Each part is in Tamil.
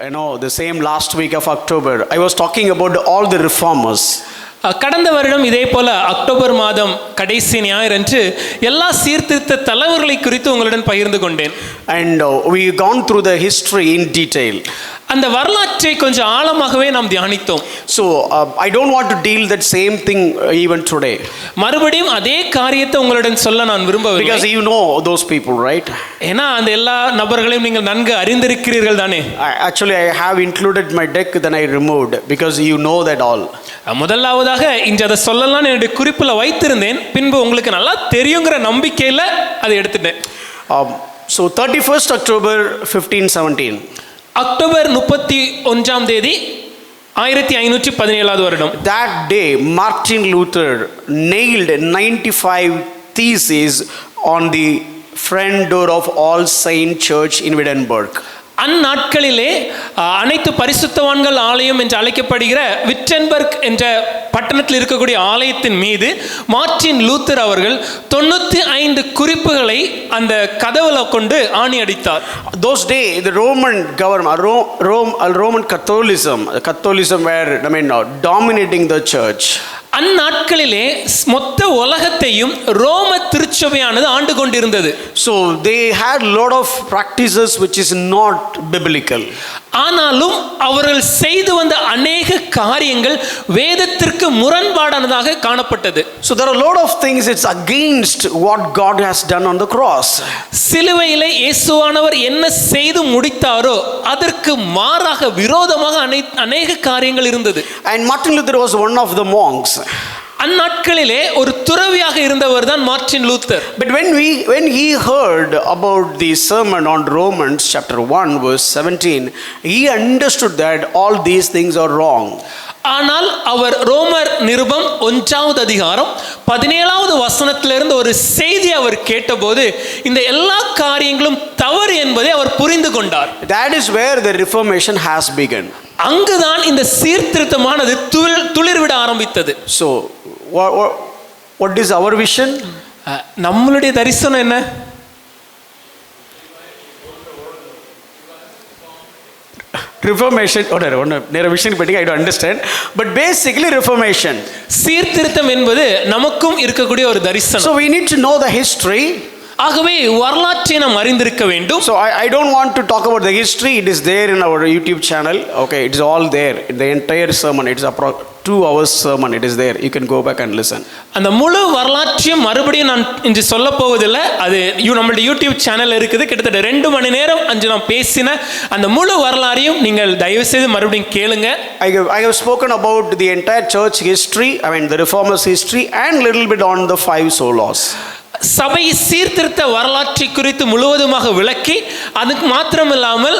the same last week of October, I was talking about all the reformers. கடந்த வருடம் இதே போல அக்டோபர் மாதம் கடைசி ஞாயிறன்று எல்லா சீர்திருத்த தலைவர்களை குறித்து உங்களுடன் பகிர்ந்து கொண்டேன். And we gone through the history in detail. அந்த வரலாற்றை கொஞ்சம் ஆழமாகவே நாம் தியானித்தோம். So I don't want to deal that same thing even today. மறுபடியும் அதே காரியத்தை உங்களுடன் சொல்ல நான் விரும்பவில்லை. Because you know those people, right? ஏன்னா அந்த எல்லா நபர்களையும் நீங்கள் நன்கு அறிந்திருக்கிறீர்கள் தானே. Actually I have included my deck, then I removed because you know that all. முதலாவதாக இன்று அதை சொல்லலாம் என்னுடைய குறிப்பில் வைத்திருந்தேன், பின்பு உங்களுக்கு நல்லா தெரியுங்கிற நம்பிக்கையில் அதை எடுத்துட்டேன். So 31st October 1517. அக்டோபர் 31ஆம் தேதி 1517 வருடம். That day Martin Luther nailed 95 theses on the front door of All Saints Church in Wittenberg. அந்நாட்களிலே அனைத்து பரிசுத்தவான்கள் ஆலயம் என்று அழைக்கப்படுகிற விட்டன்பர்க் என்ற பட்டணத்தில் இருக்கக்கூடிய ஆலயத்தின் மீது மார்ட்டின் லூத்தர் அவர்கள் 95 குறிப்புகளை அந்த கதவுல கொண்டு ஆணி அடித்தார். Those days the Roman government, Roman Catholicism were dominating the church. அந்நாட்களிலே மொத்த உலகத்தையும் ரோம திருச்சபையானது ஆண்டு கொண்டிருந்தது. So they had lot of practices which is not biblical. ஆனாலும் அவர்கள் செய்து வந்த அநேக காரியங்கள் வேதத்திற்கு முரண்பாடானதாக காணப்பட்டது. So there are a lot of things it's against what God has done on the cross. சிலுவையிலே இயேசுவானவர் என்ன செய்து முடித்தாரோ அதற்கு மாறாக விரோதமாக அநேக காரியங்கள் இருந்தது. And Martin Luther was one of the monks. அந்நாட்களிலே ஒரு துறவியாக இருந்தவர் தான் Martin Luther. But when he heard about the sermon on Romans chapter 1 verse 17, he understood that all these things are wrong. ஆனால் அவர் ரோமர் நிருபம் 1வது அதிகாரம் 17வது வசனத்திலிருந்து ஒரு செய்தி அவர் கேட்டபோது இந்த எல்லா காரியங்களும் தவறு என்பதை அவர் புரிந்து கொண்டார். That is where the Reformation has begun. அங்குதான் இந்த சீர்திருத்தமானது துளிர்விட ஆரம்பித்தது. So what is our vision? நம்மளுடைய தரிசனம் என்ன? Reformation நேர விஷயம் பற்றி I don't understand, but basically Reformation. சீர்திருத்தம் என்பது நமக்கும் இருக்கக்கூடிய ஒரு தரிசனம். So we need to know the history. ஆகவே வரலாற்றை நாம் அறிந்திருக்க வேண்டும். So I don't want to talk about the history. It is there in our YouTube channel. Okay, it's all there. The entire sermon, it's approx 2 hours sermon. It is there. You can go back and listen. அந்த முழு வரலாற்றையும் மறுபடியும் நான் இன்று சொல்ல போவதில்லை. அது நம்மளுடைய யூடியூப் சேனல் இருக்குது. கிட்டத்தட்ட 2 மணி நேரம் அஞ்சு நான் பேசின அந்த முழு வரலாறையும் நீங்கள் தயவு செய்து மறுபடியும் கேளுங்க. I have spoken about the entire church history, the reformers history, and little bit on the 5 solas. சபை சீர்திருத்த வரலாற்றை குறித்து முழுவதுமாக விளக்கி அதுக்கு மாத்திரமில்லாமல்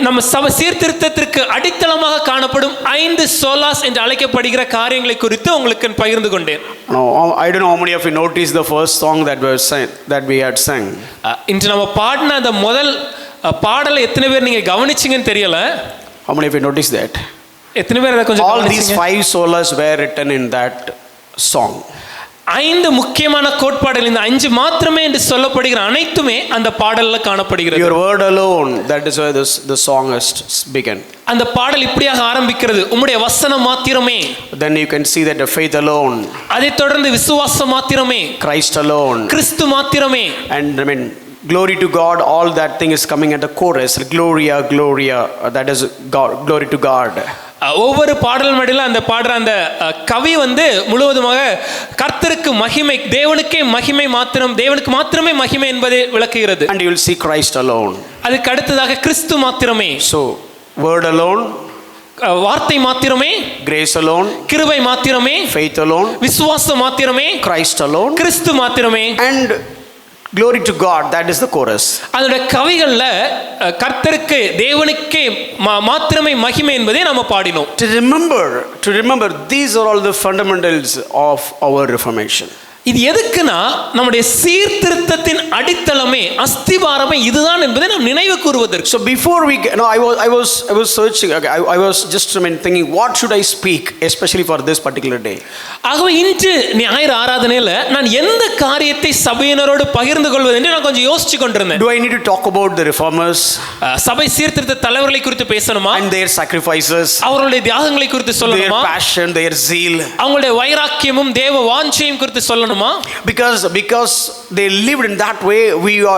நம்ம சபை சீர்திருத்தத்திற்கு அடித்தளமாக காணப்படும் 5 சோலாஸ் என்று அழைக்கப்படுகிற காரியங்களை குறித்து உங்களுக்கு பகிர்ந்து கொண்டேன். I don't know how many of you noticed the first song that we had sang. இன்று நம்ம பாடின அந்த முதல் பாடலை எத்தனை பேர் நீங்க கவனிச்சீங்கன்னு தெரியல. How many of you noticed that? எத்தனை பேர் அதை கொஞ்சம் all these 5 solas were written in that song. 5 முக்கியமான கோட்பாடுகள், இந்த 5 மாத்திரமே என்று சொல்லப்படுகிற அனைத்துமே அந்த பாடல்ல காணப்படுகிறது. Your word alone, that is where the song has begun. அந்த பாடல் இப்படியாக ஆரம்பிக்கிறது, உம்முடைய வசனம் மாத்திரமே. Then you can see that the faith alone. அதை தொடர்ந்து விசுவாசம் மாத்திரமே. Christ alone. கிறிஸ்து மாத்திரமே. And glory to God, all that thing is coming at the chorus. Gloria, Gloria, that is God, glory to God. ஒவ்வொரு பாடல் மடியில் அந்த பாடுற அந்த கவி முழுவதுமாக கர்த்தருக்கு மகிமை, தேவனுக்கே மகிமை மாத்திரம், தேவனுக்கு மாத்திரமே மகிமை என்பதை விளக்குகிறது. And you will see Christ alone. அதுக்கு அடுத்ததாக கிறிஸ்து மாத்திரமே. So word alone, வார்த்தை மாத்திரமே. Grace alone, கிருபை மாத்திரமே. Faith alone, விசுவாசம் மாத்திரமே. Christ alone, கிறிஸ்து மாத்திரமே. And glory to God, that is the chorus. அதோட கவிகள்ல கர்த்தருக்கு தேவனுக்கே மாத்திரமே மகிமை என்பதை நாம பாடினோம். To remember these are all the fundamentals of our Reformation. இது எதுக்குன்னா நம்முடைய சீர்திருத்தத்தின் அடித்தளமே அஸ்திவாரமே இதுதான் என்பதை நாம் நினைவு கூறுவதற்கு. So before we no, I was searching. I was just thinking, what should I speak, especially for this particular day. ஆகவே இன்று ஞாயிறு ஆராதனையில நான் எந்த காரியத்தை சபையினரோடு பகிர்ந்து கொள்வது என்று நான் கொஞ்சம் யோசிச்சு கொண்டிருந்தேன். Do I need to talk about the reformers, சபை சீர்திருத்த தலைவர்களை குறித்து பேசணுமா, and their sacrifices, அவர்களுடைய தியாகங்களை குறித்து சொல்லணுமா, their passion, their zeal, அவங்களுடைய வைராக்கியமும் தேவ வாஞ்சையும் குறித்து சொல்லணுமா? because they lived in that way,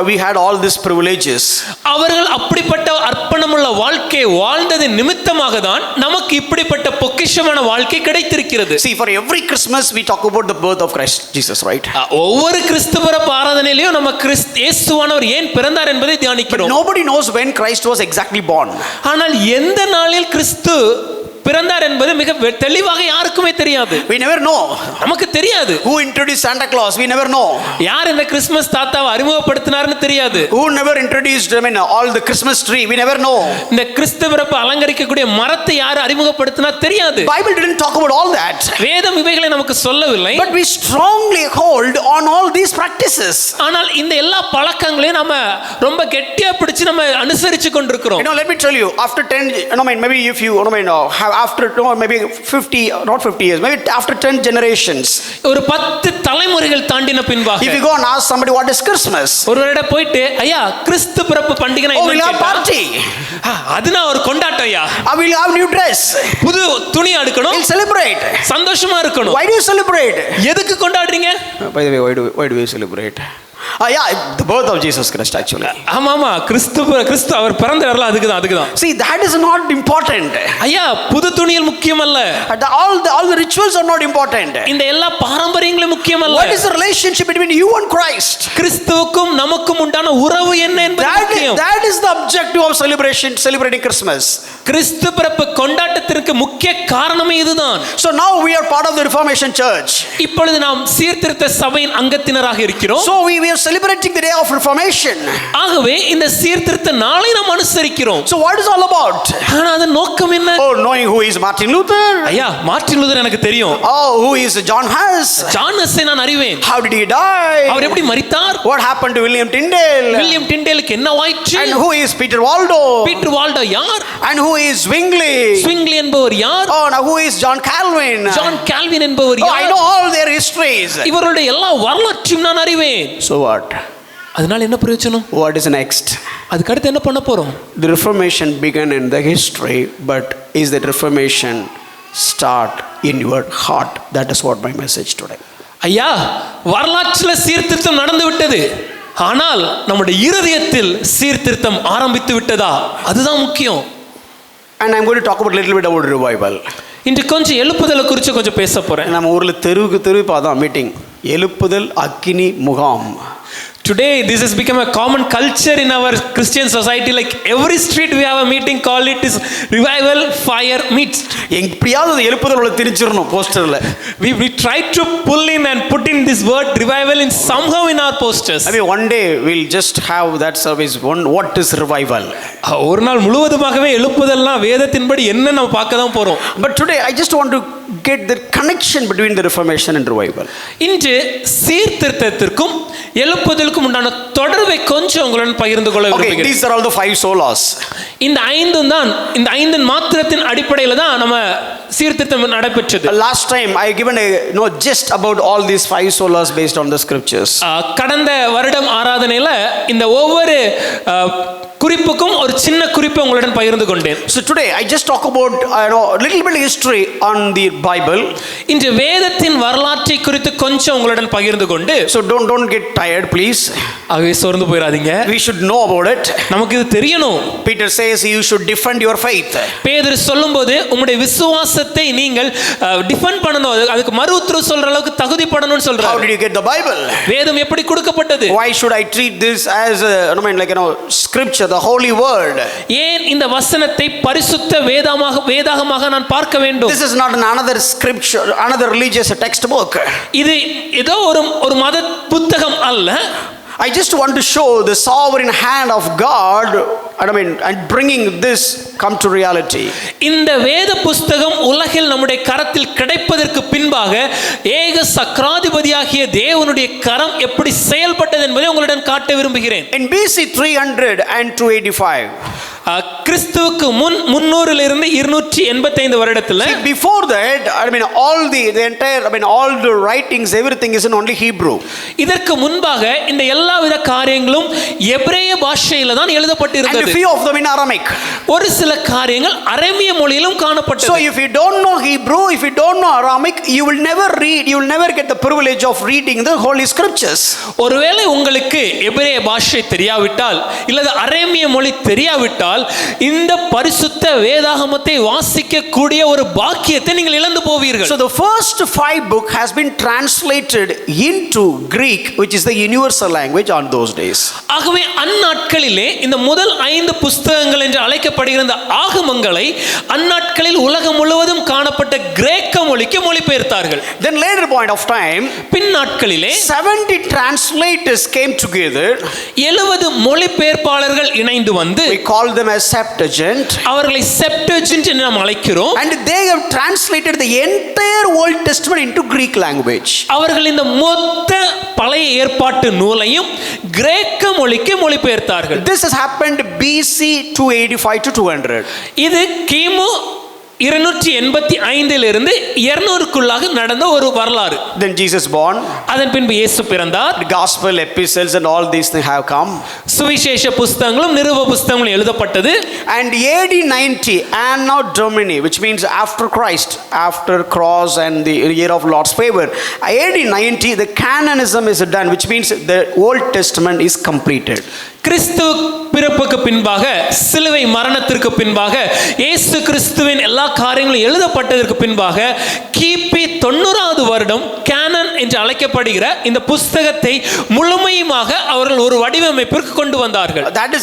we had all these privileges. அவர்கள் அப்படிப்பட்ட அர்ப்பணமுள்ள வாழ்க்கை வாழ்ந்தது நிமித்தமாக தான் நமக்கு இப்படிப்பட்ட பொக்கிஷமான வாழ்க்கை கிடைத்திருக்கிறது. See, for every Christmas we talk about the birth of Christ Jesus, right? ஒவ்வொரு கிறிஸ்துவ ஆராதனையிலும் நம்ம இயேசுவானவர் ஏன் பிறந்தார் என்பதை தியானிக்கிறோம். Nobody knows when Christ was exactly born. ஆனால் எந்த நாளில் கிறிஸ்து பிறந்தார் என்பது மிக தெளிவாக யாருக்குமே தெரியாது. We never know. நமக்கு தெரியாது. Who introduced Santa Claus? We never know. யார் இந்த கிறிஸ்மஸ் தாத்தாவை அறிமுகப்படுத்தினார்னு தெரியாது. Who never introduced all the Christmas tree? We never know. இந்த கிறிஸ்து பிறப்பை அலங்கரிக்கக்கூடிய மரத்தை யார் அறிமுகப்படுத்தினார் தெரியாது. Bible didn't talk about all that. வேதம் இவைகளை நமக்கு சொல்லவில்லை. But we strongly hold on all these practices. ஆனால் இந்த எல்லா பழக்கங்களையும் நம்ம ரொம்ப கெட்டியா பிடிச்சு நம்ம அனுசரிச்சு கொண்டிருக்கிறோம். Let me tell you, after 10, maybe if you have after maybe 50, not 50 years, maybe after 10 generations, ஒரு 10 தலைமுறைகள் தாண்டின பின்பாக, if you go and ask somebody what is Christmas, ஒருவரிட போயிட்டு ஐயா கிறிஸ்து பிறப்பு பண்டிகைனா என்னன்னு கேட்டா, party, அதுனா ஒரு கொண்டாட்டம் ஐயா, I will have new dress, புது துணி எடுக்கணும், we'll celebrate, சந்தோஷமா இருக்கணும். Why do you celebrate? எதுக்கு கொண்டாடுறீங்க? By the way, why do we celebrate? The birth of Jesus Christ, actually. ஆமாமா, கிறிஸ்து அவர் பிறந்தார்ல, அதுக்குதான். See, that is not important. ஐயா புது துணிகள் முக்கியமல்ல. All the rituals are not important. இந்த எல்லா பாரம்பரியங்களும் முக்கியமல்ல. What is the relationship between you and Christ? கிறிஸ்துவுக்கும் நமக்கும் உண்டான உறவு என்ன என்பது முக்கியம். That is the objective of celebrating Christmas. கிறிஸ்து பிறப்பு கொண்டாட்டத்திற்கு முக்கிய காரணமே இதுதான். So now we are part of the Reformation Church. இப்பொழுது நாம் சீர்திருத்த சபையின் அங்கத்தினராக இருக்கிறோம். So we are celebrating the day of Reformation. ஆகவே இந்த சீர்திருத்த நாளை நாம் அனுசரிக்கிறோம். So what is all about? ஆனா அதன் நோக்கம் என்ன? Knowing who is Martin Luther. ஐயா மார்ட்டின் லூதர் எனக்கு தெரியும். Who is John Huss? John ஹஸ்ஸை நான் அறிவேன். How did he die? அவர் எப்படி மரித்தார்? What happened to William Tyndale? William டிண்டேலுக்கு என்ன ஆயிற்று? And who is Peter Waldo? Peter Waldo யார்? And who is Zwingli? Zwingli என்பவர் யார்? Now who is John Calvin? John Calvin என்பவர் யார்? I know all their histories. இவர்களுடைய எல்லா வரலாற்றையும் நான் அறிவேன். So what? அதனால என்ன பிரயோஜனம்? What is next? அதுக்கு அடுத்து என்ன பண்ண போறோம்? The Reformation began in the history, but is that Reformation start in your heart? That is what my message today. ஐயா வரலாற்றில் சீர்திருத்தம் நடந்து விட்டது, ஆனால் நம்முடைய இருதயத்தில் சீர்திருத்தம் ஆரம்பித்து விட்டதா? அதுதான் முக்கியம். And I'm going to talk about a little bit about revival. இன்று கொஞ்சம் எழுப்புதலை குறித்து கொஞ்சம் பேச போறேன். நம்ம ஊர்ல தெருவுக்கு அதான் மீட்டிங், எழுப்புதல் அக்கினி முகாம். Today this has become a common culture in our Christian society. Like every street we have a meeting, call it is revival fire meets. எப்படியாவது எழுப்புதல் உள்ள திணிச்சிரணும் போஸ்டர்ல. We try to pull in and put in this word revival in somehow in our posters. I mean, one day we'll just have that service. What is revival? ஒரு நாள் முழுவதுமாகவே எழுப்புதல்னா வேதத்தின்படி என்ன நம்ம பார்க்க தான் போறோம். But today I just want to get the connection between the Reformation and revival. இன்று சீர்திருத்தத்திற்கும் எழுப்புதலுக்கும் உண்டான தொடர்பை கொஞ்சம் உங்களுடன் பகிர்ந்து கொள்ள விரும்புகிறேன். Okay, these are all the 5 solas. இந்த ஐந்து மாத்திரத்தின் அடிப்படையில் தான் நம்ம சீர்திருத்தம் நடைபெற்றது. Last time I given a gist about all these 5 solas based on the scriptures. கடந்த வருடம் ஆராதனையில இந்த ஒவ்வொரு குறிப்புக்கும் ஒரு சின்ன குறிப்பை உங்களுடன் பகிர்ந்து கொண்டேன். So today I just talk about little bit history on the Bible. இன்று வேதத்தின் வரலாற்றை குறித்து கொஞ்சம் உங்களுடன் பகிர்ந்து கொண்டு, so don't get tired please. ஆகவே சோர்ந்து போயிராதீங்க. We should know about it. நமக்கு இது தெரியணும். Peter says you should defend your faith. பேதுரு சொல்லும்போது உங்களுடைய விசுவாசத்தை நீங்கள் டிஃபெண்ட் பண்ணணும், அதுக்கு மறு உத்தரவு சொல்ற அளவுக்கு தகுதிப்படணும்னு சொல்றாரு. How did you get the Bible? வேதம் எப்படி கொடுக்கப்பட்டது? Why should I treat this as scripture, the holy word? ஏன் இந்த வசனத்தை பரிசுத்த வேதாகமாக நான் பார்க்க வேண்டும்? This is not another scripture, another religious textbook. இது ஏதோ ஒரு மத புத்தகம் அல்ல. I just want to show the sovereign hand of God and bringing this come to reality. இந்த வேத புஸ்தகம் உலகில் நம்முடைய கரத்தில் கிடைப்பதற்கு பின்பாக ஏக சக்கராதிபதியாகிய தேவனுடைய கரம் எப்படி செயல்பட்டது என்பதை உங்களிடம் காட்ட விரும்புகிறேன். In BC 300 and 285. கிறிஸ்துவுக்கு முன் 300 இருந்து 285 வருடத்துல, before that, all the writings, everything is in only Hebrew. இதற்கு முன்பாக இந்த எல்லாவித காரியங்களும் எபிரேய பாஷையில தான் எழுதப்பட்டிருந்தது. And a few of them in Aramaic. ஒரு சில காரியங்கள் அரேமிய மொழியிலும் காணப்பட்டது. So if you don't know Hebrew, if you don't know Aramaic, you will never get the privilege of reading the Holy Scriptures. ஒருவேளை உங்களுக்கு எபிரேய பாஷை தெரியாவிட்டால் இல்லது அரேமிய மொழி தெரியாவிட்டால் இந்த பரிசுத்த வேதாகமத்தை வாசிக்க கூடிய ஒரு பாக்கியத்தை நீங்கள் இழந்து போவீர்கள். So the first 5 book has been translated into Greek, which is the universal language on those days. ஆகவே அந்நாட்களிலே இந்த முதல் 5 புஸ்தகங்கள் என்று அழைக்கப்படுகிற இந்த ஆகமங்களை அந்நாட்களில் உலகம் முழுவதும் காணப்பட்ட கிரேக்க மொழிக்கு மொழிபெயர்த்தார்கள். Then later point of time, பின் நாட்களிலே 70 translators came together. 70 மொழிபெயர்ப்பாளர்கள் இணைந்து வந்து, we call them as Septuagint, அவர்களை செப்டஜின்ட் என்று நாம் அழைக்கிறோம். and they have translated the entire Old Testament into Greek language. அவர்கள் இந்த மொத்த பழைய ஏற்பாட்டு நூலையும் கிரேக்க மொழிக்கு மொழிபெயர்த்தார்கள். This has happened BC 285 to 200. இது கிமு 285 இருந்து 200க்குள்ளாக நடந்த ஒரு வரலாறு. Then Jesus born. அதன் பின்பு இயேசு பிறந்தார். The gospel epistles and all these things have come. சுவிசேஷ புஸ்தகங்களும் நிருப புஸ்தகங்களும் எழுதப்பட்டது. And AD 90 Anno Domini, which means after Christ, after cross and the year of Lord's favor, AD 90 the canonism is done, which means the Old Testament is completed. கிறிஸ்து பிறப்புக்கு பின்பாக, சிலுவை மரணத்திற்கு பின்பாக, இயேசு கிறிஸ்துவின் எல்லா காரியங்களும் எழுதப்பட்டதற்கு பின்பாக கிபி 90வது வருடம் கேனன் என்று அழைக்கப்படுகிற இந்த புஸ்தகத்தை முழுமையுமாக அவர்கள் ஒரு வடிவமைப்பிற்கு கொண்டு வந்தார்கள். That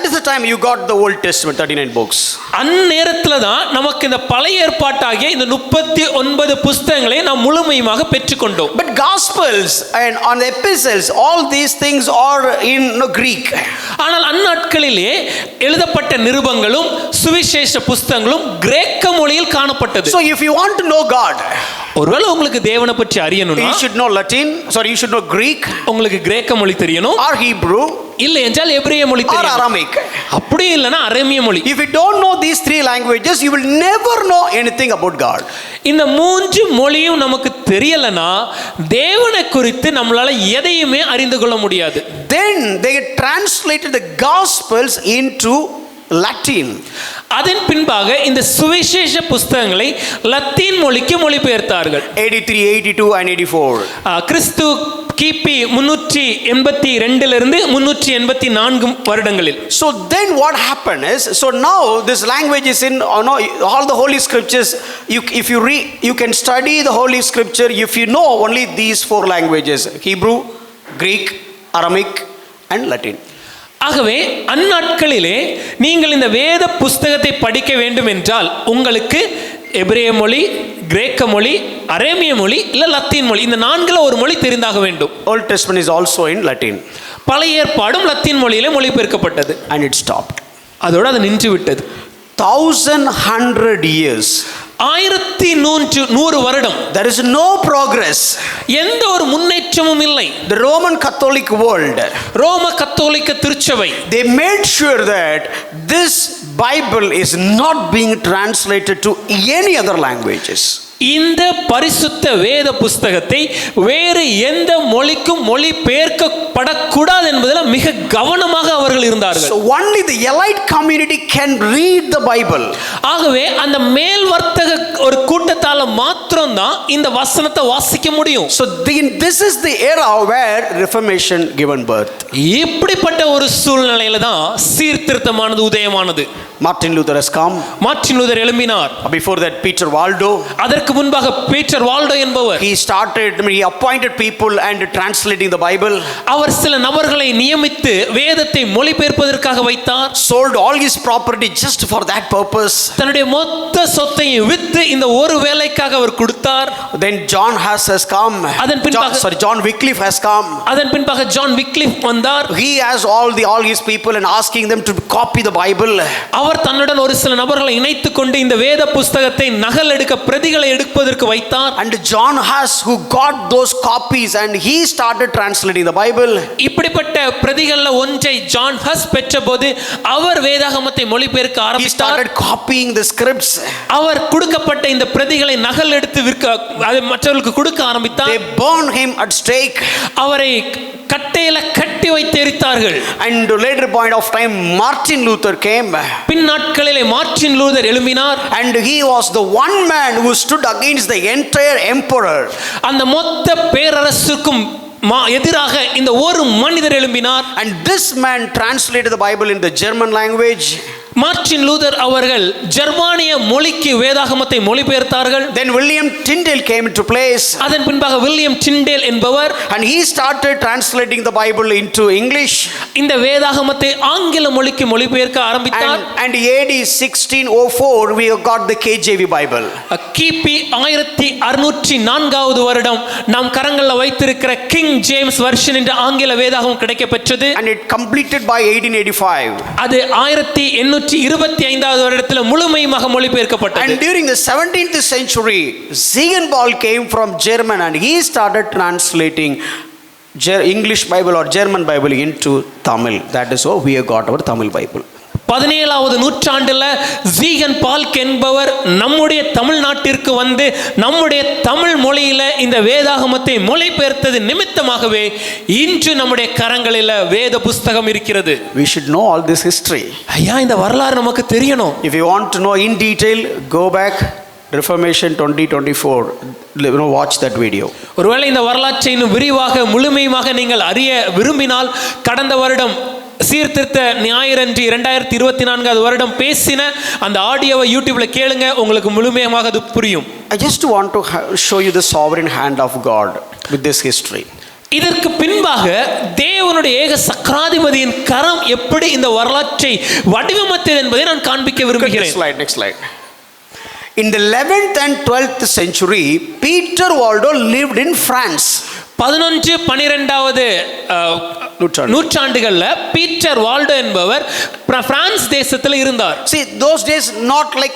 is the time you got the Old Testament 39 books. அந்நேரத்துல தான் நமக்கு இந்த பழைய ஏற்பாட்டாகிய இந்த 39 புஸ்தகங்களை நாம் முழுமையுமாக பெற்றுக்கொண்டோம். But gospels and on the epistles, all these things are in Greek. ஆனால் அந்நாட்களிலே எழுதப்பட்ட நிருபங்களும் சுவிசேஷ புஸ்தகங்களும் கிரேக்க மொழியில் காணப்பட்டது. So if you want to know God, ஒருவேளை உங்களுக்கு தேவனை பற்றி அறியணும்னா you should know you should know Greek, உங்களுக்கு கிரேக்க மொழி தெரியணும், or Hebrew, இல்லை என்றால் எபிரேய மொழி or தெரியணும், Aramaic. அப்படி இல்லைன்னா அரேமிய மொழி. If you don't know these 3 languages, you will never know anything about God. இந்த 3 மொழியும் நமக்கு தெரியலனா தேவனை குறித்து நம்மளால எதையுமே அறிந்து கொள்ள முடியாது. Then they translated the gospels into Latin. அதன் பின்பாக இந்த சுவிசேஷ புஸ்தகங்களை லத்தீன் மொழிக்கு மொழிபெயர்த்தார்கள். 83, 82 and 84. கிறிஸ்து கிபி 382 இருந்து 384 வருடங்களில். So then what happened is, so now this language is in all the holy scriptures. If you read, you can study the holy scripture if you know only these 4 languages: Hebrew, Greek, Aramaic and Latin. ஆகவே அந்நாட்களிலே நீங்கள் இந்த வேத புஸ்தகத்தை படிக்க வேண்டும் என்றால் உங்களுக்கு எபிரேய மொழி, கிரேக்க மொழி, அரேமிய மொழி இல்ல லத்தீன் மொழி, இந்த 4ல ஒரு மொழி தெரிந்தாக வேண்டும். Old Testament is also in Latin. பழைய ஏற்பாடும் லத்தீன் மொழியிலே மொழிபெயர்க்கப்பட்டது. And it stopped. அதோடு அது நின்று விட்டது. 1100 years. 1100 வருடம். There is no progress. எந்த ஒரு முன்னேற்றமும் இல்லை. The Roman Catholic world, ரோம கத்தோலிக்க திருச்சபை, they made sure that this Bible is not being translated to any other languages. இந்த பரிசுத்த வேத புஸ்தகத்தை வேறு எந்த மொழிக்கும் மொழிபெயர்க்கப்படக்கூடாது என்பதில் மிக கவனமாக அவர்கள் இருந்தார்கள். So only the elite community can read the Bible. ஆகவே அந்த மேல் வர்த்தக ஒரு கூட்டத்தால மாத்திரம் தான் இந்த வசனத்தை வாசிக்க முடியும். So this is the era where Reformation given birth. இப்படிப்பட்ட ஒரு சூழ்நிலையில தான் சீர்திருத்தமானது உதயமானது. Martin Luther has come. Martin Luther எழும்பினார். Before that, Peter Waldo. அதற்கு அதற்கு முன்பாக பீட்டர் வால்டோ என்பவர் he appointed people and translating the Bible. அவர் சில நபர்களை நியமித்து வேதத்தை மொழிபெயர்ப்பதற்காக வைத்தார். Sold all his property just for that purpose. தன்னுடைய மொத்த சொத்தையும் விற்று இந்த ஒரு வேலைக்காக அவர் கொடுத்தார். Then John Huss has come. John Wycliffe has come. அதன் பின்பாக ஜான் விக்லிஃப் வந்தார். He has all his people and asking them to copy the Bible. அவர் தன்னுடன் ஒரு சில நபர்களை இணைத்துக் கொண்டு இந்த வேத புத்தகத்தை நகல் எடுக்க பிரதிகளை எடுப்பதற்கு வைத்தார். And John Huss who got those copies and he started translating the Bible. இப்படிப்பட்ட பிரதிகள்ல ஒன்றை ஜான் ஹஸ் பெற்றபோது அவர் வேதாகமத்தை மொழிபெயர்க்க ஆரம்பித்தார். He started copying the scripts. அவர் கொடுக்கப்பட்ட இந்த பிரதிகளை நகல் எடுத்து விற்க அதை மற்றவர்களுக்கு கொடுக்க ஆரம்பித்தார். They burned him at stake. அவரை கட்டையில கட்டி வைத்து எரித்தார்கள். And later point of time Martin Luther came. பின் நாட்களிலே மார்ட்டின் லூதர் எழும்பினார். And he was the one man who stood against the entire emperor. அந்த மொத்த பேரரசுக்கும் எதிராக இந்த ஒரு மனிதர் எழும்பினார். And this man translated the Bible in the German language. Martin Luther அவர்கள் ஜெர்மானிய மொழிக்கு வேதாகமத்தை மொழிபெயர்த்தார்கள். Then William Tyndale came into place. அதன் பின்பாக வில்லியம் டிண்டேல் என்பவர் and he started translating the Bible into English. இந்த வேதாகமத்தை ஆங்கில மொழிக்கு மொழிபெயர்க்க ஆரம்பித்தார். And AD 1604 we have got the KJV Bible. கிபி 1604வது வருடம் நாம் கரங்களில் வைத்திருக்கிற கிங் ஜேம்ஸ் வெர்ஷன் என்ற ஆங்கில வேதாகமம் கிடைக்கப்பெற்றது. And it completed by 1885. அது 1825வது வருடத்தில் முழுமையாக மொழிபெயர்க்கப்பட்டது. And during the 17th century Ziegenbalg came from German and he started translating English Bible or German Bible into Tamil. That is how we have got our Tamil Bible. 17வது நூற்றாண்டுல ஜீகன் பால்க் என்பவர் நம்முடைய தமிழ்நாட்டிற்கு வந்து நம்முடைய தமிழ் மொழியில இந்த வேதாகமத்தை மொழிபெயர்த்தது நிமித்தமாகவே இன்று நம்முடைய கரங்களில் வேத புத்தகம் இருக்கிறது. We should know all this history. ஐயா இந்த வரலாறு நமக்கு தெரியணும். If you want to know in detail, go back Reformation 2024. Watch that video. ஒருவேளை இந்த வரலாற்றை இன்னும் விரிவாக முழுமையாக நீங்கள் அறிய விரும்பினால் கடந்த வருடம் சீர்திருத்த ஞாயிறன்று 2024வது வருடம் பேசின அந்த ஆடியோவை யூடியூப்ல கேளுங்க, உங்களுக்கு முழுமையாக அது புரியும். I just want to show you the sovereign hand of God with this history. இதற்கு பின்பாக தேவனுடைய ஏக சக்கராதிபதியின் கரம் எப்படி இந்த வரலாற்றை வடிவமைத்தது என்பதை நான் காண்பிக்க விரும்புகிறேன். Next slide. In the 11th and 12th century Peter Waldo lived in France. 11-12வது நூற்றாண்டுகள்ல பீட்டர் வால்டோ என்பவர் பிரான்ஸ் தேசத்தில் இருந்தார். See those days not like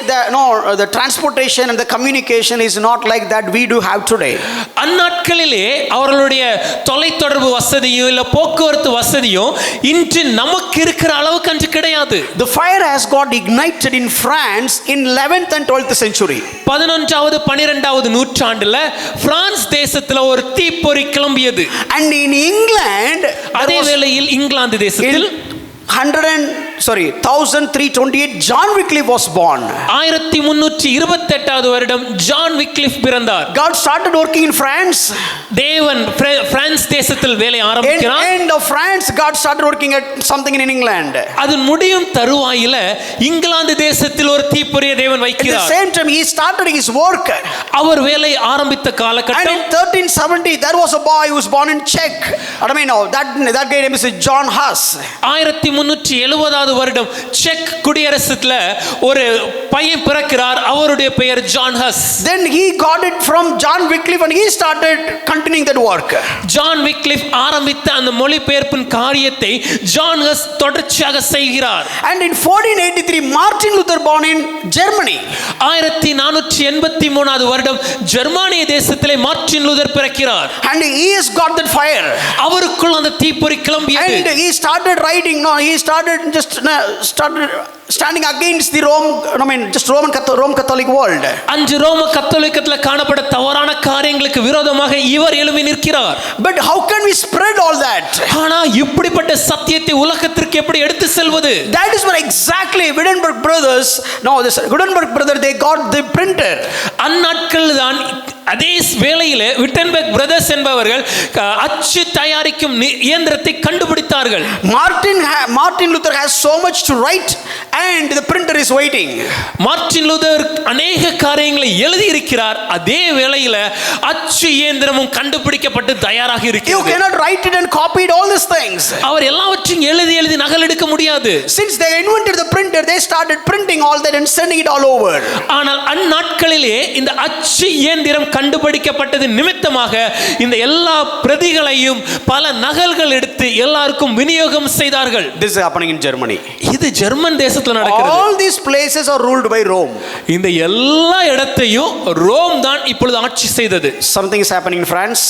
the transportation and the communication is not like that we do have today. அந்நாட்களிலே அவர்களுடைய தொலைத்தொடர்பு வசதியோ இல்ல போக்குவரத்து வசதியோ இன்று நமக்கு இருக்கிற அளவுக்கு அன்று கிடையாது. The fire has got ignited in France in 11th and 12th century. 11வது 12வது நூற்றாண்டுல பிரான்ஸ் தேசத்துல ஒரு தீப்பொறி கிளம்பியது. And in England அதே வேளையில் இங்கிலாந்து தேசத்தில் 1328 John Wycliffe was born. 1328வது வருடம் ஜான் விக்லிஃப் பிறந்தார். God started working in France. தேவன் பிரான்ஸ் தேசத்தில் வேலை ஆரம்பிக்கிறார். End of France God started working at something in England. அது முடியும் தருவாயில இங்கிலாந்து தேசத்தில் ஒரு தீப்பொறியை தேவன் வைக்கிறார். At the same time he started his work. அவர் வேலை ஆரம்பித்த காலகட்டம். And in 1370 there was a boy who was born in Czech. I mean that guy name is John Huss. 1370வது வருடம் செக் குடியரசுல ஒரு பையன் பிறக்கிறார், அவருடைய பெயர் John has. Then he got it from John Wycliffe and he started continuing that work. John Wycliffe ஆரம்பித்த அந்த மொழிபெயர்ப்பின் காரியத்தை ஜான் ஹஸ் தொடர்ச்சியாக செய்கிறார். And in 1483 Martin Luther born in Germany. 1483வது வருடம் ஜெர்மானிய தேசத்திலே மார்ட்டின் லூதர் பிறக்கிறார். And he has got that fire. அவருக்குள் அந்த தீப்பொறி கிளம்பியது. And he started writing. He started standing against the Rome Catholic world. அன்று ரோம கத்தோலிக்கத்துல காணப்பட்ட தவறான காரியங்களுக்கு விரோதமாக இவர் எழும்பி நிற்கிறார். But how can we spread all that? ஆனா இப்படிப்பட்ட சத்தியத்தை உலகத்திற்கு எப்படி எடுத்து செல்வது? That is what exactly Wittenberg brothers, no, this Wittenberg brother, they got the printer. அந்நாட்கள் தான் அதே வேளையிலே விட்டன்பர்க் பிரதர்ஸ் என்பவர்கள் அச்சு தயாரிக்கும் இயந்திரத்தை கண்டுபிடித்தார்கள். Martin Luther has so much to write and the printer is waiting. Martin Luther அநேக காரியங்களை எழுதி இருக்கிறார். அதே வேளையில அச்சு இயந்திரமும் கண்டுபிடிக்கப்பட்டு தயாராக இருக்கிறது. You cannot write it and copy it all these things. அவர் எல்லாவற்றையும் எழுதி நகல் எடுக்க முடியாது. Since they invented the printer, they started printing all that and sending it all over. ஆனால் அந்நாட்களிலே இந்த அச்சு இயந்திரம் கண்டுபிடிக்கப்பட்டது நிமித்தமாக இந்த எல்லா பிரதிகளையும் பல நகல்கள் எடுத்து எல்லாருக்கும் விநியோகம் செய்தார்கள். This is happening in Germany. இது ஜெர்மன் தேசத்துல நடக்கிறது. All these places are ruled by Rome. இந்த எல்லா இடத்தையும் ரோம் தான் இப்பொழுது ஆட்சி செய்தது. Something is happening in France.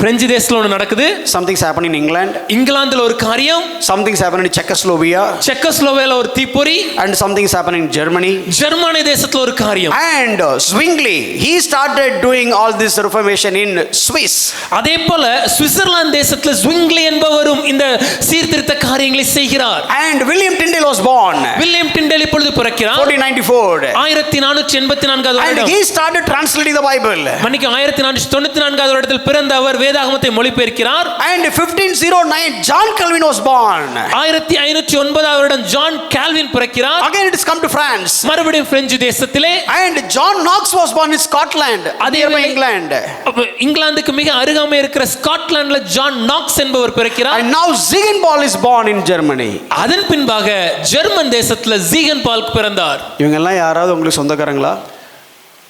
French தேசத்துல ஒன்று நடக்குது. Something is happening in England. இங்கிலாந்துல ஒரு காரியம். Something is happening in Czechoslovakia. செக்கோஸ்லோவேக்கியால ஒரு தீப்பொறி. And something is happening in Germany. Germany தேசத்துல ஒரு காரியம். And Zwingli, he started doing all this reformation in Swiss. அதே போல சுவிட்சர்லாந்து தேசத்துல ஸ்விங்லி என்பவரும் இந்த சீர்திருத்த காரியங்களை செய்கிறார். And William Tyndale was born. William Tyndale இப்பொழுது பிறக்கிறார். 1494. 1484 And he started translating the Bible. மன்னிக்கு 1494 வருடத்தில் பிறந்த அவர் வேதாகமத்தை மொழிபெயர்க்கிறார். And 1509 John Calvin was born. 1509 வருடம் ஜான் கால்வின் பிறக்கிறார். Again it has come to France. மறுபடியும் பிரெஞ்சு தேசத்திலே. And John Knox was born in Scotland, nearby England. இங்கிலாந்துக்கு மிக அருகாமை இருக்கிற ஸ்காட்லாந்துல ஜான் நாக்ஸ் என்பவர் பிறக்கிறார். And now Ziegenbalg is born in Germany. அதன் பின்பாக ஜெர்மன் தேசத்துல ஜீகன்பால்க் பிறந்தார். இவங்க எல்லாம் யாராவது உங்களுக்கு சொந்தக்காரங்களா?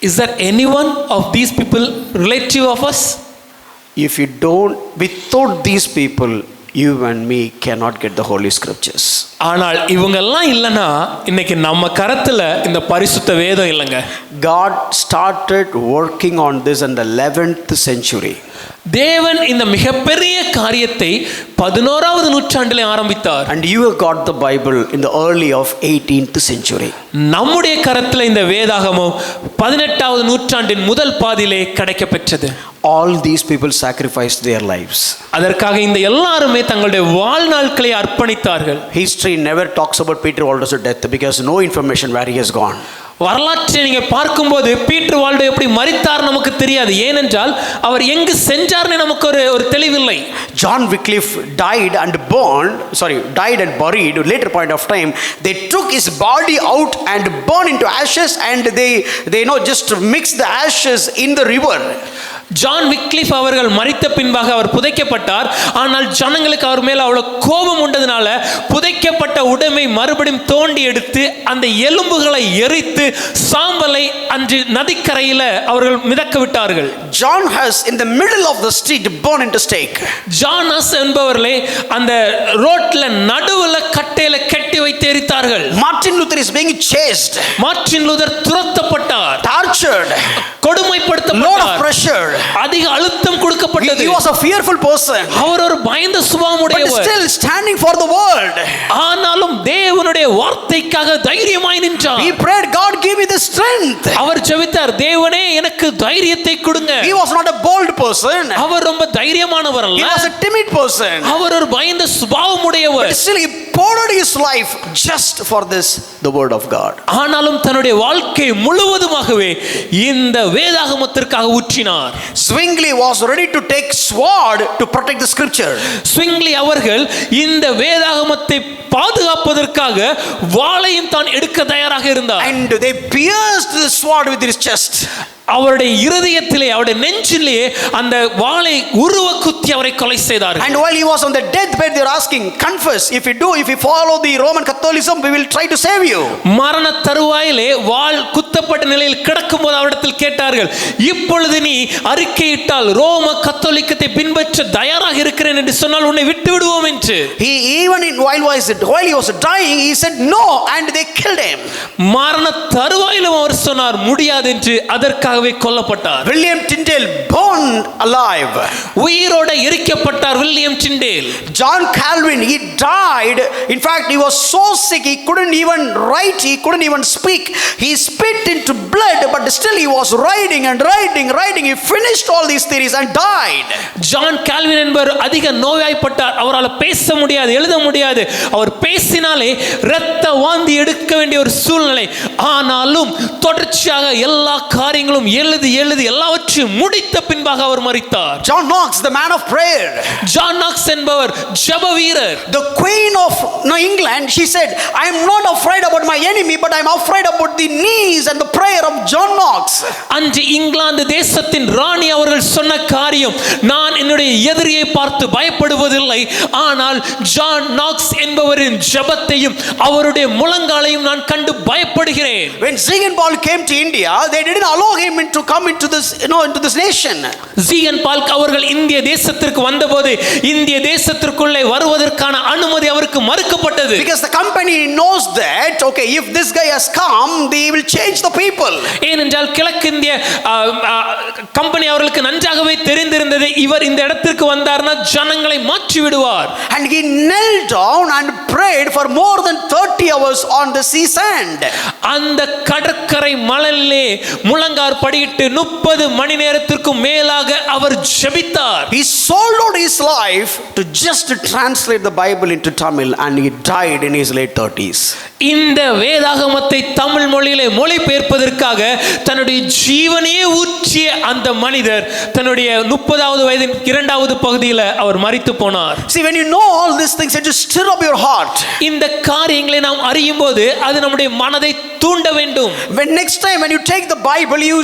Is there anyone of these people relative of us? If you don't, without these people, you and me cannot get the Holy Scriptures. ஆனால் இவங்க எல்லாம் இல்லனா இன்னைக்கு நம்ம கரத்துல இந்த பரிசுத்த வேதம் இல்லங்க. God started working on this in the 11th century. தேவன் இந்த மிகப்பெரிய காரியத்தை 11வது நூற்றாண்டிலே ஆரம்பித்தார். And you have got the Bible in the early of 18th century. நம்முடைய கரத்துல இந்த வேதாகமம் 18வது நூற்றாண்டின் முதல் பாதியிலே கிடைக்கப்பெற்றது. All these people sacrificed their lives. அதற்காக இந்த எல்லாருமே தங்களுடைய வாழ்நாட்களை அர்ப்பணித்தார்கள். History never talks about Peter Waldo's death because no information where he has gone. வரலாற்றை நீங்க பார்க்கும்போது பீட்டர் வால்டோ எப்படி மரித்தார் நமக்கு தெரியாது. ஏனென்றால் அவர் எங்கு சென்றார்னு நமக்கு ஒரு தெளிவில்லை. John Wycliffe died and buried later point of time. They took his body out and burned into ashes and they just mixed the ashes in the river. John Wycliffe அவர்கள் மரித்த பின்பாக அவர் புதைக்கப்பட்டார். ஆனால் ஜனங்களுக்கு அவர் மேல் அவ்வளவு கோபம் உண்டதனால புதைக்கப்பட்ட உடமை மறுபடியும் தோண்டி எடுத்து அந்த எலும்புகளை எரித்து சாம்பலை அன்று நதிக்கரையில அவர்கள் மிதக்க விட்டார்கள். John Huss in the middle of the street burned into stake. John Huss என்பவர்களை அந்த ரோட்ல நடுவுல கட்டையில கட்டி வைத்து எரித்தார்கள். Martin Luther is being chased. Martin Luther துரத்தப்பட்டார். Tortured. கொடுமைப்படுத்தப்பட்டார். Lot of pressure. அதிக அழுத்தம் கொடுக்கப்பட்டது. He was a fearful person. அவர் ஒரு பயந்த சுபாவமுடையவர். But still standing for the word. ஆனாலும் தேவனுடைய வார்த்தைக்காக தைரியமாய் நின்றார். He prayed, God give me the strength. அவர் ஜெபித்தார், தேவனே எனக்கு தைரியத்தை கொடுங்க. He was not a bold person. அவர் ரொம்ப தைரியமானவர் அல்ல. He was a timid person. அவர் ஒரு பயந்த சுபாவமுடையவர். But still he poured out his life just for this, the word of God. ஆனாலும் தன்னுடைய வாழ்க்கை முழுவதுமாகவே இந்த வேதாகமத்திற்காக ஊற்றினார். Zwingli was ready to take sword to protect the scripture. Zwingli அவர்கள் இந்த வேதாகமத்தை பாதுகாப்பதற்காக வாளையும் தான் எடுக்க தயாராக இருந்தார். And they pierced the sword with his chest. அவருடைய இருதயத்திலே அவருடைய நெஞ்சிலே அந்த வாளை உருவ குத்தி அவரை கொலை செய்தார்கள். And while he was on the deathbed, they were asking, confess, if you follow the Roman Catholicism, we will try to save you. மரண தருவாயிலே வாள் குத்தப்பட்ட நிலையில் கிடக்கும்போது அவரிடத்தில் கேட்டார்கள், இப்பொழுது நீ அறிக்கையிட்டால் ரோம கத்தோலிக்கத்தை பின்பற்ற தயாராக இருக்கிறேன் என்று சொன்னால் உன்னை விட்டு விடுவோம் என்று. He while he was dying, he said no, and they killed him. மரண தருவாயிலும் அவர் சொன்னார் முடியாது என்று. அதற்காகவே கொல்லப்பட்டார். William Tyndale burned alive. உயிரோட எரிக்கப்பட்டார் William Tyndale. John Calvin, he died. In fact, he was so sick he couldn't even write, he couldn't even speak. He spit into blood, but still he was writing and writing. He finished all these theories and died. John Calvin என்பவர் அதிக நோய்வாய்ப்பட்டார். அவரால் பேச முடியாது, எழுத முடியாது. அவர் பேசினாலே இரத்த வாந்தி எடுக்க வேண்டிய ஒரு சூழ்நிலை. ஆனாலும் தொடர்ச்சியாக எல்லா காரியங்களும் எழுதி எல்லாவற்றையும் முடித்த பின்பாக அவர் மரித்தார். John Knox, the man of prayer. John knocks என்பவர் ஜெப வீரர். The queen of England, she said, I am not afraid about my enemy, but I am afraid about the knees and the prayer of John Knox. அன்று இங்கிலாந்து தேசத்தின் ராணி அவர்கள் சொன்ன காரியம், நான் என்னுடைய எதிரியை பார்த்து பயப்படுவதில்லை, ஆனால் ஜான் நாக்ஸ் என்பவரின் ஜெபத்தையும் அவருடைய முழங்காலையும் நான் கண்டு பயப்படுகிறேன். When Ziegenbalg came to India, they didn't allow him to come into this, into this nation. ஜீகன்பால்க் அவர்கள் இந்திய தேசத்திற்கு வந்தபோது இந்திய தேசத்திற்குள்ளே வருவதற்கான அனுமதி அவருக்கு மறுக்கப்பட்டது. Because the company knows that, okay, if this guy has come, they will change the people. ஏனென்றால் கிழக்கிந்திய கம்பெனி அவர்களுக்கு நன்றாகவே தெரிந்திருந்தது, இவர் இந்த இடத்திற்கு வந்தார்னா ஜனங்களை மாற்றி விடுவார். And he knelt down and prayed for more than 30 hours on the sea sand. அந்த கடற்கரை மணலிலே முழங்கார் படியிட்டு 30 மணி நேரத்திற்கு மேலாக அவர் ஜெபித்தார். He sold out his life to just translate the Bible into Tamil, and he died in his late 30s. இந்த வேதாகமத்தை தமிழ் மொழியிலே மொழிபெயர்ப்பதற்காக தன்னுடைய ஜீவனையே ஊற்றிய அந்த மனிதர் தன்னுடைய 30வது வயதின் 2வது பகுதியில் அவர் மரித்து போனார். See, when you know all these things, it just stir up your heart. இந்த காரியங்களை நாம் அறியும் போது அது நம்முடைய மனதை தூண்ட வேண்டும். When next time when you take the Bible, you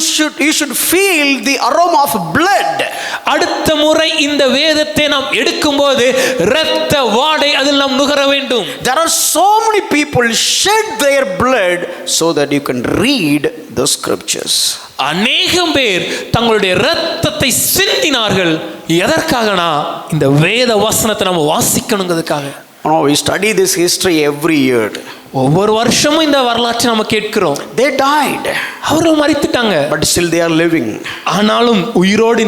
should feel the aroma of blood. அடுத்த முறை இந்த வேதத்தை நாம் எடுக்கும்போது இரத்த வாடை அதில் நாம் நுகர வேண்டும். There are so many people shed their blood so that you can read the scriptures. அநேகம் பேர் தங்களுடைய இரத்தத்தை சிந்தினார்கள். எதற்காகனா இந்த வேத வசனத்தை நம்ம வாசிக்கணுங்கிறதுக்காக. We study this history every year. ஒவ்வொரு வருஷமும் இந்த வரலாற்றை நம்ம கேட்கிறோம். They died. அவர்கள் மரித்துட்டாங்க. But still they are living. ஆனாலும் உயிரோடு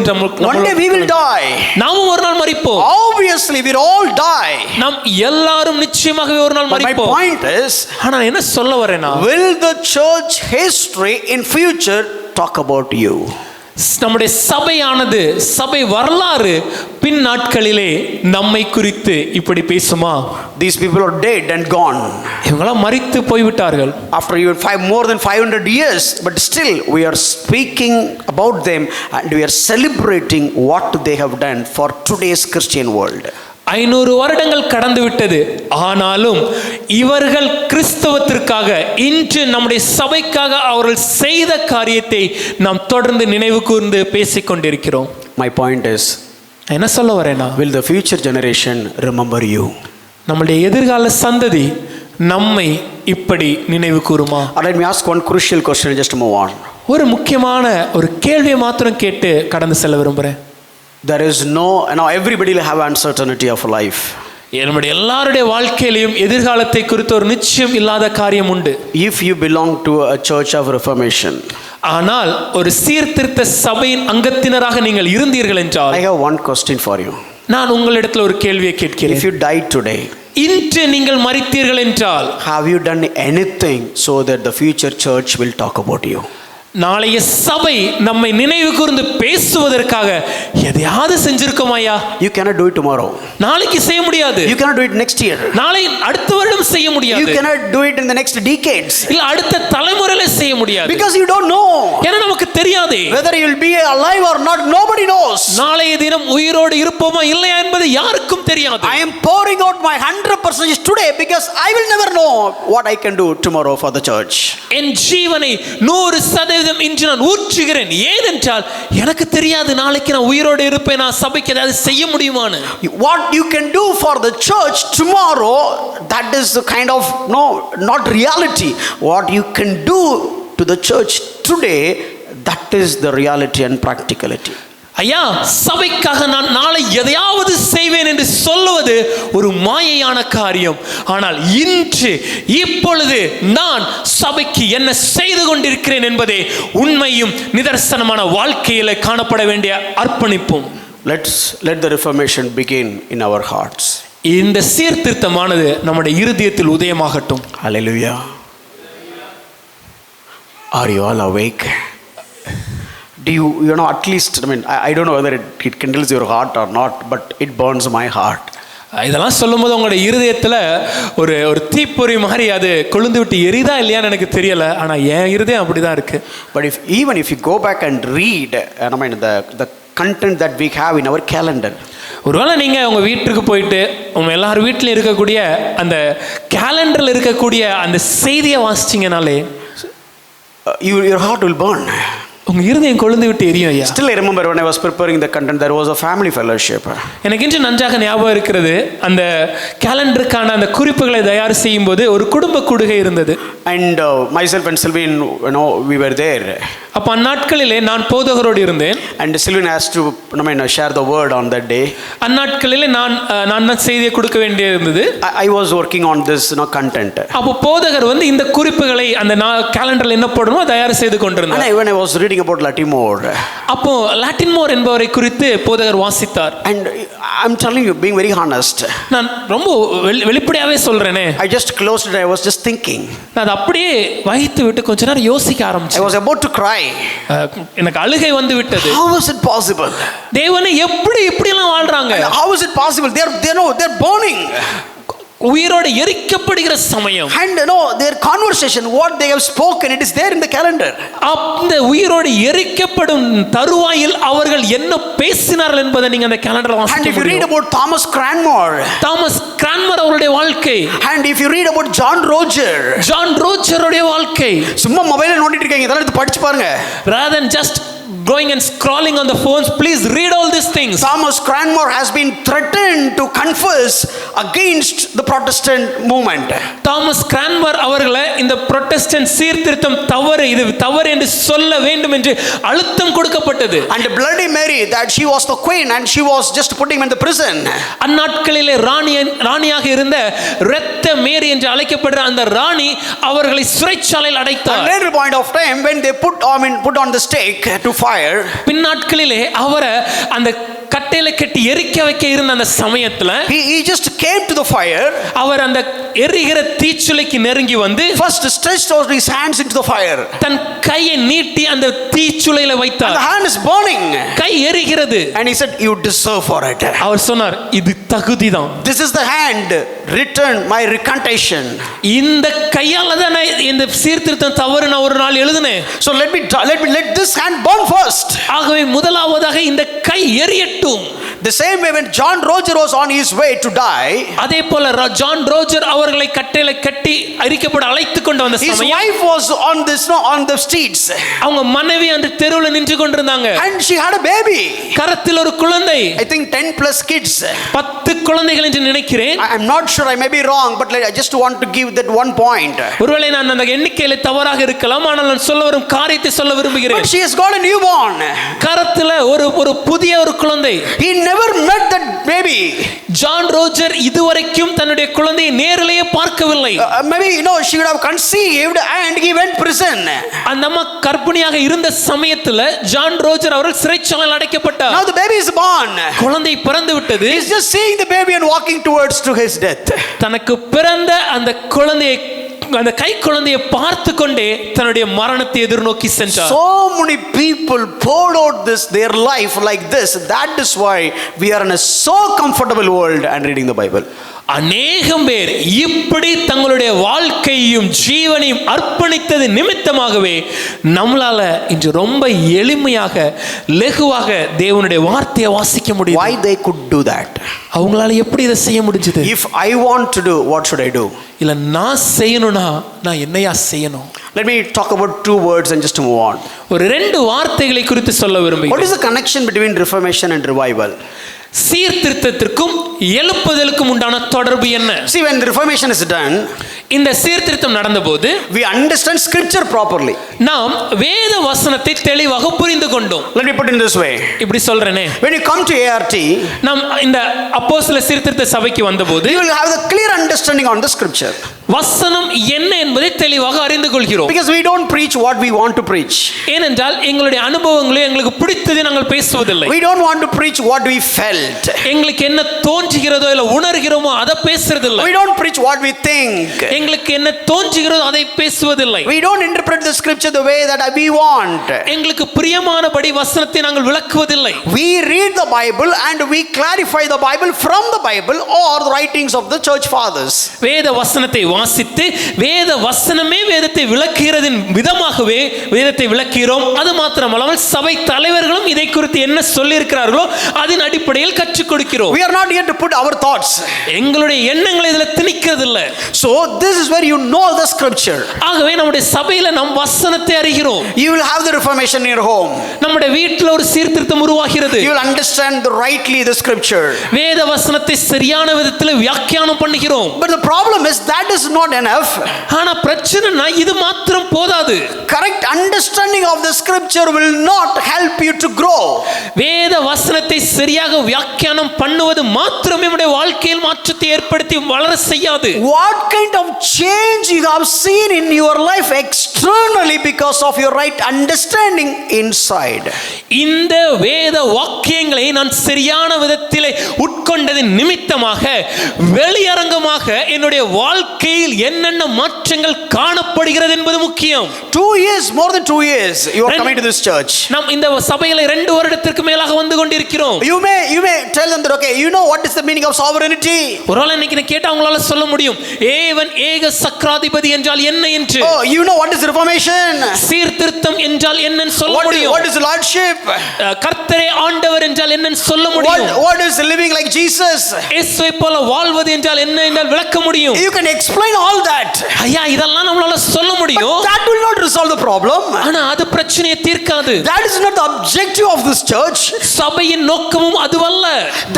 One day we will die. நாமும் ஒரு நாள் மரிப்போம். Obviously we will all die. நாம் எல்லாரும் நிச்சயமாகவே ஒரு நாள் மரிப்போம். My point is, ஆனா என்ன சொல்ல வரேனா, will the church history in future talk about you? நம்முடைய சபையானது, சபை வரலாறு பின் நாட்களிலே நம்மை குறித்து இப்படி பேசுமா? These people are dead and gone. இவங்களாம் மரித்து போய்விட்டார்கள். After even more than 500 years, but still we are speaking about them and we are celebrating what they have done for today's Christian world. 500 வருடங்கள் கடந்து விட்டது. ஆனாலும் இவர்கள் கிறிஸ்தவத்திற்காக, இன்று நம்முடைய சபைக்காக அவர்கள் செய்த காரியத்தை நாம் தொடர்ந்து நினைவு கூர்ந்து பேசிக் கொண்டிருக்கிறோம். My point is, என்ன சொல்ல வரேனா, will the future generation remember you? நம்முடைய எதிர்கால சந்ததி நம்மை இப்படி நினைவு கூறுமா? Let me ask one crucial question just to move on. ஒரு முக்கியமான ஒரு கேள்வியை மாத்திரம் கேட்டு கடந்து செல்ல விரும்புகிறேன். There is now everybody will have uncertainty of life. நம்முடைய எல்லாருடைய வாழ்க்கையிலும் எதிர்காலத்தை குறித்து ஒரு நிச்சயம் இல்லாத காரியம் உண்டு. If you belong to a church of reformation, ஆனால் ஒரு சீர்திருத்த சபையின் அங்கத்தினராக நீங்கள் இருந்தீர்கள் என்றால், I have one question for you. நான் உங்களிடத்தில் ஒரு கேள்வியை கேட்கிறேன். If you died today, இன்று நீங்கள் மரித்தீர்கள் என்றால், have you done anything so that the future church will talk about you? நாளைய சபை நம்மை நினைவு கூர்ந்து பேசுவதற்காக எதையாவது செஞ்சிருக்கோம் ஐயா? You cannot do it tomorrow. நாளைக்கு செய்ய முடியாது. You cannot do it next year. நாளை அடுத்த வருடம் செய்ய முடியாது. You cannot do it in the next decades. இல்ல அடுத்த தலைமுறையில செய்ய முடியாது. Because you don't know. ஏன்னா நமக்கு தெரியாது. Whether you will be alive or not, nobody knows. நாளைய தினம் உயிரோடு இருப்போமா இல்லையா என்பது யாருக்கும் தெரியாது. I am pouring out my 100% today because I will never know what I can do tomorrow for the church. என் ஜீவனை 100% இன்று நான் ஊற்றுகிறேன். ஏனென்றால் எனக்கு தெரியாது நாளைக்கு நான் உயிரோடு இருப்பேன், நான் சபைக்கு ஏதாவது செய்ய முடியுமான்னு. What you can do for the church tomorrow, that is the kind of not reality. What you can do to the church today, that is the reality and practicality. ஐயா, சபைக்காக நான் நாளை எதையாவது செய்வேன் என்று சொல்லுவது ஒரு மாயையான காரியம். ஆனால் இன்று இப்பொழுது நான் சபைக்கு என்ன செய்து கொண்டிருக்கிறேன் என்பதே உண்மையும் நிதர்சனமான வாழ்க்கையில காணப்பட வேண்டிய அர்ப்பணிப்பும். Let the reformation begin in our hearts. இந்த சீர்திருத்தமானது நம்முடைய இருதயத்தில் உதயமாகட்டும். Hallelujah. Are you all awake? Do you know, at least, I mean, I don't know whether it kindles your heart or not, but it burns my heart. இதெல்லாம் சொல்லும்போது உங்களுடைய இருதயத்தில் ஒரு ஒரு தீப்பொறி மாதிரி அது கொழுந்து விட்டு எரிதா இல்லையான்னு எனக்கு தெரியல, ஆனால் என் இருதயம் அப்படி தான் இருக்கு. But even if you go back and read, I mean, the content that we have in our calendar. ஒருவேளை நீங்கள் உங்கள் வீட்டுக்கு போயிட்டு உங்கள் எல்லார் வீட்டிலையும் இருக்கக்கூடிய அந்த கேலண்டரில் இருக்கக்கூடிய அந்த செய்தியை வாசிச்சிங்கனாலே your heart will burn. உங்கள் இருதயம் கொழுந்து விட்டு எரியும் ஐயா. Still I remember when I was preparing the content, there was a family fellowship. எனக்கு இன்று நன்றாக ஞாபகம் இருக்கிறது, அந்த கேலண்டருக்கான அந்த குறிப்புகளை தயார் செய்யும் போது ஒரு குடும்ப கூடுகை இருந்தது. And myself and Sylvain, you know, we were there. அப்போ அந்நாட்களிலே நான் போதகரோடு இருந்தேன். And Sylvain has to, I mean, share the word on that day. அந்நாட்களிலே நான் தான் செய்தியை கொடுக்க வேண்டிய இருந்தது. I was working on this, you know, content. அப்போ போதகர் வந்து இந்த குறிப்புகளை அந்த கேலண்டரில் என்ன போடணுமோ தயார் செய்து கொண்டிருந்தார். And when I was reading about Latimore, அப்போ லாட்டின்மோர் என்பவரை குறித்து போதகர் வாசித்தார். and I'm telling you, being very honest, நான் ரொம்ப வெளிப்படையாவே சொல்றேனே, I just closed it. I was just thinking. நான் அதை அப்படியே வைத்து விட்டு கொஞ்ச நேரம் யோசிக்க ஆரம்பிச்சேன். I was about to cry. எனக்கு அழுகை வந்து விட்டது. How is it possible? தேவனே எப்படி இப்படி எல்லாம் வாழ்றாங்க? How is it possible? They're burning. உயிரோடு எரிக்கப்படுகிற சமயம். And you know, their conversation, what they have spoken, it is there in the calendar. அந்த உயிரோடு எரிக்கப்படும் தருவாயில் அவர்கள் என்ன பேசினார்கள் என்பதை நீங்க அந்த கேலண்டர்ல வாசிக்க And if you முடியும். read about Thomas Cranmer, அவருடைய வாழ்க்கை, and if you read about John ரோஜருடைய வாழ்க்கை, சும்மா மொபைல்ல நோண்டிட்டு இருக்கீங்க, இதெல்லாம் எடுத்து படிச்சு பாருங்க. rather than just going and scrolling on the phones, please read all these things. Thomas Cranmer has been threatened to confess against the Protestant movement. Thomas Cranmer அவர்களை இந்த புரொட்டஸ்டன்ட் சீர்திருத்தம் தவறு, இது தவறு என்று சொல்ல வேண்டும் என்று அழுத்தம் கொடுக்கப்பட்டது. And Bloody Mary, that she was the queen and she was just putting him in the prison. அந்நாட்களிலே ராணியாக இருந்த இரத்த மேரி என்று அழைக்கப்படுற அந்த ராணி அவர்களை சிறைச்சாலையில் அடைத்தார். At later point of time, when they put on the stake to fire, பின்னாட்களிலே அவரை அந்த கட்டையில கட்டி எரிக்க வைக்க இருந்த அந்த சமயத்துல he just came to the fire. அவர் அந்த எரிகிற தீச்சுளைக்கு நெருங்கி வந்து first stretched out his hands into the fire. தன் கையை நீட்டி அந்த தீச்சுளையில வைத்தார். The hand is burning. கை எரிகிறது. And he said, you deserve for it. அவர் சொன்னார், இது தகுதிதான். This is the hand, return my recantation. இந்த கையால தான் இந்த சீர்திருத்தம் தவறு நான் ஒரு நாள் எழுதினேன். So let this hand burn first. ஆகவே முதலாவதாக இந்த கை எரியட்டும். The same way when John Roger was on his way to die, அதே போல ஜான் ரோஜர் அவர்களை கட்டையில கட்டி அரிக்கப்பட அழைத்து கொண்டு வந்த his சமயம் wife was on the streets. அவங்க மனைவி அந்த தெருவில் நின்று கொண்டிருந்தாங்க. And she had a baby. கரத்தில் ஒரு குழந்தை. I think 10 plus kids. 10 குழந்தைகள் என்று நினைக்கிறேன். I'm not sure, I may be wrong, but I just want to give that one point. ஒருவேளை நான் அந்த எண்ணிக்கையில தவறாக இருக்கலாம், ஆனால் நான் சொல்ல வரும் காரியத்தை சொல்ல விரும்புகிறேன். But she has got a newborn. கரத்தில் ஒரு புதிய ஒரு குழந்தை. He never met that baby. John Roger இதுவரைக்கும் தன்னுடைய குழந்தையை நேரிலேயே பார்க்கவில்லை. Maybe she would have conceived and he went prison. அந்த அம்மா கர்ப்பிணியாக இருந்த சமயத்துல ஜான் ரோஜர் அவர்கள் சிறைச்சாலையில் அடைக்கப்பட்டார். Now the baby is born. குழந்தை பிறந்து விட்டது. He is just seeing the baby and walking towards to his death. தனக்கு பிறந்த அந்த குழந்தையை, அந்த கை குழந்தையை பார்த்து கொண்டே தன்னுடைய மரணத்தை எதிர்நோக்கி சென்றார். So many people poured out their life like this. That is why we are in a so comfortable world and reading the Bible. அநேகம் பேர் இப்படி தங்களுடைய வாழ்க்கையும் ஜீவனையும் அர்ப்பணித்தது நிமித்தமாகவே நம்மளால இன்று ரொம்ப எளிமையாக லகுவாக தேவனுடைய வார்த்தையை வாசிக்க முடியும். Why they could do that? அவங்களால எப்படி இதை செய்ய முடிஞ்சது? If I want to do, what should I do? இல்ல நான் செய்யணும்னா நான் என்னையா செய்யணும்? Let me talk about 2 words and just move on. ஒரு 2 வார்த்தைகளை குறித்து சொல்ல விரும்புகிறேன். What is the connection between reformation and revival? சீர்திருத்தத்திற்கும் எழுப்புதலுக்கும் உண்டான தொடர்பு என்ன? See, when reformation is done, இந்த சீர்திருத்தம் நடந்தபோது we understand scripture properly. நாம் வேத வசனத்தை தெளிவாக புரிந்து கொண்டோம். Let me put it in this way. இப்படி சொல்றேனே, when you come to ART, நாம் இந்த அப்போஸ்தல சீர்திருத்த சபைக்கு வந்தபோது you will have the clear understanding on the scripture. வசனம் என்ன என்பதை தெளிவாக அறிந்து கொள்கிறோம். Because we don't preach what we want to preach. ஏனென்றால் எங்களுடைய அனுபவங்களை எங்களுக்கு பிடித்ததை நாங்கள் பேசுவதில்லை. We don't want to preach what we felt. எங்களுக்கு என்ன தோன்றுகிறதோ இல்ல உணர்கிறோமோ அதை பேசுறதில்லை. We don't preach what we think. எங்களுக்கு என்ன தோன்றுகிறதோ அதை பேசுவதில்லை. We don't interpret the scripture the way that we want. எங்களுக்கு பிரியமானபடி வசனத்தை நாங்கள் விளக்குவதில்லை. We read the Bible and we clarify the Bible from the Bible or the writings of the church fathers. வேத வசனத்தை வாசித்து வேத வசனமே வேதத்தை விளக்குகிறதின் விதமாகவே வேதத்தை விளக்குகிறோம். அது மாத்திரமல்லாமல் சபை தலைவர்களும் இதை குறித்து என்ன சொல்லி இருக்கிறார்களோ அதன் அடிப்படையில் கற்றுக் கொடுக்கிறோம். We are not here to put our thoughts. எங்களுடைய எண்ணங்களை இதில் திணிக்கிறதில்லை. So this is where you know the scripture. ஆகவே நம்முடைய சபையில நாம் வசனத்தை அறிகிறோம். You will have the reformation in your home. நம்முடைய வீட்டில் ஒரு சீர்திருத்தம் உருவாகிறது. You will understand rightly the scripture. வேத வசனத்தை சரியான விதத்தில் வியாக்கியானம் பண்ணுகிறோம். But the problem is that is not enough. ஆனா பிரச்சனைனா இது மாத்திரம் போதாது. Correct understanding of the scripture will not help you to grow. வேத வசனத்தை சரியாக வியாக்கியானம் பண்ணுவது மாத்திரமே நம்முடைய வாழ்க்கையில் மாற்றத்தை ஏற்படுத்தி வளர செய்யாது. What kind of change you have seen in your life externally because of your right understanding inside? இந்த வேத வாக்கியங்களை நான் சரியான விதத்திலே உட்கொண்டதின் நிமித்தமாக வெளியரங்கமாக என்னுடைய வாழ்க்கையில் என்னென்ன மாற்றங்கள் காணப்படுகிறது என்பது முக்கியம். 2 years, more than 2 years you are coming to this church. நாம் இந்த சபையில 2 வருடத்திற்கு மேலாக வந்து கொண்டிருக்கிறோம். You may tell them that okay, you know what is the meaning of sovereignty? ஒருவேளை இன்னைக்கு கேட்டா உங்களால சொல்ல முடியும் ஏவன் ஏக சக்கராதிபதி என்றால் என்ன என்று. Oh, you know what is reformation? சீர்திருத்தம் என்றால் என்னன்னு சொல்ல முடியும். What is lordship? கர்த்தரே ஆண்டவர் என்றால் என்னன்னு சொல்ல முடியும். What is living like Jesus? இயேசுவை போல வாழ்வது என்றால் என்ன என்றால் விளக்க முடியும். You can explain all that. ஐயா இதெல்லாம் நம்மளால சொல்ல முடியும். But that will not resolve the problem. ஆனா அது பிரச்சனையை தீர்க்காது. That is not the objective of this church. சபையின் நோக்கமும் அதுவல்ல.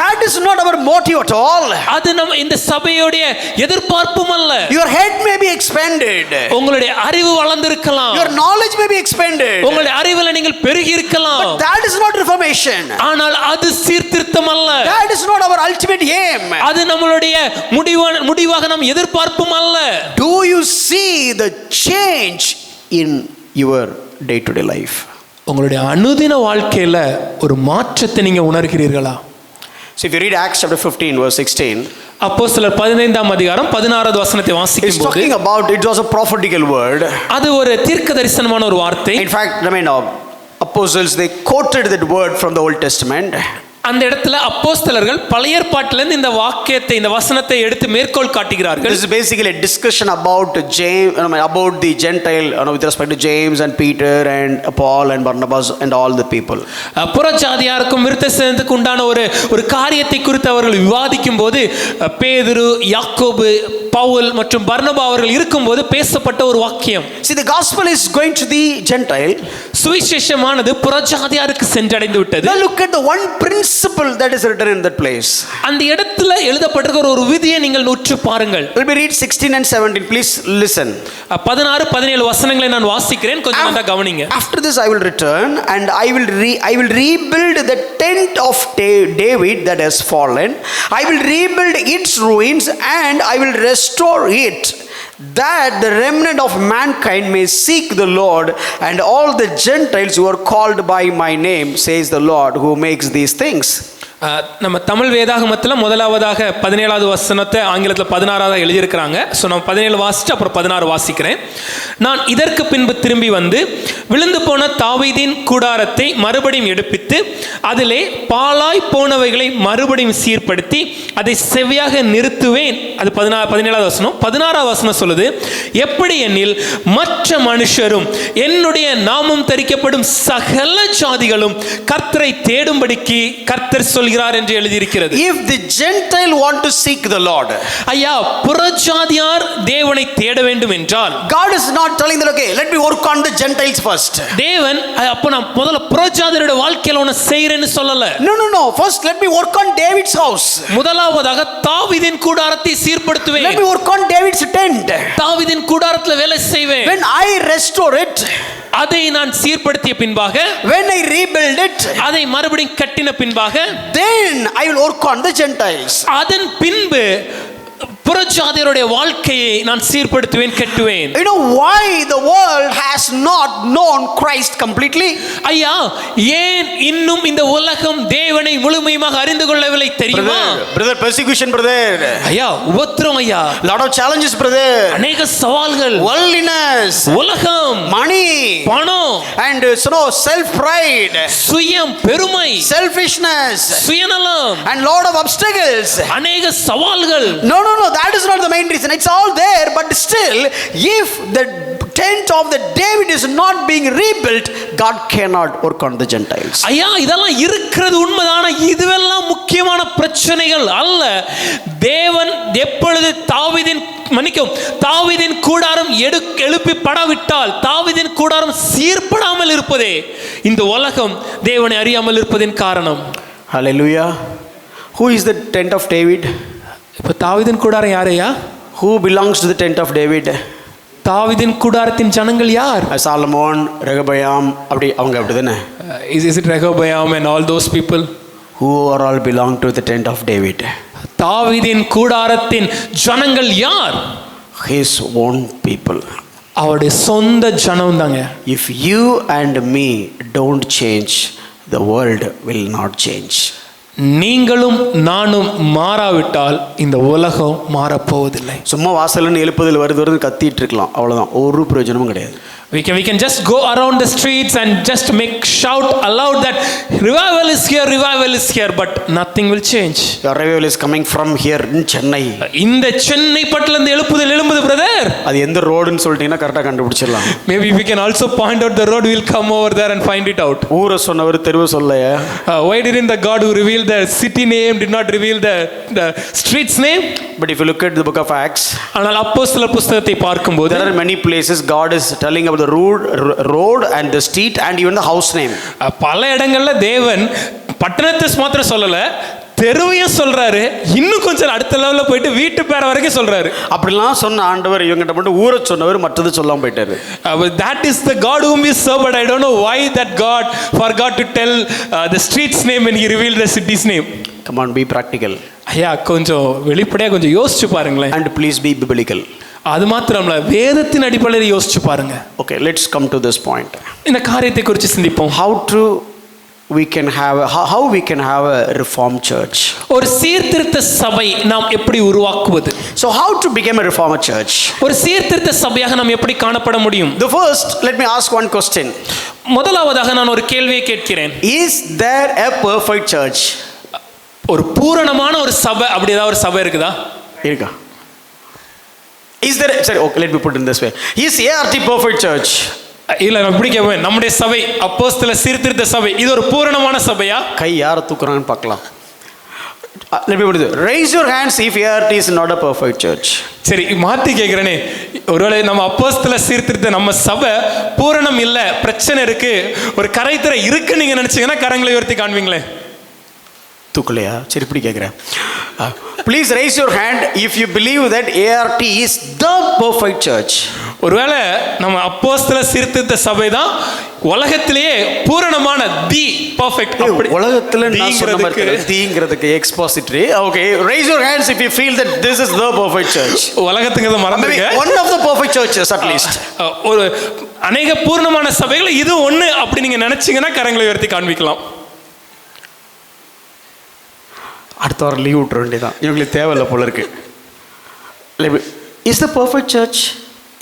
That is not our motive at all. அது நம்ம இந்த சபையோட எதிர்பார்ப்பும் அல்ல. Your head may be expanded. உங்களுடைய அறிவு வளர்ந்திருக்கலாம். Your knowledge may be expanded. உங்களுடைய அறிவுல நீங்கள் பெருகி இருக்கலாம். But that is not reformation. ஆனால் அது சீர்திருத்தம் அல்ல. That is not our ultimate aim. அது நம்மளுடைய முடிவாக நாம் எதிர்பார்ப்பும் அல்ல. Do you see the change in your day to day life? உங்களுடைய அனுதின வாழ்க்கையில ஒரு மாற்றத்தை நீங்க உணர்கிறீர்களா? So if you read Acts chapter 15 verse 16, அப்போஸ்தலர் 15ஆம் அதிகாரம் 16வது வசனத்தை it's வாசிக்கும்போது talking about, it was a prophetical word. அது ஒரு தீர்க்கதரிசனமான ஒரு வார்த்தை. In fact, apostles, they quoted that word from the Old Testament. அந்த இடத்துல அப்போஸ்தலர்கள் பழைய ஏற்பாட்டிலிருந்து இந்த வாக்கியத்தை இந்த வசனத்தை எடுத்து மேற்கோள் காட்டுகிறார்கள். This is basically a discussion about James, about the Gentile, with respect to James and Peter and Paul and Barnabas and all the people. புறஜாதியாருக்கும் விருத்தசேதனத்துக்கு உண்டான ஒரு காரியத்தை குறித்து அவர்கள் விவாதிக்கும் போது பேதுரு, யாக்கோபு, பவுல் மற்றும் பர்னபா அவர்கள் இருக்கும்போது பேசப்பட்ட ஒரு வாக்கியம். See, the gospel is going to the Gentile. சுவிசேஷமானது புறஜாதியாருக்கு சென்றடைந்து விட்டது. Now look at the one principle that is written in that place. அந்த இடத்துல எழுதப்பட்டிருக்கிற ஒரு விதியை நீங்கள் உற்று பாருங்கள். Let me read 16 and 17. Please listen. 16 17 வசனங்களை நான் வாசிக்கிறேன், கொஞ்சம் நல்லா கவனிங்க. After this I will return and I will rebuild the tent of David that has fallen. I will rebuild its ruins and I will restore it, that the remnant of mankind may seek the Lord and all the Gentiles who are called by my name, says the Lord who makes these things. நம்ம தமிழ் வேதாகமத்தில் முதலாவதாக 17வது வசனத்தை ஆங்கிலத்தில் 16ஆக எழுதியிருக்கிறாங்க. ஸோ நம்ம 17 வாசிட்டு அப்புறம் 16 வாசிக்கிறேன். நான் இதற்கு பின்பு திரும்பி வந்து விழுந்து போன தாவீதின் கூடாரத்தை மறுபடியும் எடுப்பித்து அதிலே பாழாய் போனவைகளை மறுபடியும் சீர்படுத்தி அதை செவ்வையாக நிறுத்துவேன். அது 17வது வசனம். 16வது வசனம் சொல்லுது, எப்படி எனில் மற்ற மனுஷரும் என்னுடைய நாமம் தரிக்கப்படும் சகல ஜாதிகளும் கர்த்தரை தேடும்படிக்கு கர்த்தர் சொல்கிறார் என்று எழுதியிருக்கிறது. If the Gentile want to seek the Lord, ஐயா புறஜாதியார் தேவனை தேட வேண்டும் என்றால் God is not telling them, okay, let me work on the Gentiles first. தேவன் அப்ப நான் முதல்ல புறஜாதியரோட வாழ்க்கையில ஒன்னு செய்யறேன்னு சொல்லல. No. First let me work on David's house. முதலாவதாக தாவீதின் கூடாரத்தை சீர்படுத்துவேன். Let me work on David's tent. தாவீதின் கூடாரத்துல வேலை செய்வேன். When I restore it, அதை நான் சீர்படுத்திய பின்பாக, when I rebuild it, அதை மறுபடியும் கட்டின பின்பாக, then I will work on the Gentiles. அதன் பின்பு புறஜாதியருடைய வாழ்க்கையை நான் சீர்படுத்துவேன், கட்டுவேன். You know why the world has not known Christ completely? ஐயா, ஏன் இன்னும் இந்த உலகம் தேவனை முழுமையாக அறிந்து கொள்ளவில்லை தெரியுமா? Brother, persecution brother. ஐயா, உபத்திரம் ஐயா, lot of challenges brother. அநேக சவால்கள், worldliness, உலகம், money, பணம், and self pride, சுயம், பெருமை, selfishness, சுயநலம், and lot of obstacles. அநேக சவால்கள். No, that is not the main reason. It's all there, but still, if the tent of the David is not being rebuilt, God cannot work on the Gentiles. ஐயா, இதெல்லாம் இருக்கிறது உண்மைதான, இதுவெல்லாம் முக்கியமான பிரச்சனைகள் அல்ல. தேவன் எப்பொழுது தாவீதின் கூடாரம் எழுப்பி படாவிட்டால், தாவீதின் கூடாரம் சீர்படாமல் இருப்பதே இந்த உலகம் தேவனை அறியாமல் இருப்பதின் காரணம். Hallelujah. Who is the tent of David? இப்போ தாவீதின் கூடாரம் யாரையா? Who belongs to the tent of David? தாவீதின் கூடாரத்தின் ஜனங்கள் யார்? Solomon, Rehoboam, அவங்க அப்படிதானே? Is it Rehoboam and all those people? Who are all belong to the tent of David? தாவீதின் கூடாரத்தின் ஜனங்கள் யார்? His own people. அவருடைய சொந்த ஜனம் தாங்க. If you and me don't change, the world will not change. நீங்களும் நானும் மாறாவிட்டால் இந்த உலகம் மாறப்போவதில்லை. சும்மா வாசல்ல எழுப்புதல் வருது கத்திட்டு இருக்கலாம், அவ்வளவுதான், ஒரு பிரயோஜனமும் கிடையாது. We can just go around the streets and just shout aloud that revival is here, but nothing will change. The revival is coming from here in Chennai. இந்த சென்னை பட்டல இருந்து எழும்புது பிரதர். அது எந்த ரோடுன்னு சொல்லிட்டீங்கன்னா கரெக்டா கண்டுபிடிச்சிடலாம். Maybe we can also point out the road, we'll come over there and find it out. ஊரை சொன்னவர் தெருவு சொல்லலையா? Why didn't the God who revealed the city name did not reveal the street's name? But if you look at the book of Acts, ஆனால் அப்போஸ்தலர் புத்தகத்தை பார்க்கும்போது there are many places God is telling about the road and the street and even the house name. பல இடங்கள்ல தேவன் பட்டணத்தை மாத்திரம் சொல்லல, தெருவையும் சொல்றாரு, இன்னும் கொஞ்சம் அடுத்த லெவல்ல போயிட்டு வீட்டு பேரை வரைக்கும் சொல்றாரு. அப்படிலாம் சொன்ன ஆண்டவர் இவங்கிட்ட மட்டும் ஊரை சொன்னவர் மற்றது சொல்லாம போயிட்டாரு. That is the God whom we serve, but I don't know why that God forgot to tell the street's name when he revealed the city's name. Come on, be practical. ஐயா, கொஞ்சம் வெளிப்படையா கொஞ்சம் யோசிச்சு பாருங்களேன். And please be biblical. அது மாத்திரமல்ல, வேதத்தின் அடிப்படையில் யோசிச்சு பாருங்க. Okay, let's come to this point. இந்த காரியத்தை குறித்து சிந்திப்போம். How we can have a reformed church. ஒரு சீர்திருத்த சபை நாம் எப்படி உருவாக்குவது? So how to become a reformed church? ஒரு சீர்திருத்த சபையாக நாம் எப்படி காணப்பட முடியும்? The first, let me ask one question. முதலாவதாக நான் ஒரு கேள்வியை கேட்கிறேன். Is there a perfect church? ஒரு பூரணமான ஒரு சபை, அப்படி ஏதாவது ஒரு சபை இருக்குதா? இருக்கா? Is there, sorry, okay, let me put it in this way. Is ART perfect church? இல்ல, நான் இப்படி கேட்பேன், நம்முடைய சபை அப்போஸ்தல சீர்திருத்த சபை இது ஒரு பூரணமான சபையா? கை யாரை தூக்குறாங்கன்னு பார்க்கலாம். Let me put it. Raise your hands if ART is not a perfect church. சரி, மாத்தி கேட்கிறேனே, ஒருவேளை நம்ம அப்போஸ்தல சீர்திருத்த நம்ம சபை பூரணம் இல்ல, பிரச்சனை இருக்கு, ஒரு கரைத்திரை இருக்கு நீங்க நினைச்சீங்கன்னா கரங்களை உயர்த்தி காண்பீங்களே. தூக்கலையா? சரி, இப்படி கேட்குறேன். Please raise your hand if you believe that ART is the perfect church. ஒருவேளை நம்ம அப்போஸ்தல சீர்திருத்த சபை தான் உலகத்திலேயே பூரணமான தி பெர்ஃபெக்ட். உலகத்துல நான் சொன்ன மாதிரி தீங்கிறதுக்கு எக்ஸ்போசிட்டரி. Okay, raise your hands if you feel that this is the perfect church. உலகத்துக்கு மறந்துங்க, one of the perfect churches at least. ஒரு அநேக பூரணமான சபைகள் இது ஒண்ணு அப்படி நீங்க நினைச்சீங்கன்னா கரங்களை உயர்த்தி காண்பிக்கலாம். அடுத்த வாரம் லீவ் விட்டுற வேண்டியதான், இவங்களுக்கு தேவையில்லை போல இருக்கு. Is the perfect church?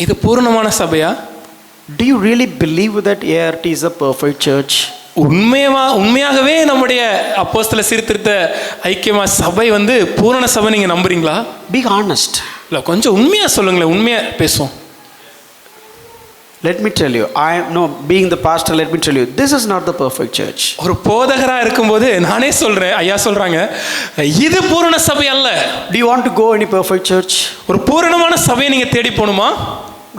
இது பூரணமான சபையா? Do you really believe that ART is a perfect church? உண்மையாகவே நம்முடைய அப்போஸ்தல சீர்திருத்த ஐக்கியமா சபை வந்து பூரண சபை நீங்க நம்புறீங்களா? Be honest. இல்ல, கொஞ்சம் உண்மையா சொல்லுங்களேன், உண்மையா பேசுவோம். Let me tell you, being the pastor, let me tell you, this is not the perfect church. ஒரு போதகரா இருக்கும்போது நானே சொல்றேன், ஐயா சொல்றாங்க, இது பூரண சபை அல்ல. Do you want to go any perfect church? ஒரு பூரணமான சபையை நீங்க தேடி போணுமா?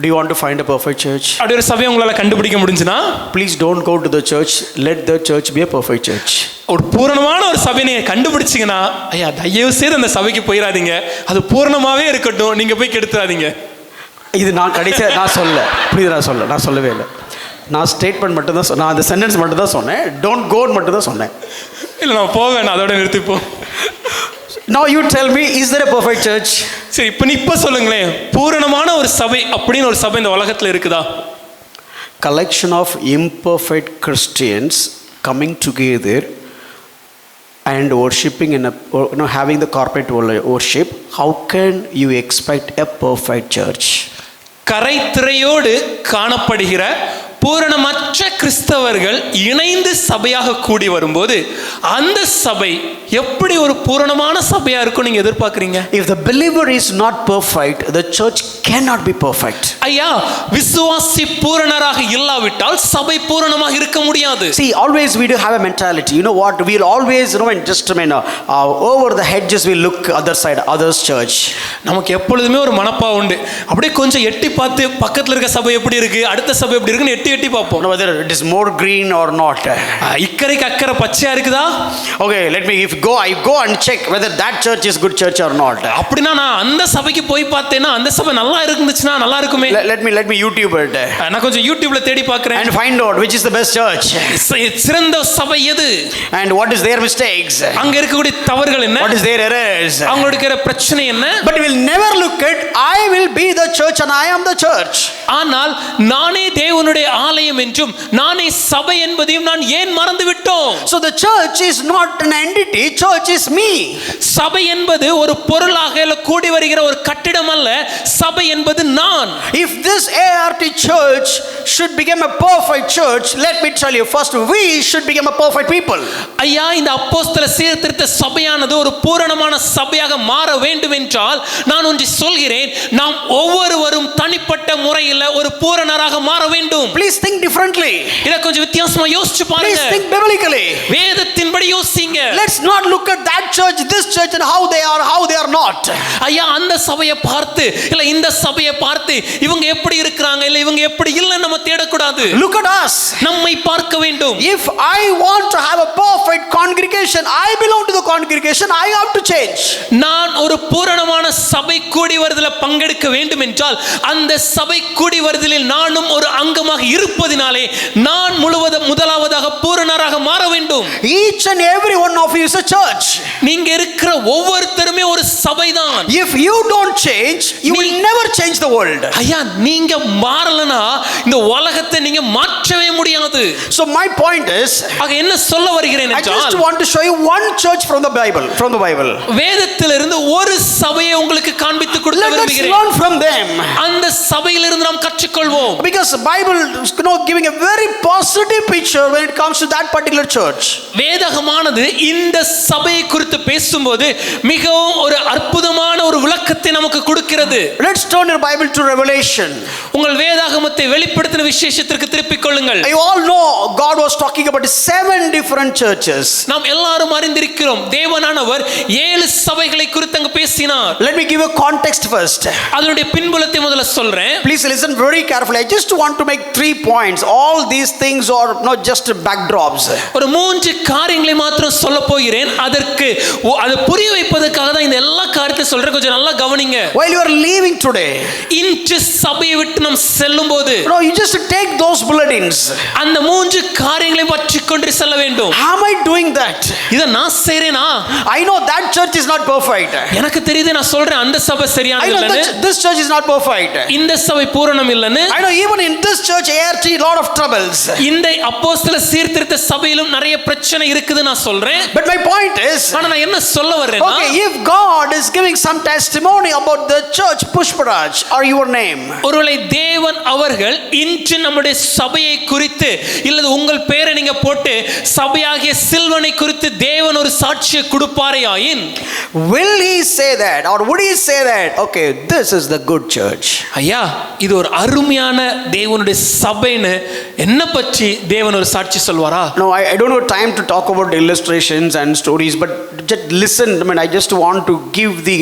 Do you want to find a perfect church? அப்படி ஒரு சபையை உங்களால கண்டுபிடிக்க முடிஞ்சுனா, please don't go to the church, let the church be a perfect church. ஒரு பூரணமான ஒரு சபையை நீங்க கண்டுபிடிச்சீங்கன்னா, ஐயா தயவு செய்து அந்த சபைக்கு போயிடாதீங்க, அது பூரணமாவே இருக்கட்டும், நீங்க போய் கெடுத்துறாதீங்க. இது நான் கடைசியா நான் சொல்லவே இல்லை. நான் ஸ்டேட்மெண்ட் மட்டும் தான் நான் அந்த சென்டென்ஸ் மட்டும் தான் சொன்னேன். டோன்ட் கோன்னு மட்டும் தான் சொன்னேன். இல்லை, நான் போவேன், அதோட நிறுத்திப்போம். Now you tell me, is there a perfect church? சரி, இப்ப சொல்லுங்களேன், பூரணமான ஒரு சபை அப்படின்னு ஒரு சபை இந்த உலகத்துல இருக்குதா? Collection of imperfect Christians coming together and worshiping in having the corporate worship. How can you expect a perfect church? கரைத்திரையோடு காணப்படுகிற பூரணமற்ற கிறிஸ்தவர்கள் இணைந்து சபையாக கூடி வரும்போது அந்த சபை எப்படி ஒரு பூரணமான சபையா இருக்கும் நீங்க எதிர்பார்க்கறீங்க? If the believer is not perfect, the church cannot be perfect. ஐயா, விசுவாசி பூரணராக இல்லாவிட்டால் சபை பூரணமாக இருக்க முடியாது. See, always we do have a mentality. You know what? We'll always, over the hedges we look other side, others church. நமக்கு எப்பொழுதுமே ஒரு மனப்பா உண்டு. அப்படியே கொஞ்சம் எட்டி பார்த்து பக்கத்துல இருக்க சபை எப்படி இருக்கு, அடுத்த சபை எப்படி இருக்குன்னு எட்டி பார்ப்போம். Whether it is more green or not. இக்கரைக்கு அக்கறை பச்சையா இருக்குதா? Okay, I go and check whether that church is good church or not. அப்படினா நான் அந்த சபைக்கு போய் பார்த்தேனா அந்த சபை நல்லா இருந்துச்சுனா நல்லா இருக்குமே. Let me YouTube it. நான் கொஞ்சம் YouTubeல தேடி பார்க்கறேன். And find out which is the best church. சிறந்த சபை எது? And what is their mistakes? அங்க இருக்கக்கூடிய தவறுகள் என்ன? What is their errors? அவங்களோட இருக்கிற பிரச்சனை என்ன? But we will never look at I will be the church and I am the church. ஆனால் நானே தேவனுடைய ஆலயம் என்றும் நானே சபை என்பதையும் நான் ஏன் மறந்து விட்டோம்? So the church is not an entity, church is me. சபை என்பது ஒரு பொருளாக இல்ல கூடி வருகிற ஒரு கட்டிடம் அல்ல, சபை என்பது நான். If this ART church should become a perfect church, let me tell you, first we should become a perfect people. ஐயா, இந்த அப்போஸ்தல சீர்திருத்த சபையானது ஒரு பூரணமான சபையாக மாற வேண்டும் என்றால் நான் ஒன்று சொல்கிறேன், நாம் ஒவ்வொருவரும் தனிப்பட்ட முறையில் ஒரு பூரணராக மாற வேண்டும். Please think differently. இத கொஞ்சம் வித்தியாசமா யோசிச்சு பாருங்க. Please think biblically. வேதத்தின்படி யோசிங்க. Let's not look at that church, this church and how they are not. ஐயா, அந்த சபையை பார்த்து இல்ல இந்த சபையை பார்த்து இவங்க எப்படி இருக்காங்க இல்ல இவங்க எப்படி இல்ல நம்ம தேடக்கூடாது. Look at us. நம்மை பார்க்க வேண்டும். If I want to have a perfect congregation, I belong to the congregation, I have to change. நான் ஒரு பூரணமான சபை கூடி வருதலில் பங்கெடுக்க வேண்டும் என்றால் அந்த சபை கூடி வருதலில் நானும் ஒரு அங்கமாக இருப்பதினாலே நான் முதலாவதாக பூரணராக மாற வேண்டும். Each and every one of you is a church. நீங்க இருக்கிற ஒவ்வொருத்தருமே ஒரு சபைதான். If you don't change, you will never change the world. ஐயா, நீங்க மாறலனா இந்த உலகத்தை நீங்க மாற்றவே முடியாது. So my point is, ஆக என்ன சொல்ல வருகிறேன் என்றால், I just want to show you one church from the Bible. வேதத்திலிருந்து ஒரு சபையை உங்களுக்கு காண்பித்து கொடுக்க விரும்புகிறேன். Let's learn from them. அந்த சபையிலிருந்து நாம் கற்றுக்கொள்வோம். Because the Bible is giving a very positive picture when it comes to that particular church. வேதகமானது இந்த சபையை குறித்து பேசும்போது மிகவும் ஒரு அற்புதமான ஒரு விளக்கத்தை நமக்கு கொடுக்கிறது. Let's turn your Bible to Revelation. உங்கள் வேதாகமத்தை வெளிப்படுத்தின விசேஷத்திற்கு திருப்பிக் கொள்ளுங்கள். You all know God was talking about 7 different churches. நாம் எல்லாரும் அறிந்திருக்கிறோம், தேவனானவர் 7 சபைகளை குறித்து அங்கு பேசினார். Let me give a context first. அதனுடைய பின்புலத்தை முதல்ல சொல்றேன். Please listen very carefully. I just want to make 3 points. All these things are not just backdrops. ஒரு 3 காரியங்களை மாத்திரம் சொல்ல போகிறேன். அதற்கு அது புரிய வைப்பதற்காக தான் இந்த எல்லா காரியத்தை சொல்றேன். கொஞ்சம் நல்லா கவனிங்க. While you are leaving today, இன்று சபையை விட்டு நாம் செல்லும்போது you just take those bulletins. அந்த 3 காரியங்களை பற்றிக்கொண்டு செல்ல வேண்டும். Am I doing that? இத நான் செய்றேனா? I know that church is not perfect. எனக்கு தெரியுது, நான் சொல்றேன் அந்த சபை சரியானது இல்லன்னு. This church is not perfect. இந்த சபை பூரணம் இல்லன்னு. I know even in this church ART lot of troubles. இந்த அப்போஸ்தல சீர்திருத்த சபையிலும் நிறைய பிரச்சனை இருக்குது நான் சொல்றேன். But my point is, ஆனா நான் என்ன சொல்ல வர்றேன்னா, okay, if God is giving some testimony about the church Pushparaj or your name, ஒருவேளை தேவன் அவர்கள் இன்று நம்முடைய சபையை குறித்து இல்லது உங்கள் பெயரை நீங்க போட்டு சபையாகிய சில்வனை குறித்து தேவன் ஒரு சாட்சியை கொடுப்பாரேயாயின், will he say that or would he say that, okay, this is the good church? ஐயா, இது ஒரு அருமையான தேவனுடைய சபைன்னு என்ன பற்றி தேவன் ஒரு சாட்சி சொல்வாரா? No, I don't have time to talk about illustrations and stories, but just listen. I just want to give the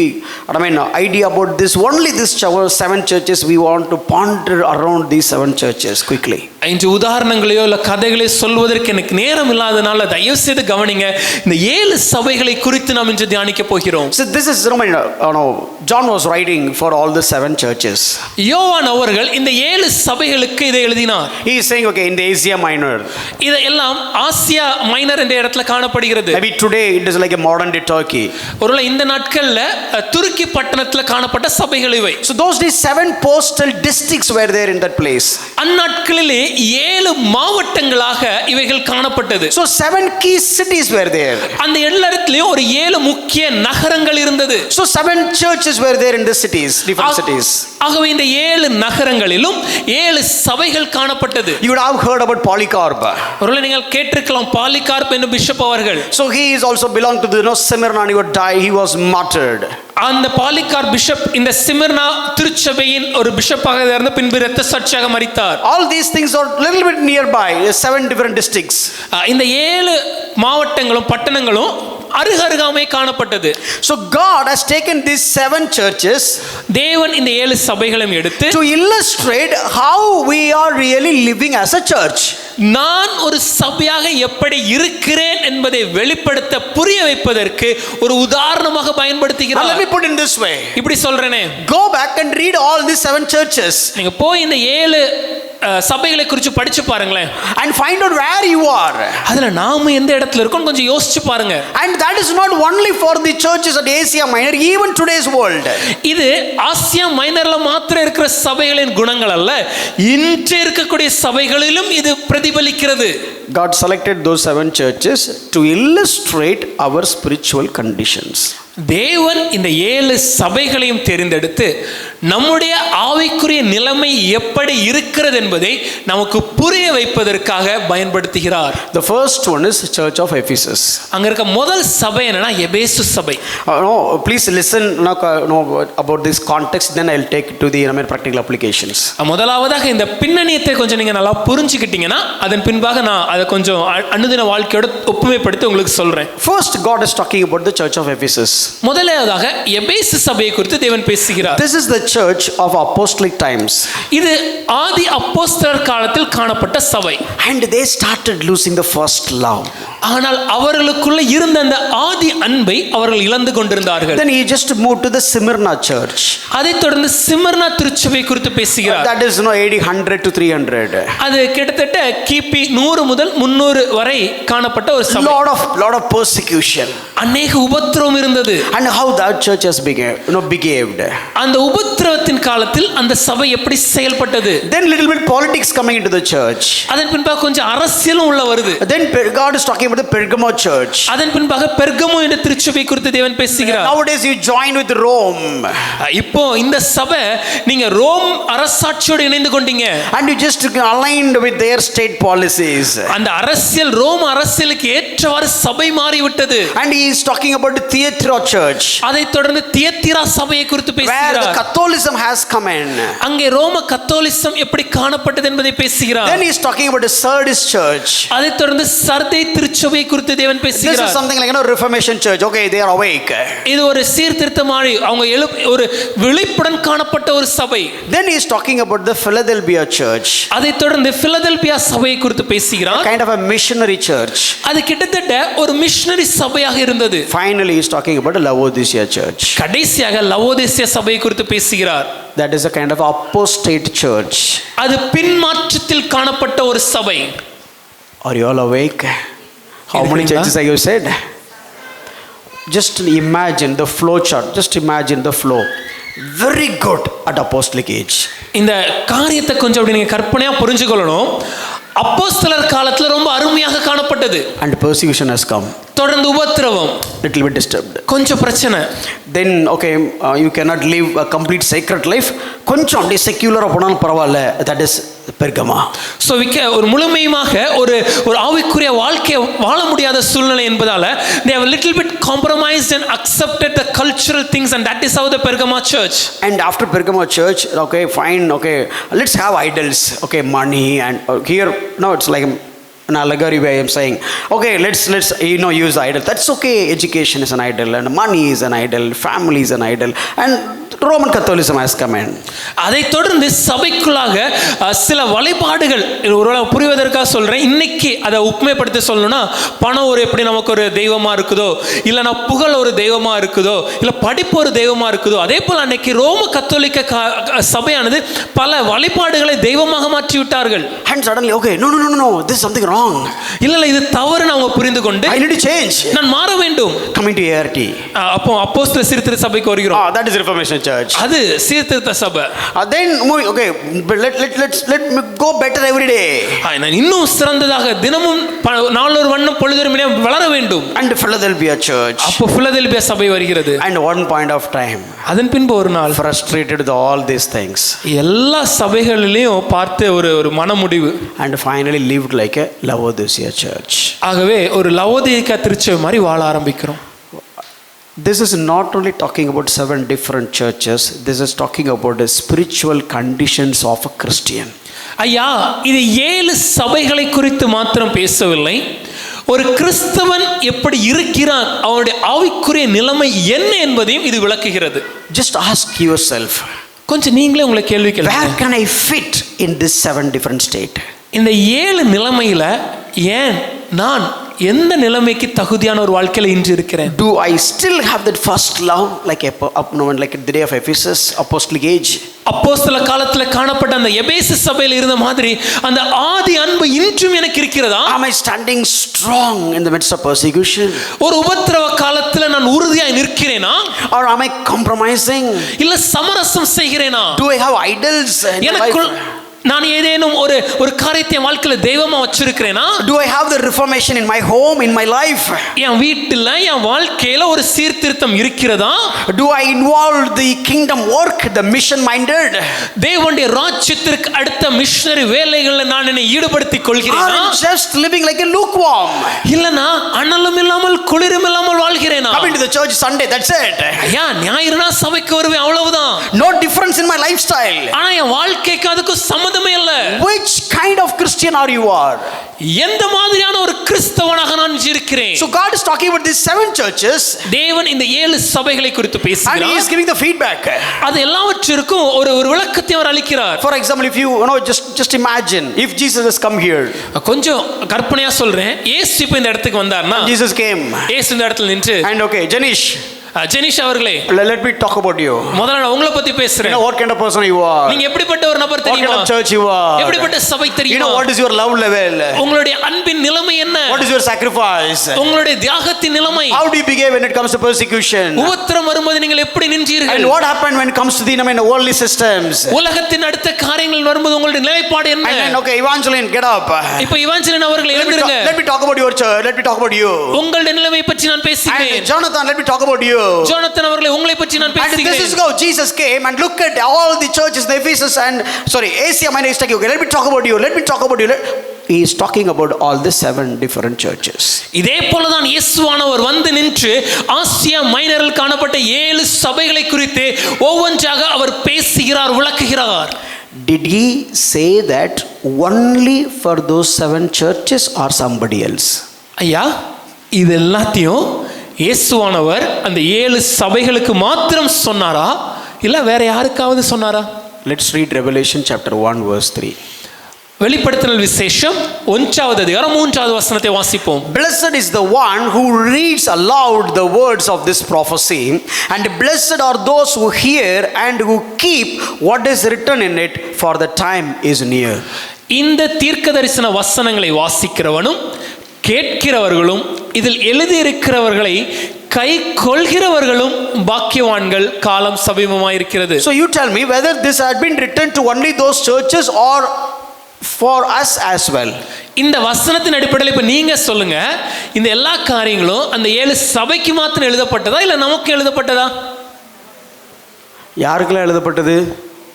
idea about this. Only this 7 churches we want to ponder around these 7 churches quickly. இன்று உதாரணங்களையோ இல்ல கதைகளையோ சொல்வதற்கு எனக்கு நேரம் இல்லாதனால தயவு செய்து கவனிங்க. இந்த 7 சபைகளை குறித்து நாம் இன்று தியானிக்க போகிறோம். So this is John was writing for all the 7 churches. யோவான் அவர்கள் இந்த 7 சபைகளுக்கு இதை எழுதினார். He is saying, okay, in the Asia Minor. இதெல்லாம் ஆசியா மைனர் என்ற இடத்துல காணப்படுகிறது. Maybe today it is like like a modern day Turkey. ஒருவேளை இந்த நாட்கள்ல துருக்கி பட்டணத்துல காணப்பட்ட சபைகள் இவை. So those days 7 postal districts were there in that place. அந்நாட்களிலே 7 மாவட்டங்களாக இவைகள் காணப்பட்டது. So 7 key cities were there. அந்த இடத்திலேயும் ஒரு 7 முக்கிய நகரங்கள் இருந்தது. So 7 churches were there in the cities, different cities. ஆகவே இந்த 7 நகரங்களிலும் 7 சபைகள் காணப்பட்டது. You would have heard about Polycarp. ஒருவேளை நீங்கள் கேட்டிருக்கலாம் பாலிகார்ப் என்னும் பிஷப் அவர்கள். So he is also belonged to the Smyrna, and he would die, he was martyred. அந்த பாலிகார்ப் பிஷப் இந்த சிமிர்னா திருச்சபையின் ஒரு பிஷப்பாக இருந்த பின்பு இரத்த சாட்சியாக மரித்தார். All these things are little bit nearby, 7 different districts. இந்த 7 மாவட்டங்களும் பட்டணங்களும் அருகருகாமை காணப்பட்டது. So God has taken these 7 churches, தேவன் இந்த 7 சபைகளையும் எடுத்து to illustrate how we are really living as a church. நான் ஒரு சபையாக எப்படி இருக்கிறேன் என்பதை வெளிப்படுத்த புரிய வைப்பதற்கு ஒரு உதாரணமாக பயன்படுத்துகிறார். Let me put in this way. இப்படி சொல்றேனே, Go back and read all these 7 churches. நீங்க போய் இந்த 7 சபைகளை குறித்து படிச்சு பாருங்களேன். And find out where you are. அதுல நாம எந்த இடத்துல இருக்கோம் கொஞ்சம் யோசிச்சு பாருங்க. And that is not only for the churches at Asia Minor, even today's world. இது ஆசியா மைனர்ல மாத்திரம் இருக்கிற சபைகளின் குணங்கள் அல்ல, இன்று இருக்கக்கூடிய சபைகளிலும் இது பிரதிபலிக்கிறது. God selected those 7 churches to illustrate our spiritual conditions. தேவன் இந்த 7 சபைகளையும் தேர்ந்தெடுத்து நம்முடைய ஆவிக்குரிய நிலைமை எப்படி இருக்கிறது என்பதை நமக்கு புரிய வைப்பதற்காக பயன்படுத்துகிறார். The first one is Church of Ephesus. அங்க இருக்க முதல் சபை என்னன்னா எபேசு சபை. No, please listen about this context, then I'll take it to the practical applications. முதலாவதாக இந்த பின்னணியத்தை கொஞ்சம் நீங்க நல்லா புரிஞ்சுக்கிட்டீங்கன்னா அதன் பின்பாக நான் அதை கொஞ்சம் அனுதின வாழ்க்கையோட ஒப்புமைப்படுத்தி உங்களுக்கு சொல்றேன். First, God is talking about the Church of Ephesus. முதலாவதாக எபேசு சபையை குறித்து தேவன் பேசுகிறார். This is the church of apostolic times. இது ஆதி அப்போஸ்தலர் காலத்தில் காணப்பட்ட சபை. And they started losing the first love. ஆனால் அவர்களுக்குள்ள இருந்த அந்த ஆதி அன்பை அவர்கள் இழந்து கொண்டிருந்தார்கள். Then he just moved to the Smyrna church. அதைத் தொடர்ந்து சிமிர்னா திருச்சபை குறித்து பேசுகிறார். That is AD 100 to 300. அது கிட்டத்தட்ட கிபி 100 முதல் 300 வரை காணப்பட்ட ஒரு சபை. Lot of persecution. அநேக உபத்திரவம் இருந்தது. And how that church has behaved. அந்த உபத்திரவத்தின் காலத்தில் அந்த சபை எப்படி செயல்பட்டது? Then little bit politics coming into the church. அதன் பின்பாக கொஞ்சம் அரசியலும் உள்ள வருது. Then God is talking about the Pergamo church. அதன் பின்பாக பெர்கமோ என்ற திருச்சபை குறித்து தேவன் பேசுகிறார். Nowadays you join with Rome. இப்போ இந்த சபை நீங்க ரோம் அரசாட்சியோடு இணைந்து கொண்டீங்க. And you just aligned with their state policies. அந்த அரசியல் ரோம் அரசியலுக்கு ஏற்றவாறு சபை மாறிவிட்டது. And he is talking about the Thyatira church. அதைத் தொடர்ந்து தியத்திரா சபையை குறித்து பேசுகிறார். Where the Catholicism has come in. அங்கே ரோம கத்தோலிசம் எப்படி காணப்பட்டது என்பதை பேசுகிறார். Then he is talking about the Sardis church. அதைத் தொடர்ந்து சர்தை திருச்சபை குறித்து தேவன் பேசுகிறார். This is something like Reformation church. Okay, they are awake. இது ஒரு சீர்திருத்தமாய் அவங்க ஒரு விழிப்புடன் காணப்பட்ட ஒரு சபை. Then he is talking about the Philadelphia church. அதைத் தொடர்ந்து பிலதெல்பியா சபையை குறித்து பேசுகிறார். Kind of a missionary church. அது கிட்டத்தட்ட ஒரு மிஷனரி சபையாக இருந்தது. Finally he is talking about the Laodicea church. கடைசியாக லவோதிசியா சபையை குறித்து பேசுகிறார். That is a kind of apostate church. அது பின்மாற்றத்தில் காணப்பட்ட ஒரு சபை. Are you all awake? How many churches have you said? Just imagine the flow chart. Just imagine the flow. Very good at apostolic age. இந்த காரியத்தை கொஞ்சம் அப்படி நீங்க கற்பனையா புரிஞ்சுக்கொள்ளணும். அப்போஸ்தலர் காலத்துல ரொம்ப அருமையாக காணப்பட்டது. And persecution has come. தொடர்ந்து உபத்திரவம். Little bit disturbed. கொஞ்சம் பிரச்சனை. Then okay, you cannot live a complete sacred life. கொஞ்சம் அப்படி செக்யூலரா போனாலும் பரவாயில்ல. That is பெர்கமா. ஸோ ஒரு முழுமையாக ஒரு ஆவிக்குரிய வாழ்க்கையை வாழ முடியாத சூழ்நிலை என்பதால they have a little bit compromised and accepted the cultural things, and that is how the Pergama church. And after Pergama church, okay, fine, okay, let's have idols, okay, money, and here no, it's like an allegory way I'm saying, okay, let's use idol. That's okay. Education is an idol, and money is an idol, family is an idol, and Roman Catholicism has come in. அதைத் தொடர்ந்து சபைக்குள்ளாக சில வழிபாடுகள் ஒரு புரிவதற்காக சொல்றேன். இன்னைக்கு அதை உண்மைப்படுத்தி சொல்லணும்னா பணம் ஒரு எப்படி நமக்கு ஒரு தெய்வமா இருக்குதோ, இல்லைன்னா புகழ் ஒரு தெய்வமா இருக்குதோ, இல்லை படிப்பு ஒரு தெய்வமா இருக்குதோ, அதே போல் அன்னைக்கு ரோம கத்தோலிக்க சபையானது பல வழிபாடுகளை தெய்வமாக மாற்றி விட்டார்கள். And suddenly, okay, no, this is something wrong. wrong. இல்ல இது தவறுன்னு அவங்க புரிந்து கொண்டு I need to change. நான் மாற வேண்டும். Coming to ART. அப்போ அப்போஸ்தல சீர்திருத்த சபைக்கு வருகிறோம். That is Reformation Church. அது சீர்திருத்த சபை. Then moving, okay, let me go better every day. நான் இன்னும் சிறந்ததாக தினமும் நாளொரு வண்ணம் பொழுதொருமினே வளர வேண்டும். And Philadelphia Church. அப்போ பிலதெல்பியா சபை வருகிறது. And one point of time, அதன் பின்பு ஒரு நாள் frustrated with all these things, எல்லா சபைகளிலையும் பார்த்து ஒரு மனமுடிவு. and finally lived like a Laodicea church. ஆகவே ஒரு லவோதிக்கா திருச்சபை மாதிரி வாழ ஆரம்பிக்கிறோம். This is not only talking about 7 different churches, this is talking about the spiritual conditions of a Christian. ஐயா, இது 7 சபைகளை குறித்து மாத்திரம் பேசவில்லை. ஒரு கிறிஸ்தவன் எப்படி இருக்கிறான், அவனுடைய ஆவிக்குரிய நிலைமை என்ன என்பதையும் இது விளக்குகிறது. Just ask yourself, கொஞ்சம் நீங்களே உங்களை கேள்வி கேளுங்க. where can I fit in this 7 different state? இந்த 7 நிலைமையில ஏன் நான் எந்த நிலைமைக்கு தகுதியான ஒரு வாழ்க்கையில இன்று இருக்கிறேன்? Do I still have that first love like like the day of Ephesus, apostolic age? அப்போஸ்தல காலத்துல காணப்பட்ட அந்த எபேசு சபையில் இருந்த மாதிரி அந்த ஆதி அன்பு இன்றும் எனக்கு இருக்கிறதா? Am I standing strong in the midst of persecution? ஒரு உபத்திரவ காலத்துல நான் உறுதியாய் நிற்கிறேனா? Or am I compromising? இல்ல சமரசம் செய்கிறேனா? Do I have idols in my எனக்குள் life? நான் ஏதேனும் ஒரு காரியத்தை என் வாழ்க்கையில தெய்வமா வச்சிருக்கிறேனா? Do I have the reformation in my home, in my life? என் வீட்டுல என் வாழ்க்கையில ஒரு சீர்திருத்தம் இருக்கிறதா? Do I involve the kingdom work, the mission minded? தேவனுடைய ராஜ்யத்திற்கு அடுத்த மிஷனரி வேலைகள்ல நான் என்னை ஈடுபடுத்திக் கொள்கிறேனா? Or just living like a lukewarm? இல்லனா அனலும் இல்லாமல் குளிரும் இல்லாமல் வாழ்கிறேனா? Coming to the church Sunday, that's it. ஐயா, ஞாயிறுனா சபைக்கு வருவேன், அவ்வளவுதான். No difference in my lifestyle. ஆனா என் வாழ்க்கைக்கு அதுக்கு சம்பந்தமே இல்ல. Which kind of Christian are you? எந்த மாதிரியான ஒரு கிறிஸ்தவனாக நான் இருக்கிறேன்? So God is talking about these 7 churches. தேவன் இந்த 7 சபைகளை குறித்து And பேசுகிறார். he is giving the feedback. அது எல்லாவற்றிற்கும் ஒரு விளக்கத்தை அவர் அளிக்கிறார். For example, if you know, just imagine if Jesus has come here. கொஞ்சம் கற்பனையா சொல்றேன். இயேசு இப்ப இந்த இடத்துக்கு வந்தார்னா, Jesus came. இயேசு இந்த இடத்துல நின்று, And okay, Janish, ஜெனிஷ் அவர்களே, let me talk about you. முதல்ல நான் உங்களை பத்தி You பேசுறேன். know what kind of person you are. நீங்க எப்படிப்பட்ட ஒரு நபர் What kind தெரியுமா? of church you are. எப்படிப்பட்ட சபை You தெரியுமா? know what is your love level. உங்களுடைய அன்பின் நிலைமை என்ன? What is your sacrifice. உங்களுடைய தியாகத்தின் நிலைமை. How do you behave when it comes to persecution. உபத்திரம் வரும்போது நீங்கள் எப்படி நின்றீர்கள்? And what happened when it comes to the worldly systems. உலகத்தின் அடுத்த காரியங்கள் வரும்போது உங்களுடைய நிலைப்பாடு என்ன? And then okay, Evangeline, get up. இப்போ இவாஞ்சலின் அவர்கள் எழுந்திருங்க. Let me talk about your church. Let me talk about you. உங்களுடைய நிலைமை பற்றி நான் And பேசுகிறேன். Jonathan, let me talk about you. Jonathan அவர்களே, உங்களை பற்றி நான் And this is பேசுகிறேன். how Jesus came and look at all the churches in Ephesus and Asia Minor is talking. Okay, let me talk about you. Let me talk about you. He is talking about all the 7 different churches. இதே போலதான் இயேசுவானவர் வந்து நின்று ஆசியா மைனரில் காணப்பட்ட 7 சபைகளை குறித்து ஒவ்வொன்றாக அவர் பேசுகிறார், விளக்குகிறார். Did he say that only for those 7 churches or somebody else? ஐயா, இது எல்லாத்தையும் இயேசுவானவர் அந்த 7 சபைகளுக்கு மாத்திரம் சொன்னாரா, இல்ல வேற யாருக்காவது சொன்னாரா? Let's read Revelation chapter 1 verse 3. வெளிப்படுத்தல் விசேஷம் 1வது அதிகாரம் 3வது வசனத்தை வாசிப்போம். Blessed is the one who reads aloud the words of this prophecy, and blessed are those who hear and who keep what is written in it, for the time is near. இந்த தீர்க்கதரிசன வசனங்களை வாசிக்கிறவனும் கேட்கிறவர்களும் இதில் எழுதியிருக்கிறவர்களை கை கொள்கிறவர்களும் பாக்கியவான்கள், காலம் சமீபமாயிருக்கிறது. So you tell me whether this had been written to only those churches or for us as well. இந்த வசனத்தின் அடிப்படையில் இப்ப நீங்க சொல்லுங்க, இந்த எல்லா காரியங்களும் அந்த 7 சபைக்கு மாத்திரம் எழுதப்பட்டதா இல்ல நமக்கு எழுதப்பட்டதா? யாருக்கெல்லாம் எழுதப்பட்டது?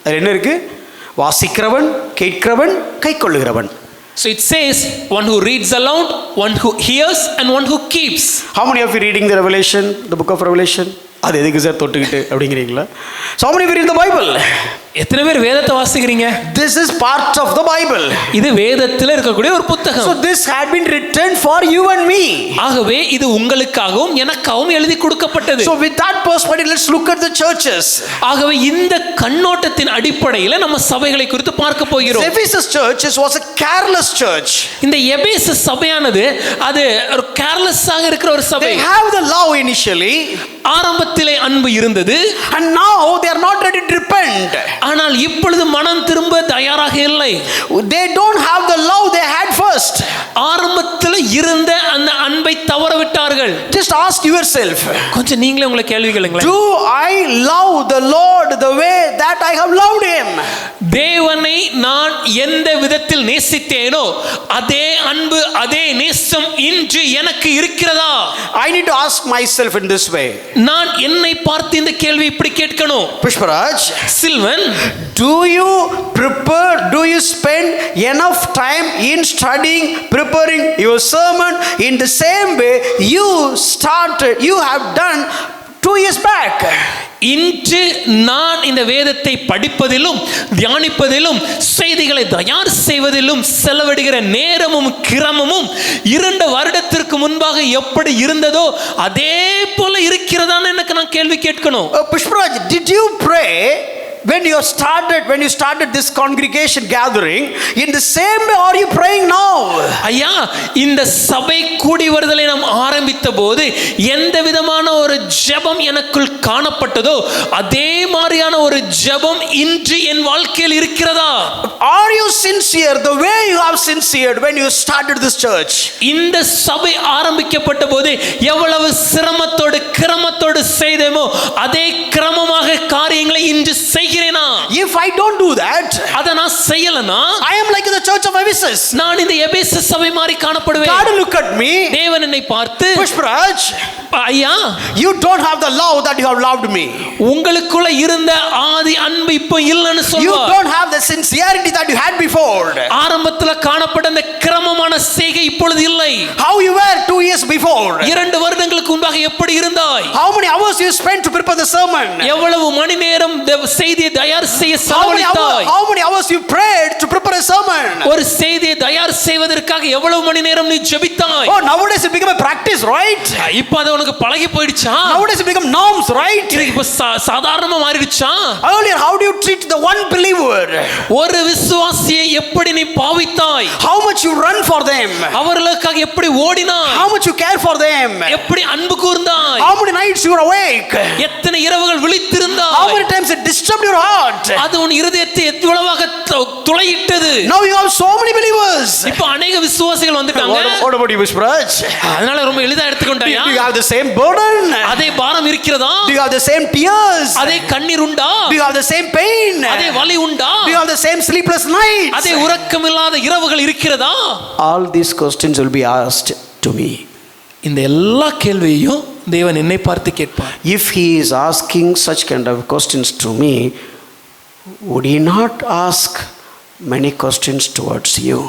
அது என்ன இருக்கு? வாசிக்கிறவன், கேட்கிறவன், கை கொள்ளுகிறவன். So it says one who reads aloud, one who hears and one who keeps. How many of you reading the Revelation, the book of Revelation? அது எதுக்கு சார் தொட்டுக்கிட்டு அப்படிங்கிறீங்களா? So how many of you read the Bible? எத்தனை பேர் வேதத்தை வாசிக்கிறீங்க? This is part of the Bible. இது வேதத்தில் இருக்கக்கூடிய ஒரு புத்தகம். So this had been written for you and me. ஆகவே இது உங்களுக்காகவும் எனக்காகவும் எழுதி கொடுக்கப்பட்டது. So with that perspective, let's look at the churches. ஆகவே இந்த கண்ணோட்டத்தின் அடிப்படையில் நம்ம சபைகளை குறித்து பார்க்க போகிறோம். Ephesus church was a careless church. இந்த எபேசு சபையானது அது ஒரு கேர்லெஸ்ஸாக இருக்கிற ஒரு சபை. They have the love initially, ஆரம்பத்திலே அன்பு இருந்தது, and now they are not ready to repent. ஆனால் இப்பொழுது மனம் திரும்ப தயாராக இல்லை. They don't have the love they had first. ஆரம்பத்தில் இருந்த அந்த அன்பை தவற விட்டார்கள். Just ask yourself, கொஞ்சம் நீங்களே உங்களை கேள்வி கேளுங்களேன். do I love the Lord the way that I have loved him? தேவனை நான் எந்த விதத்தில் நேசித்தேனோ அதே அன்பு அதே நேசம் இன்று எனக்கு இருக்கிறதா? I need to ask myself in this way. நான் என்னை பார்த்து இந்த கேள்வி இப்படி கேட்கணும். Pushparaj, Sylvan, do you prepare, do you spend enough time in studying, preparing your sermon in the same way you have done 2 years back? இன்று நான் இந்த வேதத்தை படிப்பதிலும் தியானிப்பதிலும் செய்திகளை தயார் செய்வதிலும் செலவிடுகிற நேரமும் கிரமமும் 2 வருடத்திற்கு முன்பாக எப்படி இருந்ததோ அதே போல இருக்கிறதான்னு எனக்கு நான் கேள்வி கேட்கணும். Pushparaj, did you pray when you started this congregation gathering in the same way are you praying now? ஐயா, இந்த சபை கூடி வருதலை நாம் ஆரம்பித்த போது எந்த விதமான ஒரு ஜெபம் எனக்குள் காணப்பட்டதோ அதே மாதிரியான ஒரு ஜெபம் இன்று என் வாழ்க்கையில் இருக்கிறதா? Are you sincere the way you have sincered when you started this church? இந்த சபை ஆரம்பிக்கப்பட்ட போது எவ்வளவு சிரமத்தோடு கிரமத்தோடு செய்தோமோ அதே கிரமமாக காரியங்களை இன்று செய்கிறேனா? If I don't do that, அத நான் செய்யலனா I am like the church of Ephesus. நான் இந்த எபேசு சபை மாதிரி காணப்படுவேன். God look at me. தேவன் என்னை பார்த்து, Pushparaj, ஐயா, you don't have the love that you have loved me. உங்களுக்குள்ள இருந்த ஆதி அன்பு இப்போ இல்லன்னு You சொல்வார். don't have the sincerity that you had before. ஆரம்பத்துல காணப்பட்ட அந்த கிரமமான செய்கை இப்பொழுது இல்லை. How you were 2 years before. 2 வருடங்களுக்கு முன்பாக எப்படி இருந்தாய்? How many hours you spent to prepare the sermon? எவ்வளவு மணி நேரம் செய்தியை தயார் செய்ய செலவழித்தாய்? How many hours you prayed to prepare a sermon? ஒரு செய்தியை தயார் செய்வதற்காக எவ்வளவு மணி நேரம் நீ ஜெபித்தாய்? Oh, nowadays it become a practice, right? இப்போ அது உனக்கு பழகி போயிடுச்சா? Nowadays it become norms, right? இது இப்போ சாதாரணமா மாறிடுச்சா? Earlier, how do you treat the one believer? ஒரு விசுவாசியை எப்படி நீ பாவித்தாய்? How much you run for them? அவர்களுக்காக எப்படி ஓடினாய்? How much you care for them? எப்படி அன்பு கூர்ந்தாய்? How many nights you were awake? எத்தனை இரவுகள் விழித்திருந்தாய்? How many times it disturbed your heart? அது உன் இருதயத்தை எவ்வளவாக துளையிட்டது. Now you have so many believers. இப்போ अनेक விசுவாசிகள் வந்துட்டாங்க. What about you, Pushparaj? அதனால ரொம்ப எளிதா எடுத்துக்கொண்டாயா? Do you have the same burden? அதே பாரம் இருக்கிறதா? Do you have the same tears? அதே கண்ணீர் உண்டா? Do you have the same pain? அதே வலி உண்டா? Do you have the same sleepless nights? அதே உறக்கமில்லாத இரவுகள் இருக்கிறதா? All these questions will be asked to me. இந்த எல்லா கேள்வியையும் தேவன் என்னை பார்த்து கேட்பார். If he is asking such kind of questions to me, would he not ask many questions towards you?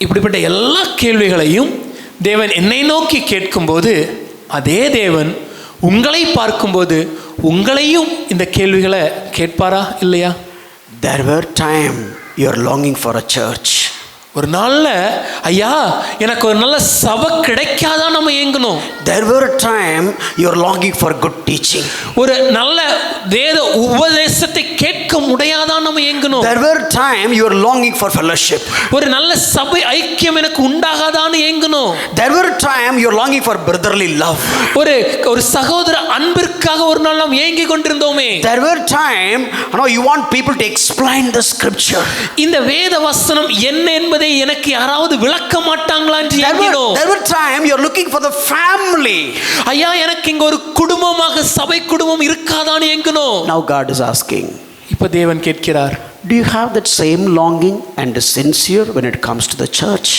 இப்படிப்பட்ட எல்லா கேள்விகளையும் தேவன் என்னை நோக்கி கேட்கும்போது அதே தேவன் உங்களை பார்க்கும்போது உங்களையும் இந்த கேள்விகளை கேட்பாரா இல்லையா? There were time you are longing for a church. ஒரு நாள்ல ஐயா எனக்கு ஒரு நல்ல சபை கிடைக்காதா நம்ம ஏங்கணும். There were time you are longing for good teaching. ஒரு நல்ல வேத உபதேசத்தை கேட்க முடியாதா நம்ம ஏங்கணும். There were time you are longing for fellowship. ஒரு நல்ல சபை ஐக்கியம் எனக்கு உண்டாகாதான்னு ஏங்கணும். There were time you are longing for brotherly love. ஒரு சகோதர அன்பிற்காக ஒரு நாள் நாம் ஏங்கி கொண்டிருந்தோமே. There were time you want people to explain the scripture. இந்த வேத வசனம் என்ன என்பதை எனக்கு யாராவது விளக்க மாட்டாங்களா என்று ஏங்கினோம். There were time you are looking for the family. ஐயா எனக்கு இங்க ஒரு குடும்பமாக சபை குடும்பம் இருக்காதான்னு ஏங்கினோம். Now God is asking, இப்ப தேவன் கேட்கிறார், do you have that same longing and sincere when it comes to the church?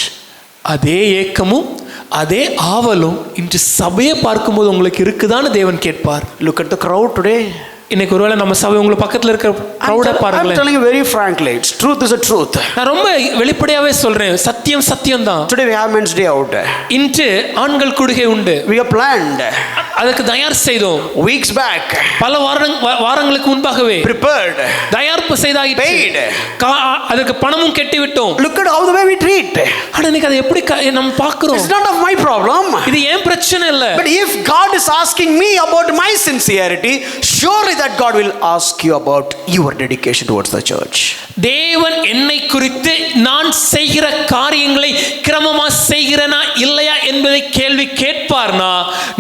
அதே ஏக்கமும் அதே ஆவலும் இன்று சபையை பார்க்கும்போது உங்களுக்கு இருக்குதான்னு தேவன் கேட்பார். Look at the crowd today. இன்னைக்கு ஒருவேளை நம்ம சபை உங்களுக்கு பக்கத்துல இருக்கிற crowd பாருங்களேன். I'm telling you very frankly, truth is a truth. நான் ரொம்ப வெளிப்படையாவே சொல்றேன், சத்தியம் சத்தியம் தான். Today we have men's day out. இன்று ஆண்கள் கூடுகை உண்டு. We have planned. அதுக்கு தயார் செய்தோம். weeks back, பல வாரங்களுக்கு முன்பாகவே prepared, தயாரிப்பு செய்தாயிற்று. paid. அதுக்கு பணமும் கட்டி விட்டோம். Look at how the way we treat. ஆனா இன்னைக்கு அதை எப்படி நம்ம பார்க்கிறோம்? It's not of my problem. இது ஏன் பிரச்சனை இல்ல. But if God is asking me about my sincerity, surely that God will ask you about your dedication towards the church. தேவன் என்னை குறித்து நான் செய்கிற காரியங்களை கிரமமா செய்கிறனா இல்லையா என்பதை கேள்வி கேட்பார்னா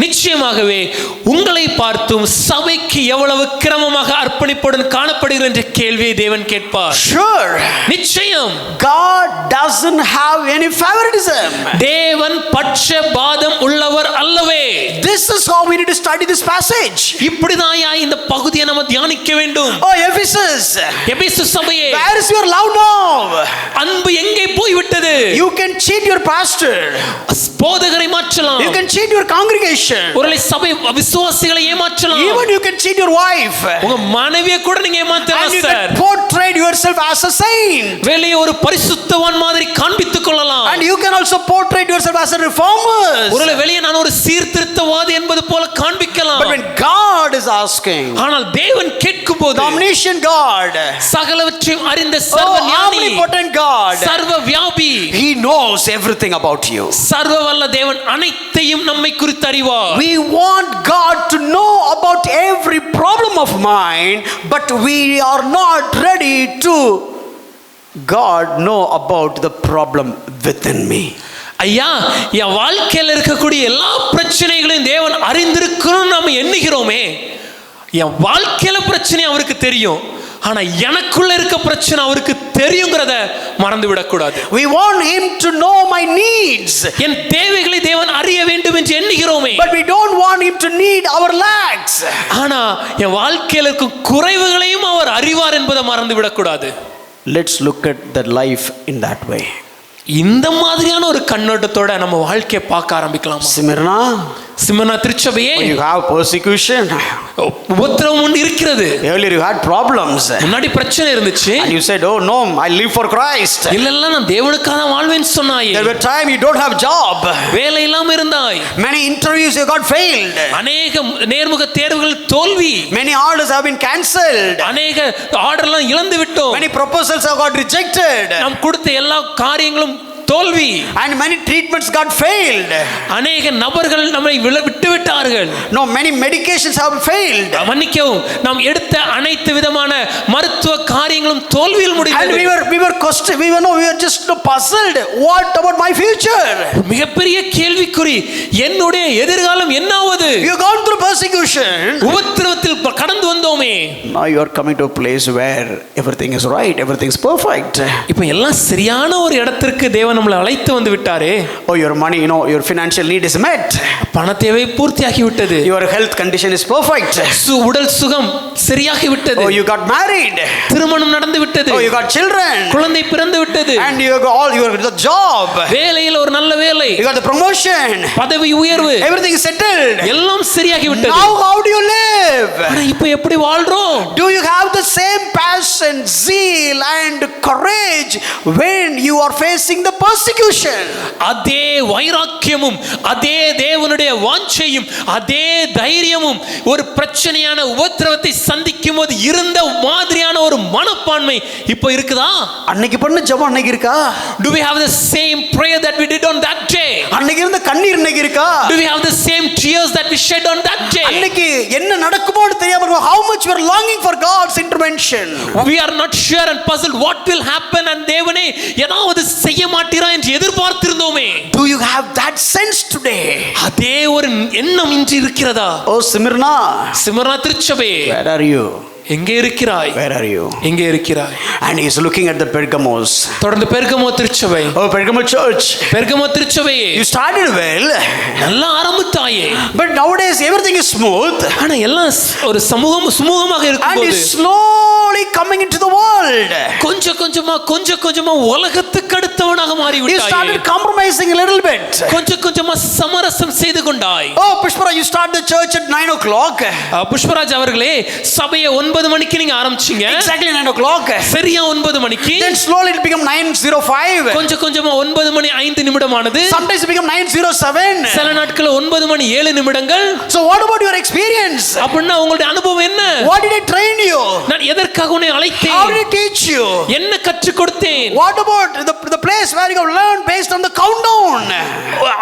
நிச்சயமாகவே உங்களை பார்த்தும் சபைக்கு எவ்வளவு கிரமமாக அர்ப்பணிப்புடன் காணப்படுகிற என்ற கேள்வியை தேவன் கேட்பார். Sure. நிச்சயம். God doesn't have any favoritism. தேவன் பட்சபாதம் உள்ளவர் அல்லவே. This is how we need to study this passage. இப்படிதாயா இந்த பகுதியை நம்ம தியானிக்க வேண்டும். Oh Ephesus, எபேசு சபையே, where is your love now? அன்பு எங்கே போய் விட்டது? You can cheat your pastor, போதகரை மாற்றலாம். you can cheat your congregation, ஒருவேளை சபை விசுவாசிகளை ஏமாற்றலாம். even you can cheat your wife, உங்க மனைவியை கூட நீங்க ஏமாத்தலாம். and you sir, can portray yourself as a saint, வெளியே ஒரு பரிசுத்தவான் மாதிரி காண்பித்துக் கொள்ளலாம். and you can also portray yourself as a reformer. ஒருவேளை வெளியே நான் ஒரு சீர்திருத்தவாதி என்பது போல காண்பிக்கலாம். But when God is asking, ஆனால் தேவன் கேட்கும்போது, the omniscient God, சகலவற்றையும் அறிந்த சர்வ ஞானி, omnipotent God, சர்வ வியாபி, he knows everything about you. சர்வ வல்ல தேவன் அனைத்தையும் நம்மை குறித்து அறிவார். We want God to know about every problem of mine, but we are not ready to God know about the problem within me. ஐயா, என் வாழ்க்கையில் இருக்கக்கூடிய எல்லா பிரச்சனைகளையும் தேவன் அறிந்திருக்கணும் நாம எண்ணுகிறோமே. என் வாழ்க்கையில பிரச்சனை அவருக்கு தெரியும், ஆனா எனக்குள்ள இருக்க பிரச்சனை அவருக்கு தெரியுங்கிறத மறந்து விடக்கூடாது. We want him to know my needs, என் தேவைகளை தேவன் அறிய வேண்டும் என்று எண்ணுகிறோமே. but we don't want him to need our lacks. ஆனா என் வாழ்க்கையில இருக்கும் குறைவுகளையும் அவர் அறிவார் என்பதை மறந்து விடக்கூடாது. Let's look at the life in that way. இந்த மாதிரியான ஒரு கண்ணோட்டத்தோட நம்ம வாழ்க்கையை பார்க்க ஆரம்பிக்கலாம். சிமர்னா திருச்சபையே, you have persecution, உபத்திரவம் ஒன்று இருக்கிறது. earlier you had problems, முன்னாடி பிரச்சனை இருந்துச்சு, and you said, oh no, I live for Christ. இல்ல இல்ல நான் தேவனுக்காக தான் வாழ்வேன்னு சொன்னாய். There were time you don't have job, வேலை இல்லாம இருந்தாய். many interviews you got failed, அநேக நேர்முக தேர்வுகள் தோல்வி, many orders have been cancelled, அநேக ஆர்டர்லாம் இழந்து விட்டோம், many proposals have got rejected, நாம் கொடுத்த எல்லா காரியங்களும் தோல்வி, and many treatments got failed, அநேக நபர்கள் நம்மை விட்டு விட்டார்கள். no, many medications have failed, மன்னிக்கவும், நாம் எடுத்த அனைத்து விதமான மருத்துவ காரியங்களும் தோல்வியில் முடிந்தது. and we were just puzzled, what about my future? மிகப்பெரிய கேள்விக்குறி, என்னுடைய எதிர்காலம் என்னாவது? You gone through persecution, உபத்திரவத்தில் கடந்து வந்தோமே. now you are coming to a place where everything is right, everything is perfect. இப்போ எல்லாம் சரியான ஒரு இடத்திற்கு தேவன் நம்மளை அழைத்து வந்து விட்டாரே. Oh, your money, your financial need is met, பண தேவை பூர்த்தியாகி விட்டது, your health condition is perfect, உடல் சுகம் சரியாகி விட்டது, oh, you got married, திருமணம் நடந்து விட்டது, oh, you got children, குழந்தை பிறந்து விட்டது, and you got the job, வேலையில் ஒரு நல்ல வேலை, you got the promotion, பதவி உயர்வு, everything is settled, எல்லாம் சரியாகி விட்டது. now how do you live? ஆனா இப்போ எப்படி வாழ்றோம்? Do you have the same passion, zeal and courage when you are facing the persecution? அதே வைராக்கியமும் அதே தேவனுடைய வாஞ்சையும் அதே தைரியமும் ஒரு பிரச்சனையான உபத்திரவத்தை சந்திக்கும் போது இருந்த மாதிரியான ஒரு மனப்பான்மை இப்போ இருக்குதா? அன்னைக்கு பண்ண ஜெபம் அன்னைக்கு இருக்கா? Do we have the same prayer that we did on that day? அன்னைக்கு இருந்த கண்ணீர் இன்னைக்கு இருக்கா? Do we have the same tears that we shed on that day? அன்னைக்கு என்ன நடக்குமோன்னு தெரியாம இருக்கும். How much we are longing for God's intervention. We are not sure and puzzled what will happen, and தேவனே ஏதாவது செய்ய மாட்டீரா என்று எதிர்பார்த்திருந்தோமே. Do you have that sense today? அதே ஒரு எண்ணம் இன்று இருக்கிறதா? Oh Smyrna, திருச்சபை, where are you? எங்கே இருக்கிறாய்? Where are you? எங்கே இருக்கிறாய்? And he is looking at the Pergamos. தொடர்ந்து பெர்கமோ திருச்சபை. Oh Pergamo church, பெர்கமோ திருச்சபை, you started well, நல்லா ஆரம்பித்தாயே, but nowadays everything is smooth, ஆனா எல்லாம் ஒரு சுமூகமாக and இருக்கும்போது is slowly coming into the world. கொஞ்சம் கொஞ்சமா உலகத்துக்கு அடுத்தவனாக மாறி You விட்டாயே. started compromising a little bit. கொஞ்சமா சமரசம் செய்து கொண்டாய். Oh Pushpara, you start the church at 9 o'clock. Pushparaj அவர்களே, சபையை 9 9 மணிக்கு நீங்க ஆரம்பிச்சீங்க. Exactly 9 o'clock. சரியா 9 மணிக்கு. Then slowly it became 9:05. கொஞ்சம் கொஞ்சமா 9 மணி 5 நிமிடம் ஆனது. Sometimes it became 9:07. சில நாட்கள் 9 மணி 7 நிமிடங்கள். So what about your experience? அப்படின்னா உங்களுடைய அனுபவம் என்ன? What did I train you? நான் எதற்காக உன்னை அழைத்தேன்? How did I teach you? என்ன கற்றுக் கொடுத்தேன்? What about the place where you have learned based on the countdown?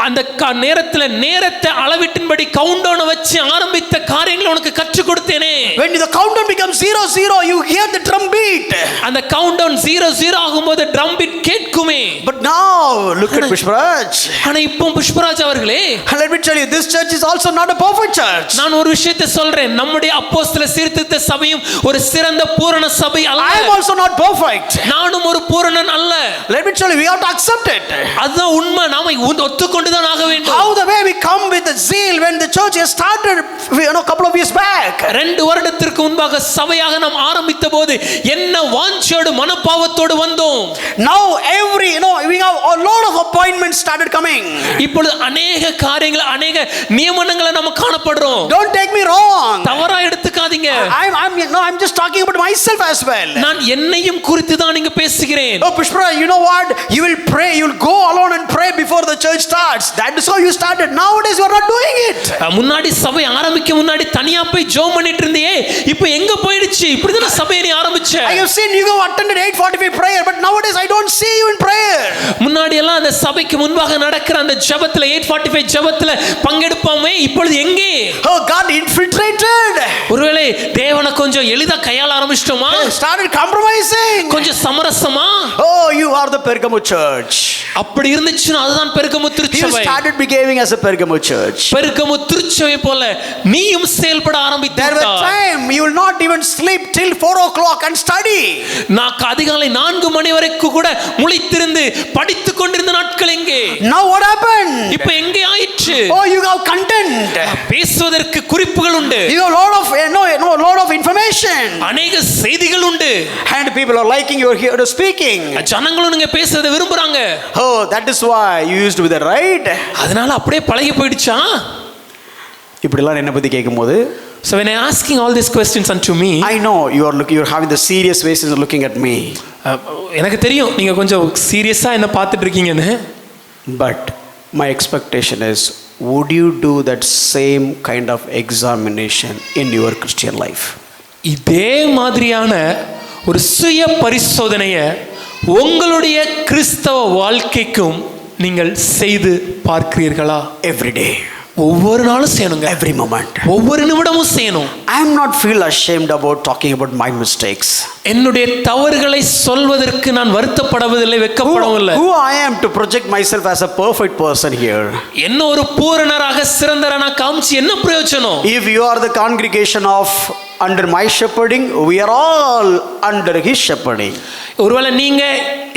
அந்த நேரத்துல நேரத்தை அளவிட்டின்படி கவுண்டவுன் வச்சு ஆரம்பித்த காரியங்களை உனக்கு கற்றுக் கொடுத்தேனே. When the countdown becomes 00, you hear the drum beat. அந்த கவுண்டவுன் 00 ஆகும்போது ட்ரம் பீட் கேட்குமே. But now look at Pushparaj. ஆனா இப்போ புஷ்பராஜ் அவர்களே, Let me tell you, this church is also not a perfect church. நான் ஒரு விஷயத்தை சொல்றேன். நம்முடைய அப்போஸ்தல சீர்திருத்த சபையும் ஒரு சிறந்த பூரண சபை அல்ல. I am also not perfect. நானும் ஒரு பூரணன் அல்ல. Let me tell you, we have to accept it. அதுதான் உண்மை. நாம ஒத்துக்கொண்டு தான் ஆக வேண்டும். How the way we come with the zeal when the church has started, couple of years back. 2 வருடத்திற்கு முன்பாக சபையாக நாம் ஆரம்பித்த போது என்ன வாஞ்சையோடு மனப்பாவத்தோடு வந்தோம். Now we have a lot of appointments started coming. இப்பொழுது अनेक காரியங்கள் अनेक நியமனங்களை நாம காணப்படுறோம். Don't take me wrong. தவறா எடுத்துக்காதீங்க. I'm just talking about myself as well. நான் என்னையும் குறித்து தான் இங்க பேசுகிறேன். Oh Pushpara, you know what? You will pray, you will go alone and pray before the church starts. That is how you started. Nowadays you are not doing it. முன்னாடி சபை ஆரம்பிக்க முன்னாடி தனியா போய் ஜெபம் பண்ணிட்டு இருந்தியே, இப்போ எங்க போயிடுச்சு? இப்படி தான் சபையை நீ ஆரம்பிச்ச. I have seen you have attended 8:45 prayer, but nowadays I don't see you in prayer. முன்னாடி எல்லாம் அந்த சபைக்கு முன்பாக நடக்கிற அந்த ஜெபத்துல 8:45 ஜெபத்துல பங்கெடுப்பாமே, இப்பொழுது எங்கே? Oh, God infiltrated. ஒருவேளை தேவனை கொஞ்சம் எளிதா கையாள ஆரம்பிச்சிட்டோமா? Started compromising. கொஞ்சம் சமரசமா? Oh, you are the Pergamo church. அப்படி இருந்துச்சுன்னா அதுதான் பெர்கமு You திருச்சபை. started behaving as a Pergamo church. பெர்கமு திருச்சபை போல நீயும் செயல்பட ஆரம்பித்தாய். There were time you will not even sleep till 4 o'clock and study. நான் அதிகாலை 4 மணி வரைக்கும் கூட முழித்திருந்து படித்துக் கொண்டிருந்த நாட்கள் எங்கே? Now what happened? இப்போ எங்கே ஆயிற்று? Oh, you have content. பேசுவதற்கு குறிப்புகள் உண்டு. You have lot of information. அநேக செய்திகள் உண்டு. And people are liking your here to speaking. ஜனங்களும் நீங்க பேசுறதை விரும்புறாங்க. Oh, that is why you used to be there, right? அதனால அப்படியே பழகி போயிடுச்சா? இப்படிலாம் என்ன பத்தி கேட்கும்போது, so when I asking all these questions unto me, I know you're having the serious faces looking at me. எனக்கு தெரியும் நீங்க கொஞ்சம் சீரியஸா என்ன பார்த்துட்டு இருக்கீங்கன்னு. But my expectation is, would you do that same kind of examination in your Christian life? இதே மாதிரியான ஒரு சுய பரிசோதனையை உங்களுடைய கிறிஸ்தவ வாழ்க்கைக்கும் நீங்கள் செய்து பார்க்கிறீர்களா? Every day. ஒவ்வொரு நாளும் செய்யணுங்க. Every moment. ஒவ்வொரு நிமிடமும் செய்யணும். I am not feel ashamed about talking about my mistakes. என்னுடைய தவறுகளை சொல்வதற்கு நான் வருத்தப்படவில்லை, வெட்கப்படவில்லை. Who I am to project myself as a perfect person here? என்ன ஒரு பூரணராக சிறந்தவராக காமிச்சு என்ன பிரயோஜனம்? If you are the congregation of under my shepherding, we are all under his shepherding. ஒருவேளை நீங்க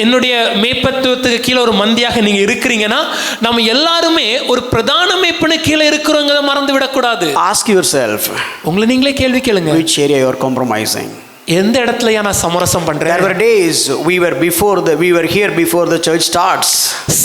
என்னுடைய மேய்ப்பத்துவத்துக்கு கீழே ஒரு மந்தியாக நீங்க இருக்கிறீங்கன்னா நம்ம எல்லாருமே ஒரு பிரதான மேய்ப்பனு கீழே இருக்கிறோங்கிறத மறந்து விடக்கூடாது. Ask yourself, உங்களை நீங்களே கேள்வி கேளுங்க. which area you are compromising? எந்த இடத்துலயா நான் சமரசம் பண்றேன்? There were days we were here before the church starts.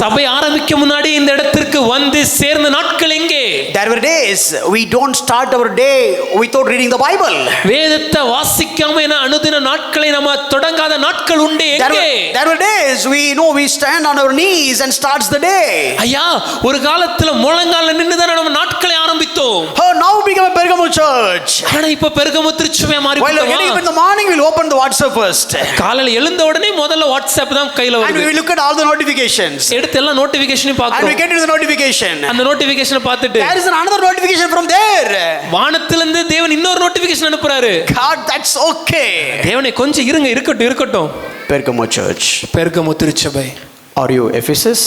சபை ஆரம்பிக்க முன்னாடி இந்த இடத்திற்கு வந்து சேர்ந்த நாட்கள் எங்கே? There were days we don't start our day without reading the Bible. வேதத்தை வாசிக்காம அனுதின நாட்களை நம்ம தொடங்காத நாட்கள் உண்டு எங்கே? There were days we stand on our knees and starts the day. ஐயா, ஒரு காலத்துல முழங்கால்ல நின்னு தான் நம்ம நாட்களை ஆரம்பித்தோம். Oh, now we become a Pergamo church. ஆனா இப்ப பெர்கமு திருச்சபையா மாறி While getting up in the morning, we'll open the WhatsApp first. காலையில எழுந்த உடனே முதல்ல வாட்ஸ்அப் தான் கையில வருது. And we look at all the notifications. எடுத்து எல்லாம் நோட்டிபிகேஷனை And பார்க்கிறோம். we get into the notification. அந்த நோட்டிபிகேஷனை பார்த்துட்டு There is another notification from there. வானத்துல இருந்து தேவன் இன்னொரு நோட்டிபிகேஷன் அனுப்புறாரு. God, that's okay. தேவனே கொஞ்சம் இருக்கட்டும். Pergamo church. பெர்கமு திருச்சபை. Are you Ephesus?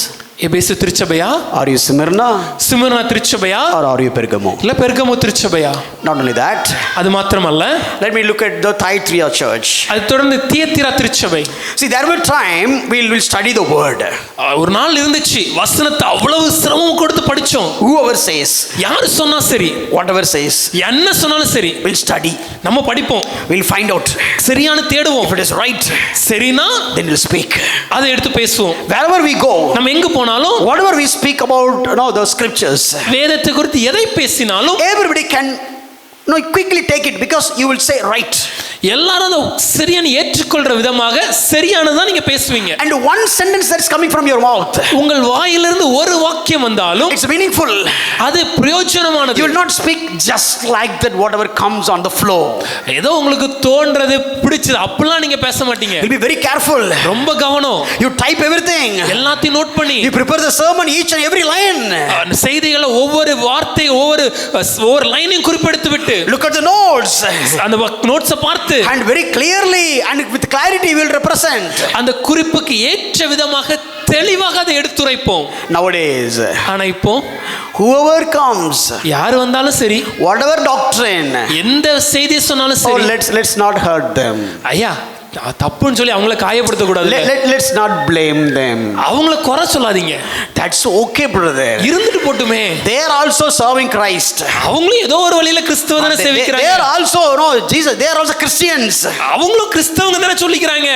எபேசு திருச்சபையா? Are you Smyrna? ஸ்மிர்னா திருச்சபையா? Or are you Pergamo? இல்ல பெர்கமு திருச்சபையா? Not only that, அது மாத்திரமல்ல, let me look at the Thyatira church. அது தொடர்ந்து தியத்திரா திருச்சபை. See, there were time we'll study the word. ஒரு நாள் இருந்துச்சு வசனத்தை அவ்வளவு சிரமம் கொடுத்து படிச்சோம். Whoever says, யார் சொன்னா சரி, whatever says, என்ன சொன்னாலும் சரி, we'll study. நம்ம படிப்போம். We'll find out. சரியான தேடுவோம். If it is right, சரினா then we'll speak. அதை எடுத்து பேசுவோம். Wherever we go, நம்ம எங்க போனாலும், whatever we speak about, the scriptures, வேதத்தை குறித்து எதை பேசினாலும் everybody can No, quickly take it because you will say right. எல்லாரும் அதை சரியான ஏற்றுக்கொள்ற விதமாக சரியானதான் நீங்க பேசுவீங்க. And one sentence that is coming from your mouth, உங்கள் வாயிலிருந்து ஒரு வாக்கியம் வந்தாலும் it's meaningful. அது பிரயோஜனமானது. You will not speak just like that whatever comes on the floor. ஏதோ உங்களுக்கு தோன்றது பிடிச்சது அப்படிலாம் நீங்க பேச மாட்டீங்க. You'll be very careful. ரொம்ப கவனம். You type everything. எல்லாத்தையும் நோட் பண்ணி You prepare the sermon each and every line. செய்திகளை ஒவ்வொரு வார்த்தை ஒவ்வொரு லைனையும் குறிப்பெடுத்து விட்டு Look at the notes. அந்த நோட்ஸை பார்த்து and very clearly and with clarity we will represent. அந்த குறிப்புக்கு ஏற்ற விதமாக தெளிவாக அதை எடுத்துரைப்போம். Nowadays, ஆனா இப்போ whoever comes, யார் வந்தாலும் சரி, whatever doctrine, எந்த செய்தி சொன்னாலும் சரி, let's not hurt them. ஐயா தப்புன்னு சொல்லி அவங்கள காயப்படுத்த கூடாது. Let's not blame them. அவங்கள குறை சொல்லாதீங்க. That's okay, brother. இருந்துட்டு போட்டுமே. They are also serving Christ. அவங்களும் ஏதோ ஒரு வழியில கிறிஸ்துவ தான சேவிக்கறாங்க. They are also Jesus. They are also Christians. அவங்களும் கிறிஸ்தவங்க தான சொல்லிக்கறாங்க.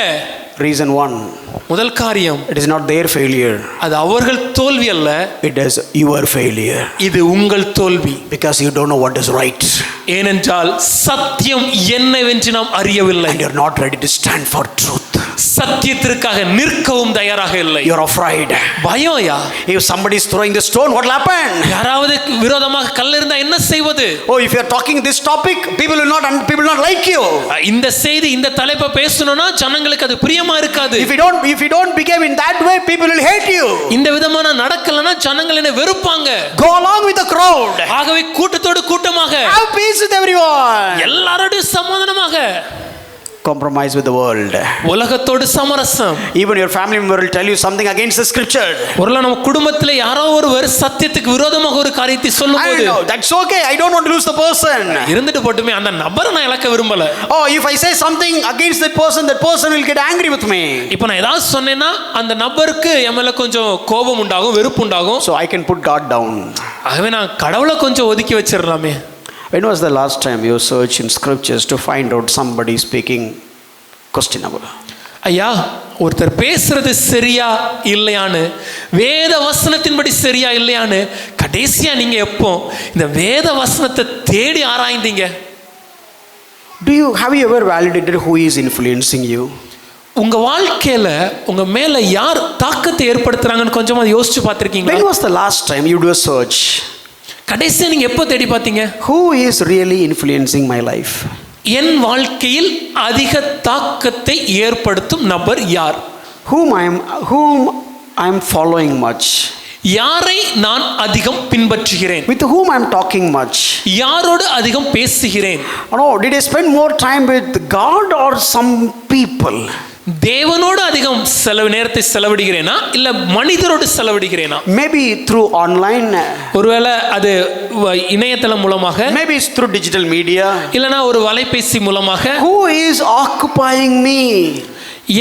Reason 1. முதல் காரியம், it is not their failure. அது அவர்கள் தோல்வி அல்ல. It is your failure. இது உங்கள் தோல்வி. Because you don't know what is right. ஏனென்றால் சத்தியம் என்னவென்று நாம் அறியவில்லை. And you are not ready to stand for truth. சத்தியத்திற்காக நிற்கவும் தயாராக இல்லை. You are afraid. பயம்யா. If somebody is throwing the stone, what will happen? யாராவது விரோதமாக கல் எறிந்தா என்ன செய்வது? Oh, if you are talking this topic, people will not like you. இந்த செய்தி இந்த தலைப்பை பேசணும்னா ஜனங்களுக்கு அது பிரியமா இருக்காது. If you don't behave in that way, people will hate you. இந்த விதமான நடக்கலனா ஜனங்கள் என்ன வெறுப்பாங்க. Go along with the crowd. ஆகவே கூட்டத்தோடு கூட்டமாக have peace with everyone. எல்லாரோடும் சமாதானமாக. Compromise with the world. உலகத்தோடு சமரசம். Even your family member will tell you something against the scripture. ஒருவேளை நம்ம குடும்பத்திலே யாரோ ஒருவர் சத்தியத்துக்கு விரோதமாக ஒரு காரியத்தை சொல்லும்போது, I know, that's okay. I don't want to lose the person. இருந்துட்டு போட்டுமே, அந்த நபரை நான் இழக்க விரும்பல. Oh, if I say something against that person will get angry with me. இப்போ நான் ஏதாவது சொன்னேன்னா அந்த நபருக்கு என் மேல கொஞ்சம் கோபம் உண்டாகும், வெறுப்பு உண்டாகும். So I can put God down. ஆகவே நான் கடவுளை கொஞ்சம் ஒதுக்கி வச்சிரலாமே. When was the last time you searched in scriptures to find out somebody speaking questionable? ஐயா, ஒருத்தர் பேசுறது சரியா இல்லையான்னு, வேத வசனத்தின்படி சரியா இல்லையான்னு கடைசியா நீங்க எப்போ இந்த வேத வசனத்தை தேடி ஆராய்ந்தீங்க? Have you ever validated who is influencing you? உங்க வாழ்க்கையில உங்க மேல யார் தாக்கத்தை ஏற்படுத்துறாங்கன்னு கொஞ்சமா யோசிச்சு பார்த்திருக்கீங்களா? When was the last time you do a search? கடைசியா நீங்க எப்போ தேடி பார்த்தீங்க? Who is really influencing my life? என் வாழ்க்கையில் அதிக தாக்கத்தை ஏற்படுத்தும் நபர் யார்? Whom I am following much? யாரை நான் அதிகம் பின்பற்றுகிறேன்? With whom I am talking much? யாரோடு அதிகம் பேசுகிறேன்? No, did I spend more time with God or some people? தேவனோடு அதிகம் நேரத்தை செலவிடுகிறேனா இல்ல மனிதரோடு செலவிடுகிறேனா? Maybe through online. ஒருவேளை அது இணையதளம் மூலமாக. Maybe it's through digital media. இல்லனா ஒரு வலைபேசி மூலமாக. Who is occupying me?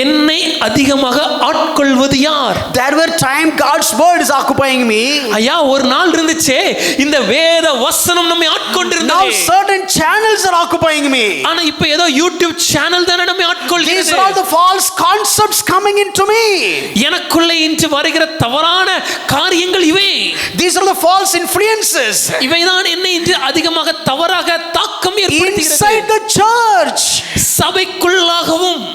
என்னை அதிகமாக ஆட்கொள்வது யார்? There were time God's word is occupying me. ஐயா, ஒரு நாள் இருந்துச்சே இந்த வேத வசனம் நம்மை ஆட்கொண்டிருந்தது. Now certain channels are occupying me. ஆனா இப்போ ஏதோ யூடியூப் சேனல் தான நம்மை ஆட்கொள்கிறது. These are all the false concepts coming into me. எனக்குள்ளே இன்று வருகிற தவறான காரியங்கள் இவை. These are the false influences. இவைதான் என்னை இன்று அதிகமாக தவறாக தாக்கம் ஏற்படுத்துகிறது. Inside the church. சபைக்குள்ளாகவும்.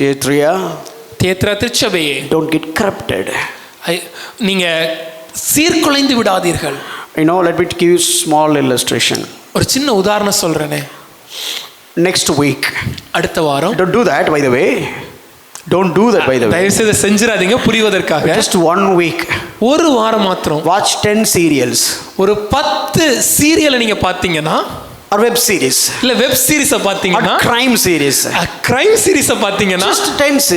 தியேத்ரா திருச்சபையே, don't get corrupted. நீங்க சீர்குலைந்து விடாதீர்கள். Let me give you a small illustration. ஒரு சின்ன உதாரணம் சொல்றேனே. Next week, அடுத்த வாரம். Don't do that, by the way. Don't do that, by the way. தயவு செய்து செஞ்சிராதீங்க, புரிவதற்காக. Just 1 week. ஒரு வாரம் மாத்திரம். Watch 10 serials. ஒரு 10 சீரியலை நீங்க பாத்தீங்கன்னா, or web series, இல்ல வெப் சீரிஸை பாத்தீங்கன்னா, or crime series, crime series பாத்தீங்கன்னா, just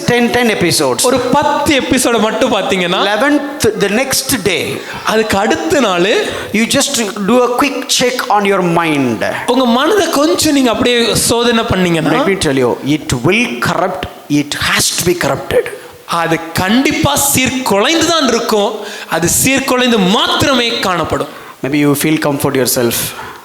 10 episodes, ஒரு 10 எபிசோட மட்டும் பாத்தீங்கன்னா, 11th the next day, அதுக்கு அடுத்த நாள் you just do a quick check on your mind. உங்க மனதை கொஞ்சம் நீங்க அப்படியே சோதனை பண்ணீங்கன்னா, let me tell you, it will corrupt. It has to be corrupted. அது கண்டிப்பா சீர்குலைந்து தான் இருக்கும். அது சீர்குலைந்து மாத்திரமே காணப்படும். Maybe you feel comfort yourself.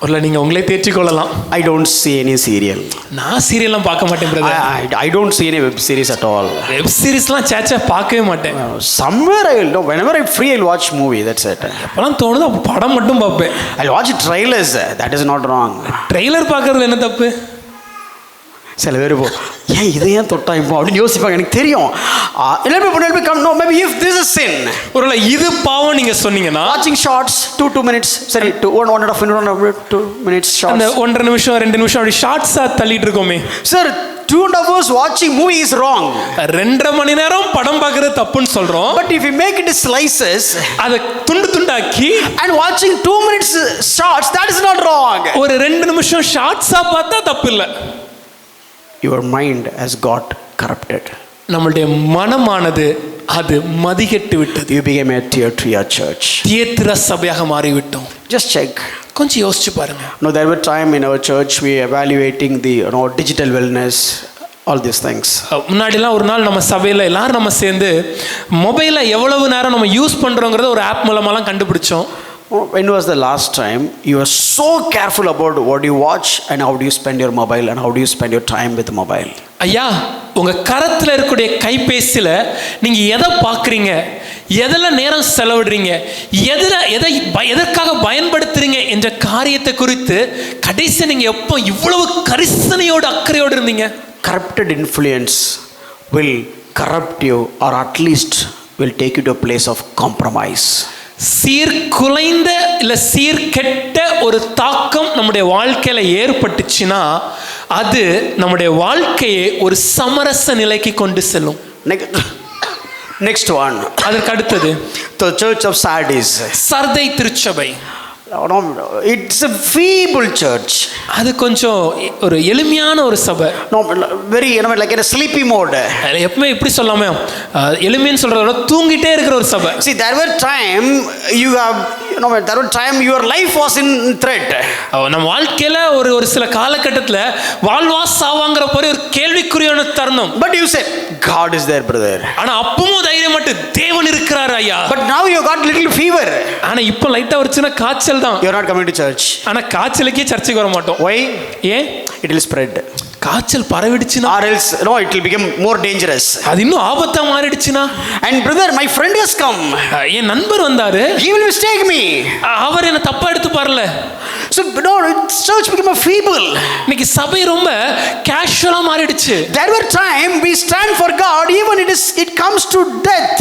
ஒருவேளை நீங்க உங்களே தேற்றிக் கொள்ளலாம். I don't see any serial. நான் சீரியல்லாம் பார்க்க மாட்டேன் brother. I don't see any web series at all. Web சீரிஸ்லாம் சேச்சா பார்க்கவே மாட்டேன். Somewhere I will know. Whenever I'm free, I'll watch movie. That's it. எப்பலாம் தோணுதோ அப்ப படம் மட்டும் பார்ப்பேன். I'll watch trailers. That is not wrong. Trailer பார்க்கறதுல என்ன தப்பு? சில பேர் இப்போ ஏன் இதை ஏன் தொட்டா இப்போ அப்படின்னு யோசிப்பாங்க. எனக்கு தெரியும். No, maybe if this is sin. ஒருவேளை இது பாவம் நீங்க சொன்னீங்கன்னா Watching shorts 2 minutes, sorry, 1.5 minutes, 2 minutes அந்த shorts. 1.5 நிமிஷம் 2 நிமிஷம் அப்படி ஷார்ட்ஸா தள்ளிட்டு இருக்கோமே. Sir, 2.5 hours watching movie is wrong. 2.5 மணி நேரம் படம் பார்க்கறது தப்புன்னு சொல்றோம். But if you make it slices அத துண்டு துண்டாக்கி and watching 2 minutes shorts, that is not wrong. ஒரு 2 நிமிஷம் ஷார்ட்ஸா பார்த்தா தப்பு இல்ல. Your mind has got corrupted. நம்மளுடைய மனமானது அது மதிகெட்டு விட்டது. You became a Thyatira church. தியேத்திரா சபையாக மாறிவிட்டோம். Just check. கொஞ்சம் யோசிச்சு பாருங்க. No, there were time in our church we evaluating the digital wellness, all these things. முன்னாடிலாம் ஒரு நாள் நம்ம சபையில் எல்லாரும் நம்ம சேர்ந்து மொபைலை எவ்வளவு நேரம் நம்ம யூஸ் பண்ணுறோங்கிறத ஒரு ஆப் மூலமாலாம் கண்டுபிடிச்சோம். When was the last time you were so careful about what you watch and how do you spend your mobile and how do you spend your time with the mobile? ஐயா, உங்கள் கரத்தில் இருக்கக்கூடிய கைபேசியில் நீங்கள் எதை பார்க்குறீங்க, எதில் நேரம் செலவிடுறீங்க, எதற்காக பயன்படுத்துறீங்க என்ற காரியத்தை குறித்து கடைசி நீங்கள் எப்போ இவ்வளவு கரிசனையோடு அக்கறையோடு இருந்தீங்க? Corrupted influence will corrupt you or at least will take you to a place of compromise. சீர்குலைந்த இல்லை சீர்கெட்ட ஒரு தாக்கம் நம்முடைய வாழ்க்கையில் ஏற்பட்டுச்சுன்னா அது நம்முடைய வாழ்க்கையை ஒரு சமரச நிலைக்கு கொண்டு செல்லும். Next one. அதற்கு அடுத்தது The church of Sardis. Sardis திருச்சபை. It's a feeble church. அது கொஞ்சம் ஒரு எளிமையான ஒரு சபை. No, very like in a sleepy mode. எப்பவுமே இப்படி சொல்லாம எளிமைன்னு சொல்றத விட தூங்கிட்டே இருக்கிற ஒரு சபை. See, there were time your life was in threat. நம்ம வாழ்க்கையில ஒரு சில காலகட்டத்தில் வாழ்வா சாவாங்கிற போய் ஒரு கேள்விக்குறியான தருணம். But you said God is there, brother. ஆனா அப்பவும் தைரியம் மட்டும் தேவன் இருக்கிறார் ஐயா. But now you got little fever. ஆனா இப்போ லைட்டா ஒரு சின்ன காய்ச்சல் தான். You are not coming to church. ஆனா காய்ச்சலுக்கே சர்ச்சுக்கு வர மாட்டோம். Why? ஏன்? It will spread. காய்ச்சல் பரவிடுச்சுனா or else it will become more dangerous. அது இன்னும் ஆபத்தா மாறிடுச்சுனா. And brother, my friend has come. என் நண்பர் வந்தாரு. He will mistake me. அவர் என்ன தப்பா எடுத்து பாரல. So church became a feeble. இன்னைக்கு சபை ரொம்ப கேஷுவலா மாறிடுச்சு. There were time we stand for God even it comes to death.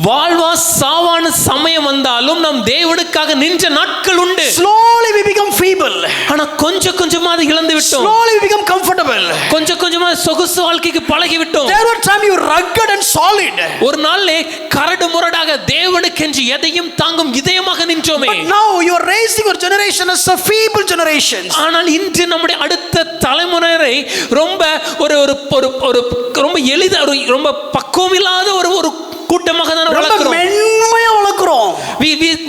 வாழ்வா சாவான சமயம் வந்தாலும் நாம் தேவனுக்காக நின்ற நாட்கள் உண்டு. Slowly we become feeble. ஆனா கொஞ்சம் கொஞ்சமா அதை இழந்து விட்டோம். Slowly we become comfortable. கொஞ்சம் கொஞ்சமா சொகுசு வாழ்க்கைக்கு பழகி விட்டோம். There were time you rugged and solid. ஒரு நாள்ல கரடு முரடாக தேவனுக்கென்று எதையும் தாங்கும் இதயமாக நின்றோமே. But now you are raising your generation as a feeble generation. ஆனால் இன்று நம்முடைய அடுத்த தலைமுறையை ரொம்ப ரொம்ப எளிதா ரொம்ப பக்குவமில்லாத ஒரு கூட்டமாக தான் வளர்க்கிறோம். மென்மையா வளர்க்கிறோம்.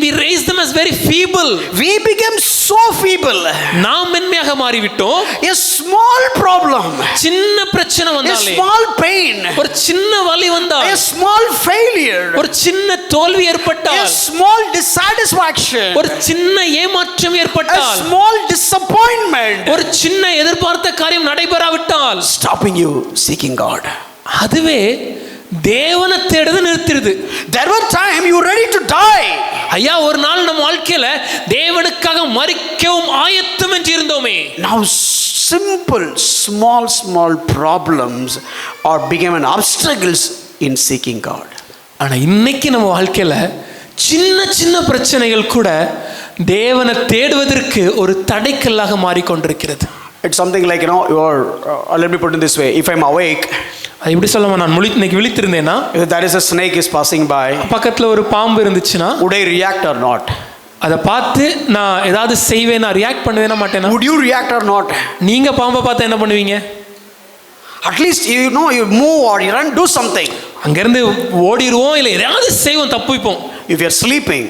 We raise them as very feeble. We became so feeble. நாம் மென்மையாக மாறிவிட்டோம். A small problem, சின்ன பிரச்சனை வந்தாலே, a small pain, ஒரு சின்ன வலி வந்தால், a small failure, ஒரு சின்ன தோல்வி ஏற்பட்டால், a small dissatisfaction, ஒரு சின்ன ஏமாற்றம் a ஏற்பட்டால், small disappointment, ஒரு சின்ன எதிர்பார்த்த காரியம் நடைபெறாவிட்டால், stopping you seeking God. அதுவே தேவனை தேடுறது நிறுத்திடுது. There were time you ready to die. ஐயா, ஒரு நாள் நம்ம வாழ்க்கையில தேவனுக்காக மரிக்கவும் ஆயத்தம் என்று இருந்தோமே. Now simple small problems are become an obstacles in seeking God. ஆனா இன்னைக்கு நம்ம வாழ்க்கையில சின்ன பிரச்சனைகள் கூட தேவனை தேடுவதற்கு ஒரு தடைக்கல்லாக மாறிக்கொண்டிருக்கிறது. It's something like you are let me put it this way, if I'm awake, அது எப்படி சொல்லாம நான் இன்னைக்கு விழித்திருந்தேன்னா, if there is a snake is passing by, பக்கத்துல ஒரு பாம்பு இருந்துச்சுன்னா would I react or not? அதை பார்த்து நான் ஏதாவது செய்வேனா, ரியாக்ட் பண்ணுவேனா மாட்டேனா? Would you react or not? நீங்க பாம்பை பார்த்தா என்ன பண்ணுவீங்க? At least you move or you run, do something. அங்கிருந்து ஓடிடுவோம், இல்லை ஏதாவது செய்வோம், தப்பிப்போம். If you are sleeping,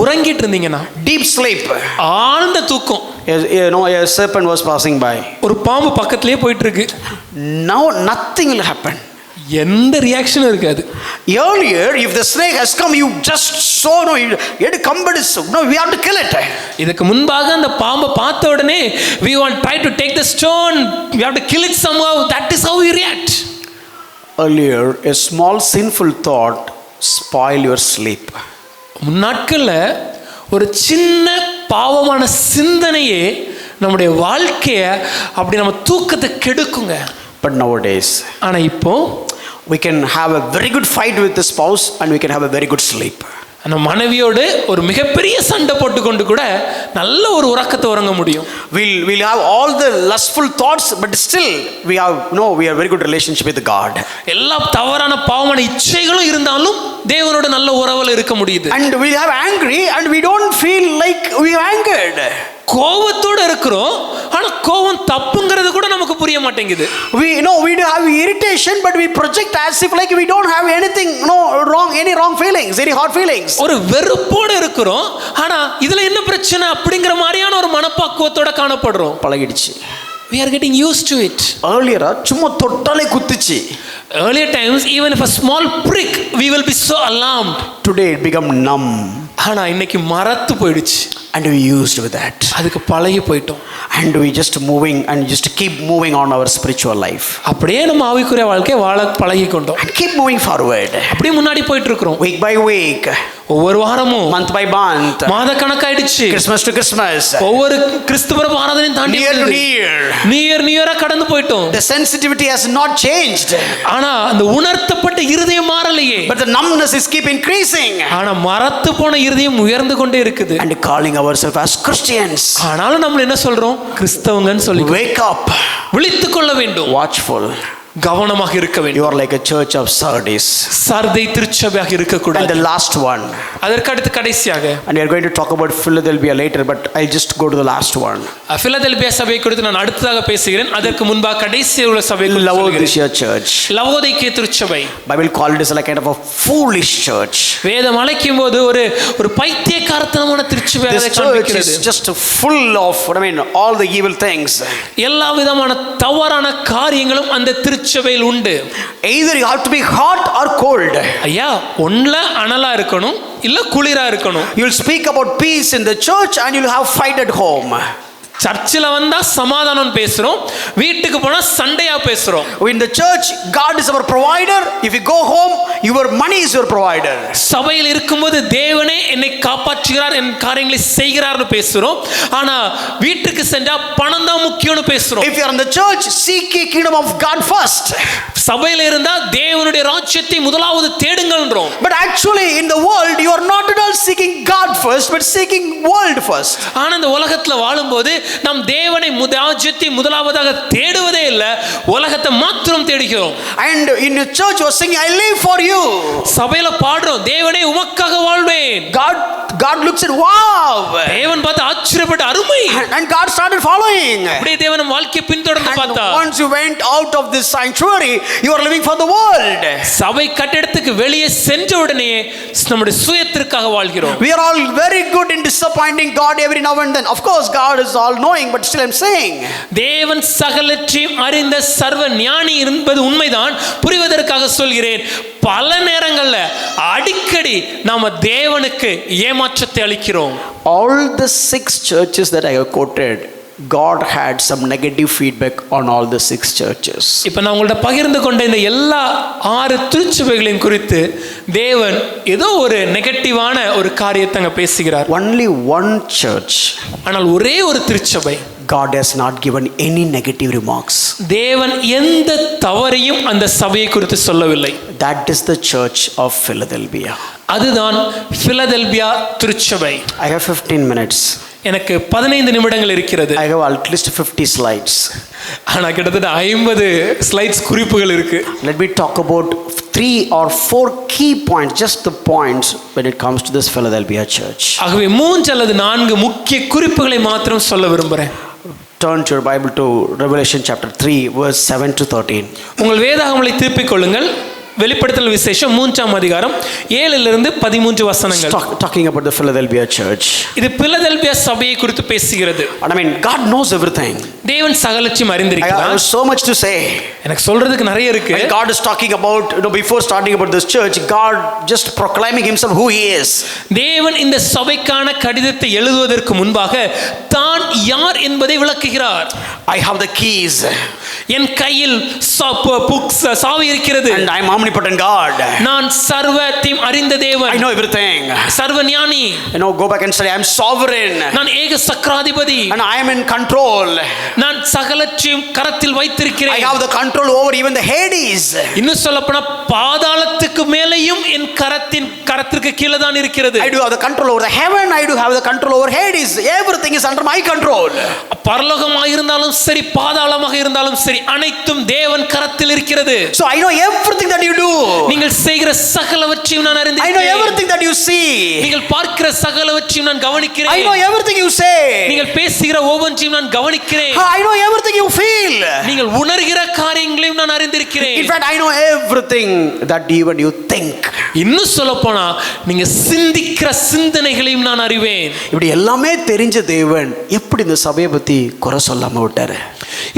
உறங்கிட்டு இருந்தீங்கன்னா, deep sleep, ஆழ்ந்த தூக்கம், a serpent was passing by, ஒரு பாம்பு பக்கத்திலே போயிட்டு இருக்கு, now nothing will happen. எந்த ரியாக்ஷனும் இருக்காது. Earlier, if the snake has come, you just saw, no, you had to come, but no, we have to kill it. இதுக்கு முன்பாக அந்த பாம்பை பார்த்த உடனே we want try to take the stone, we have to kill it somehow. That is how we react. Earlier, a small sinful thought spoil your sleep. முன்னாட்களில் ஒரு சின்ன பாவமான சிந்தனையே நம்முடைய வாழ்க்கையை அப்படி நம்ம தூக்கத்தை கெடுக்குங்க. But nowadays, ஆனால் இப்போ we can have a very good fight with the spouse and we can have a very good sleep. அந்த மனைவியோடு ஒரு மிகப்பெரிய சண்டை போட்டுக்கொண்டு கூட நல்ல ஒரு உறக்கத்தை உறங்க முடியும். We'll have all the lustful thoughts, but still we have very good relationship with God. எல்லா தவறான பாவமான இச்சைகளும் இருந்தாலும் தேவனோட நல்ல உறவுல இருக்க முடியுது. And we'll have angry and we don't feel like we are angered. கோபத்தோட இருக்கிறோம், ஆனா கோபம் தப்புங்கிறது கூட நமக்கு புரிய மாட்டேங்குது. We do have irritation, but we project as if like we don't have anything, any wrong feelings, any hard feelings. ஒரு வெறுப்போட இருக்கிறோம், ஆனா இதுல என்ன பிரச்சனை அப்படிங்கிற மாதிரியான ஒரு மனப்பக்குவத்தோட காணப்படுறோம். பழகிடுச்சு. We are getting used to it. Earlier சும்மா தொட்டாலே குத்துச்சு. Earlier times, even if a small prick, we will be so alarmed. Today it become numb. ஆனா இன்னைக்கு மறத்து போயிடுச்சு. And we used with that. அதுக்கு பழகி போயிட்டோம். And we just moving and just keep moving on our spiritual life. அப்படியே நம்ம ஆவிக்குரிய வாழ்க்கையை வாழ பழகி கொண்டோம். And keep moving forward. அப்படியே முன்னாடி போயிட்டு இருக்கிறோம். Week by week. ஒவ்வொரு வாரமும் month by month. மாத கணக்காயிடுச்சு. Christmas to Christmas. ஒவ்வொரு கிறிஸ்துவ ஆராதனையும் தாண்டி year to year. நியூ இயரா கடந்து போயிட்டோம். The sensitivity has not changed. ஆனா அந்த உணர்த்தப்பட்ட இருதயம் மாறலையே. But the numbness is keep increasing. ஆனா மரத்து போன இருதயம் உயர்ந்து கொண்டே இருக்குது. And calling ourselves as Christians. ஆனாலும் நம்ம என்ன சொல்றோம்? கிறிஸ்தவங்கன்னு சொல்லி. Wake up. விழித்துக் கொள்ள வேண்டும். Watchful. கவனமாக இருக்க வேண்டும். You are like a church of Sardis. Sardis திருச்சபையாக இருக்க கூடாது. And the last one. அதற்கு அடுத்து கடைசியாக. And we are going to talk about Philadelphia later, but I'll just go to the last one. Philadelphia சபை குறித்து நான் அடுத்ததாக பேசுகிறேன். அதற்கு முன்பாக கடைசியாக உள்ள சபை குறித்து Laodicea church. லவோதிக்கே திருச்சபை. Bible called it as like kind of a foolish church. வேதம் அழைக்கும்போது ஒரு பைத்தியக்காரத்தனமான திருச்சபையாக This காண்பிக்கிறது. church is just full of all the evil things. எல்லா விதமான தவறான காரியங்களும் அந்த திருச்சபையில் உண்டு. Either you have to be hot or cold. ஐயா ஒண்ணுல அனலா இருக்கணும் இல்ல குளிரா இருக்கணும். You will speak about peace in the church and you will have fight at home. சர்ச்சில் வந்தா சமாதானம் பேசுறோம், வீட்டுக்கு போனா சண்டையா பேசுறோம். In the church God is our provider. If you go home your money is your provider. சபையில் இருக்கும்போது தேவனே என்னை காப்பாற்றுகிறார், என் காரியங்களை செய்கிறார்னு பேசுறோம். ஆனா வீட்டுக்கு சென்றா பணம் தான் முக்கியம்னு பேசுறோம். If you are in the church, seek the kingdom of God first. சபையில் இருந்தா தேவனுடைய ராஜ்யத்தை முதலாவது தேடுங்கள்ன்றோம். But actually in the world you are not at all seeking God first but seeking world first. ஆனா இந்த உலகத்துல வாழும்போது நாம் தேவனை ராஜ்யத்தை முதலாவதாக தேடுவதே இல்ல, உலகத்தை மாத்திரம் தேடுகிறோம். And in the church you are singing I live for you. சபையில பாடுறோம் தேவனே உமக்காக வாழ்வேன். God looks at wow. தேவன் பார்த்து ஆச்சரியப்பட்டு அருமை. And God started following. அப்படியே தேவன் வாழ்க்கையை பின்தொடர்ந்து பார்த்தா. Once you went out of this sanctuary you are living for the world. சபை கட்டிடத்துக்கு வெளியே சென்ற உடனே நம்முடைய சுயத்திற்காக வாழ்கிறோம். We are all very good in disappointing God every now and then. Of course God is all knowing, but still I'm saying தேவன் சகலத்தையும் அறிந்த சர்வ ஞானி என்பது உண்மைதான். புரிவதற்காக சொல்கிறேன், பல நேரங்கள்ல அடிக்கடி நாம தேவனுக்கு ஏமாற்றத்தை அளிக்கிறோம். All the 6 churches that I have quoted, God had some negative feedback on all the 6 churches. இப்ப நான் உங்கள்ட்ட பகிர்ந்து கொண்ட இந்த எல்லா 6 திருச்சபைகளின் குறித்து தேவன் ஏதோ ஒரு நெகட்டிவான ஒரு காரியத்தை அங்க பேசுகிறார். Only one church, ஆனால் ஒரே ஒரு திருச்சபை, God has not given any negative remarks. தேவன் எந்த தவறையும் அந்த சபையை குறித்து சொல்லவில்லை. That is the church of Philadelphia. அதுதான் பிலதெல்பியா திருச்சபை. I have 15 minutes. எனக்கு 15 நிமிடங்கள் இருக்கிறது. I have at least 50 slides. ஆனா கிட்டத்தட்ட 50 ஸ்லைட்ஸ் குறிப்புகள் இருக்கு. Let me talk about 3 or 4 key points, just the points when it comes to this Philadelphia church. ஆகவே 3 அல்லது 4 முக்கிய குறிப்புகளை மாத்திரம் சொல்ல விரும்புகிறேன். Turn to your Bible to Revelation chapter 3 verse 7 to 13. உங்கள் வேதாகமங்களை திருப்பிக் கொள்ளுங்கள். வெளிப்படுத்தல் விசேஷம் 3ஆம் அதிகாரம் 7 to 13 வசனங்கள். Talking about the Philadelphia church. இது பிலதெல்பியா சபையை குறித்து பேசுகிறது. And I mean, God knows everything. தேவன் சகலத்தையும் I அறிந்திருக்கிறார். have so much to say. எனக்கு சொல்றதுக்கு நிறைய இருக்கு. When God is talking about, before starting about this church, God just proclaiming himself who he is. தேவன் இந்த சபைக்கான கடிதத்தை எழுதுவதற்கு முன்பாக தான் யார் என்பதை விளக்குகிறார். I have the keys. என் கையில் சாவி இருக்கிறது. And I am omnipotent God. நான் சர்வத்தையும் அறிந்த தேவன். I know everything. சர்வ ஞானி. Go back and study. I am sovereign. நான் ஏக சக்கராதிபதி. And I am in control. நான் சகலத்தையும் கரத்தில் வைத்திருக்கிறேன். I have the control over even the Hades. இன்னும் சொல்லப்போனா பாதாளத்துக்கு மேலேயும் என் கரத்திற்கு கீழே தான் இருக்கிறது. I do have the control over the heaven. I do have the control over Hades. Everything is under my control. பரலோகமாக இருந்தாலும் சரி பாதாளமாக இருந்தாலும் சரி அனைத்தும் தேவன் கரத்தில் இருக்கிறது. So I know everything that you do. நீங்கள் செய்கிற சகலவற்றையும் நான் அறிந்திருக்கிறேன். I know everything that you see. நீங்கள் பார்க்கிற சகலவற்றையும் நான் கவனிக்கிறேன். I know everything you say. நீங்கள் பேசுகிற ஒவ்வொன்றையும் நான் கவனிக்கிறேன். I know everything you feel. நீங்கள் உணர்கிற காரியங்களையும் நான் அறிந்திருக்கிறேன். In fact, I know everything that even you think. இன்னும் சொல்லப்போனா நீங்க சிந்திக்கிற சிந்தனைகளையும் நான் அறிவேன். இப்படி எல்லாமே தெரிஞ்ச தேவன் எப்படி இந்த சபையை பத்தி குறை சொல்லாம விட்டாரு?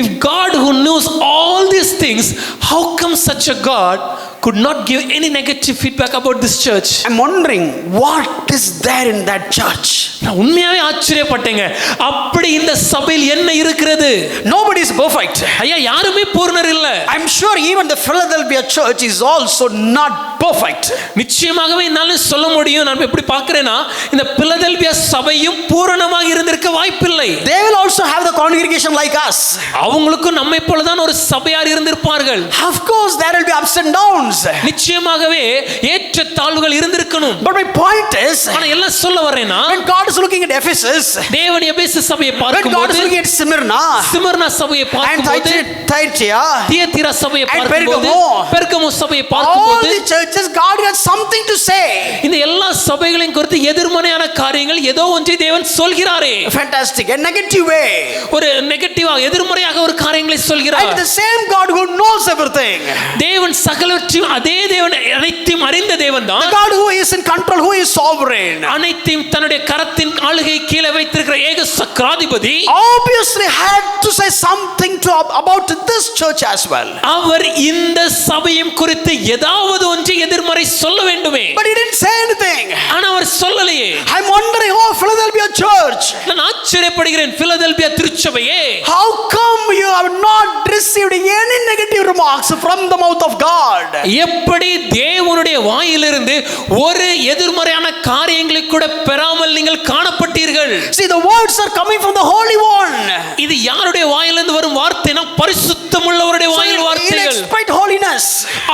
If God who knows all these things, how come such a God could not give any negative feedback about this church? I'm wondering what is there in that church. நான் உண்மையாவே ஆச்சரியப்பட்டேங்க. அப்படி இந்த சபையில் என்ன இருக்கிறது? Nobody is perfect. ஐயா யாருமே பூர்ணர் இல்ல. I'm sure even the Philadelphia church is also not perfect. நிச்சயமாகவே என்னால சொல்ல முடியும். நான் எப்படி பார்க்கிறேனா இந்த பிலதெல்பியா சபையும் பூரணமாக இருந்திருக்க வாய்ப்பில்லை. They will also have the congregation like us. அவங்களுக்கும் நம்மை போல தான் ஒரு சபையார் இருந்திருப்பார்கள். Of course there will be ups and downs. நிச்சயமாகவே ஏற்ற தாழ்வுகள் இருந்திருக்கணும். But my point is, ஆனா எல்லாம் சொல்ல வரேனா when God is looking at Ephesus, தேவன் எபேசு சபையை when God பார்க்கும்போது is looking at Smyrna, Smyrna சபையை and பார்க்கும்போது Thyatira, தியத்திரா சபையை and பார்க்கும்போது பெர்கமு சபையை all பார்க்கும்போது the churches God has something to say. இந்த எல்லா சபைகளையும் குறித்து எதிர்மறையான காரியங்கள் ஏதோ ஒன்றை தேவன் சொல்கிறாரே. Fantastic, a negative way. ஒரு நெகட்டிவா எதிர்மறையாக ஒரு காரியங்களை சொல்கிறார். And the same God who knows everything, தேவன் சகலவற்றையும் அதே தேவன் அனைத்தையும் அறிந்த தேவன் தான். the God who is in control, who is sovereign, அனைத்தையும் தன்னுடைய கரத்தின் ஆளுகை கீழே வைத்திருக்கிற ஏக சக்கராதிபதி obviously had to say something about this church as well. அவர் இந்த சபையும் குறித்து ஏதாவது ஒன்று எதிர்மறை சொல்ல வேண்டுமே. But he didn't say anything. ஆனா அவர் சொல்லலையே. I'm wondering, oh Philadelphia church, நான் ஆச்சரியப்படுகிறேன் Philadelphia திருச்சபையே. how come you have not received any negative remarks from the mouth of God? எப்படி தேவனுடைய வாயிலிருந்து ஒரு எதிர்மறையான காரியங்களை கூட பெறாமல் நீங்கள் காணப்பட்டீர்கள்? See, the words are coming from the Holy One. இது யாருடைய வாயிலிருந்து வரும் வார்த்தைனா பரிசுத்தமுள்ளவருடைய வாயில் He வார்த்தைகள். expect holiness.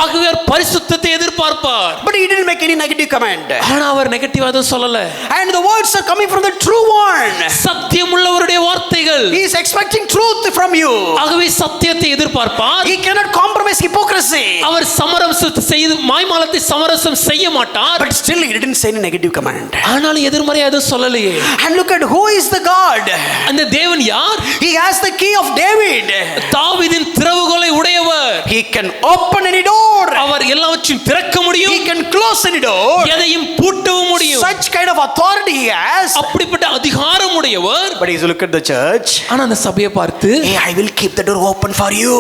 ஆகவே பரிசுத்தத்தை எதிர்பார்ப்பார். But he didn't make any negative comment. ஆனா அவர் நெகட்டிவா எதுவும் சொல்லல. And the words are coming from the true one. சத்தியமுள்ளவருடைய வார்த்தைகள். He is expecting truth from you. ஆகவே சத்தியத்தை எதிர்பார்ப்பார். He cannot compromise hypocrisy. அவர் சமரசம் செய்து மாய்மாலத்தை சமரசம் செய்ய மாட்டார். But still he didn't say any negative comment. ஆனாலும் எதிர்மறையா எதுவும் சொல்லலையே. And look at who is the God. அந்த தேவன் யார்? He has the key of David. தாவீதின் திறவுகோலை உடையவர். He can open any door. அவர் எல்லாவற்றையும் திறக்க முடியும். He can close any door. எதையும் பூட்டவும் முடியும். Such kind of authority he has. அப்படிப்பட்ட அதிகாரம் உடையவர். But he's look at the church. ஆனா அந்த சபையை பார்த்து, hey, I will keep the door open for you.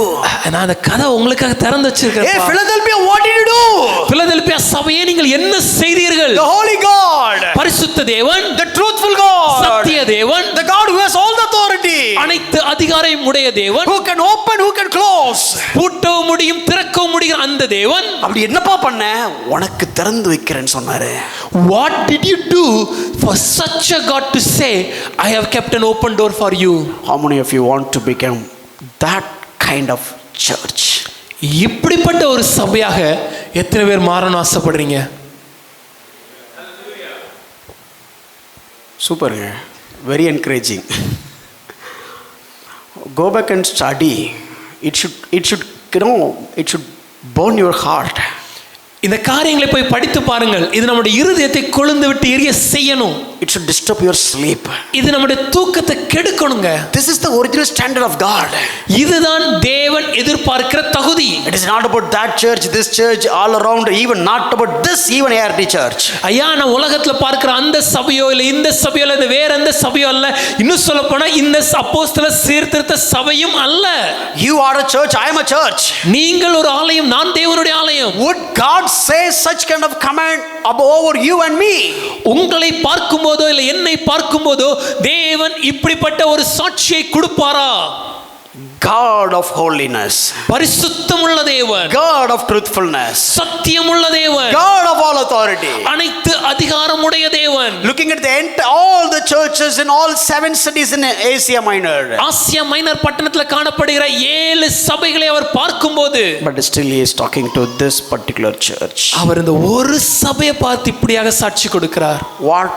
நான் அந்த கதவை உங்களுக்காக திறந்து வச்சிருக்கேன். Hey Philadelphia, what did you do? Philadelphia சபையே நீங்கள் என்ன செய்தீர்கள்? The holy God, பரிசுத்த தேவன், the truthful God, சத்திய தேவன், the God who has all the authority, அனைத்து அதிகாரம் உடைய தேவன், who can open, who can close, பூட்டவும் முடியும் திறக்கவும் முடியும் அந்த தேவன். அப்படி என்னப்பா பண்ண? உனக்கு திறந்து வைக்கிறேன்னு சொன்னாரு. What did you do for such a God to say I have kept an open door for you? How many of you want to become that kind of church? இப்படிப்பட்ட ஒரு சபையாக எத்தனை பேர் மாறணும் ஆசைப்படுறீங்க? சூப்பருங்க, very encouraging. Go back and study. It should burn your heart. இந்த காரியங்களை போய் படித்து பாருங்கள். இது நம்முடைய இருதயத்தை கொழுந்து விட்டு எரிய செய்யணும். It should disturb your sleep. இது நம்முடைய தூக்கத்தை கெடுக்கணுங்க. This is the original standard of God. இதுதான் தேவன் எதிர்பார்க்கிற தகுதி. It is not about that church, this church, all around, even not about this even ARD church. ஐயா, நான் உலகத்துல பார்க்கிற அந்த சபையோ இல்ல இந்த சபையோ இல்ல வேற எந்த சபையோ அல்ல, இன்னும் சொல்ல போனா இந்த அப்போஸ்தல சீர்திருத்த சபையும் அல்ல. You are a church, I am a church. நீங்கள் ஒரு ஆலயம், நான் தேவனுடைய ஆலயம். Would God say such kind of command over you and me? உங்களை பார்க்கும்போதோ இல்ல என்னை பார்க்கும்போதோ தேவன் இப்படிப்பட்ட ஒரு சாட்சியை கொடுப்பாரா? God of holiness, பரிசுத்தமுள்ள தேவன், God of truthfulness, சத்தியமுள்ள தேவன், God of all authority, அனைத்து அதிகாரமுடைய தேவன். looking at the end, all the churches in all 7 cities in Asia Minor, Asia Minor பட்டணத்துல காணப்படுகிற 7 சபைகளை அவர் பார்க்கும்போது, but still he is talking to this particular church. அவர் இந்த ஒரு சபையை பார்த்து இப்படியாக சாட்சி கொடுக்கிறார். What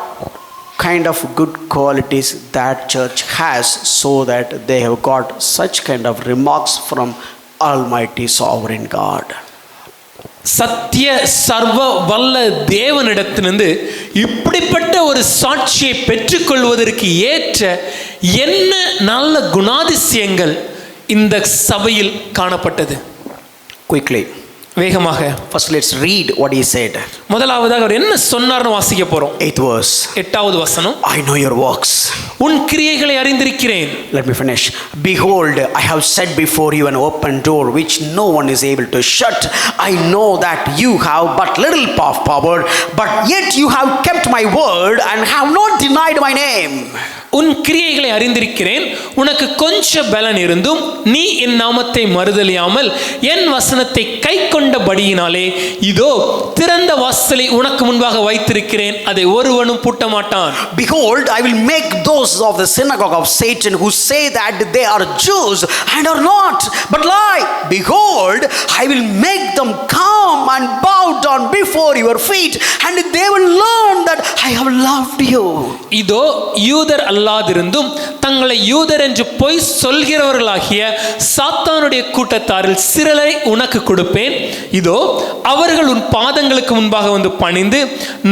kind of good qualities that church has, so that they have got such kind of remarks from Almighty Sovereign God. சத்திய சர்வ வல்ல தேவனிடத்திலிருந்து இப்படிப்பட்ட ஒரு சாட்சியை பெற்றுக்கொள்வதற்கு ஏற்ற என்ன நல்ல குணாதிசயங்கள் இந்த சபையில் காணப்பட்டது? Quickly, வேகமாக first let's read what he said. முதலாவதாக அவர் என்ன சொன்னார்னு வாசிக்க போறோம். 8th verse. 8வது வசனம். I know your works. உன் கிரியைகளை அறிந்திருக்கிறேன். Let me finish. Behold, I have set before you an open door which no one is able to shut. I know that you have but little power, but yet you have kept my word and have not denied my name. உன் கிரியைகளை அறிந்திருக்கிறேன், உனக்கு கொஞ்ச பலன் இருந்தும் நீ என் நாமத்தை மறுதலியாமல் என் வசனத்தை கை கொண்டபடியினாலே இதோ திறந்த வாசலை உனக்கு முன்பாக வைத்திருக்கிறேன், அதை ஒருவனும் பூட்ட மாட்டான். Behold, I will make those of the synagogue of Satan who say that they are Jews and are not, but lie. Behold, I will make them come and bow down before your feet, and they will learn that I have loved you. இதோ யூதர் அல்லாதிருந்தும் தங்களை யூதர் என்று பொய் சொல்கிறவர்களாகிய சாத்தானுடைய கூட்டத்தாரில் சிலரை உனக்கு கொடுப்பேன். இதோ அவர்கள் உன் பாதங்களுக்கு முன்பாக வந்து பணிந்து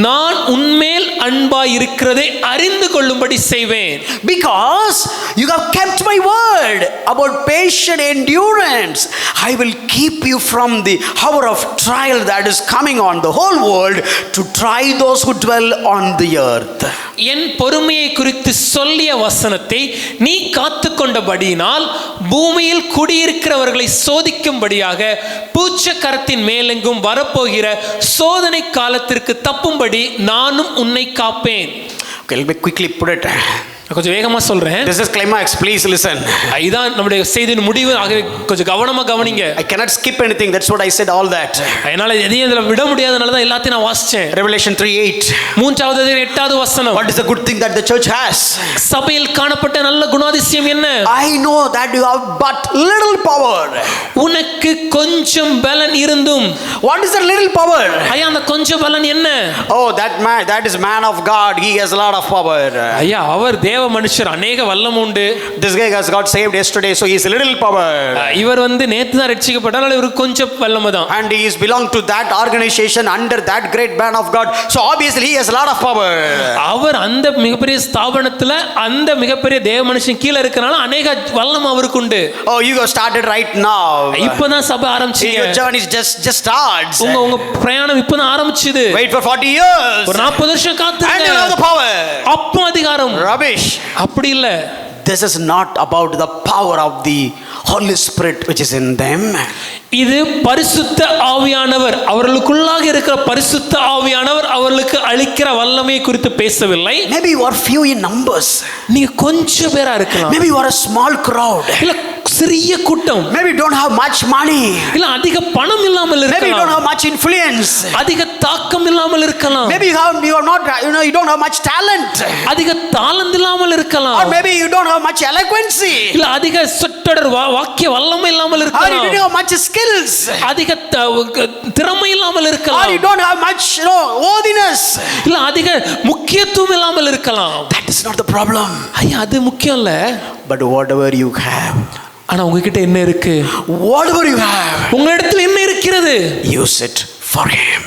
நான் உன்மேல் அன்பாய் இருக்கிறதை அறிந்து கொள்ளும்படி செய்வேன். Because you have kept my word about patient endurance, I will keep you from the hour of trial that is coming on the whole world to try those who dwell on the earth. என் பொறுமையை குறித்து சொல்லிய வசனத்தை நீ காத்து கொண்டபடியினால் பூமியில் குடியிருக்கிறவர்களை சோதிக்கும்படியாக பூச்சக்கரத்தின் மேலெங்கும் வரப்போகிற சோதனை காலத்திற்கு தப்பும்படி நானும் உன்னை காப்பேன். Okay, let me quickly put it. கொஞ்சம் வேகமா சொல்றேன். This is climax, please listen. இதான் நம்முடைய செய்தியின் முடிவு. ஆகவே கொஞ்சம் கவனமா கவனிங்க. I cannot skip anything, that's what I said, all that. என்னால எதையும் இதுல விட முடியாதனால தான் எல்லாத்தையும் நான் வாசிச்சேன். Revelation 3:8. மூன்றாவது 8வது வசனம். What is the good thing that the church has? சபையில் காணப்பட்ட நல்ல குணாதிசயம் என்ன? I know that you have but little power. உனக்கு கொஞ்சம் பலன் இருந்தும். What is the little power? ஐயா, அந்த கொஞ்சம் பலன் என்ன? Oh, that man, that is man of God, he has a lot of power. ஐயா, அவர் தேவ மனுஷர், அநேக வல்லம் உண்டு. This guy has got saved yesterday, so he is a little power. இவர் வந்து நேத்து தான் ரட்சிக்கப்பட்டார், இவருக்கு கொஞ்சம் வல்லமை தான். And he is belong to that organization under that great man of God, so obviously he has a lot of power. அவர் அந்த மிகப்பெரிய ஸ்தாபனத்துல அந்த மிகப்பெரிய தேவ மனுஷன் கீழ இருக்கனால அநேக வல்லம் அவருக்கு உண்டு. Oh, you have started right now. இப்பதான் சபை ஆரம்பிச்சீங்க. Your journey is just starts. உங்க பிரயாணம் இப்பதான் ஆரம்பிச்சது. Wait for 40 years. ஒரு 40 வருஷம் காத்துங்க. And you have the power. அப்ப அதிகாரம். Rubbish. அப்படி இல்ல. This is not about the power of the Holy Spirit which is in them. இது பரிசுத்த ஆவியானவர், அவர்களுக்குள்ளாக இருக்கிற பரிசுத்த ஆவியானவர் அவர்களுக்கு அளிக்கிற வல்லமையை குறித்து பேசவில்லை. Maybe you are few in numbers. நீங்க கொஞ்சம் பேரா இருக்கலாம். Maybe you are a small crowd. இல்ல சிறிய கூட்டம். Maybe you don't have much money. இல்ல அதிக பணம் இல்லாமல் இருக்கலாம். Maybe you don't have much influence. அதிக தாக்கம் இல்லாமல் இருக்கலாம். Maybe you are not, you don't have much talent. அதிக தாளந்து இல்லாமல் இருக்கலாம். Or maybe you don't have much eloquency. இல்ல அதிக சொற்றொடர் வாக்கிய வல்லமை இல்லாமல் இருக்கலாம். Or you don't have much skills. அதிக திறமை இல்லாமல் இருக்கலாம். Or you don't have much, worthiness. இல்ல அதிக முக்கியத்துவம் இல்லாமல் இருக்கலாம். That is not the problem. ஐயா, அது முக்கியம் இல்ல. But whatever you have, ஆனா உங்ககிட்ட என்ன இருக்கு? whatever you have, உங்க இடத்துல என்ன இருக்கிறது? use it for him.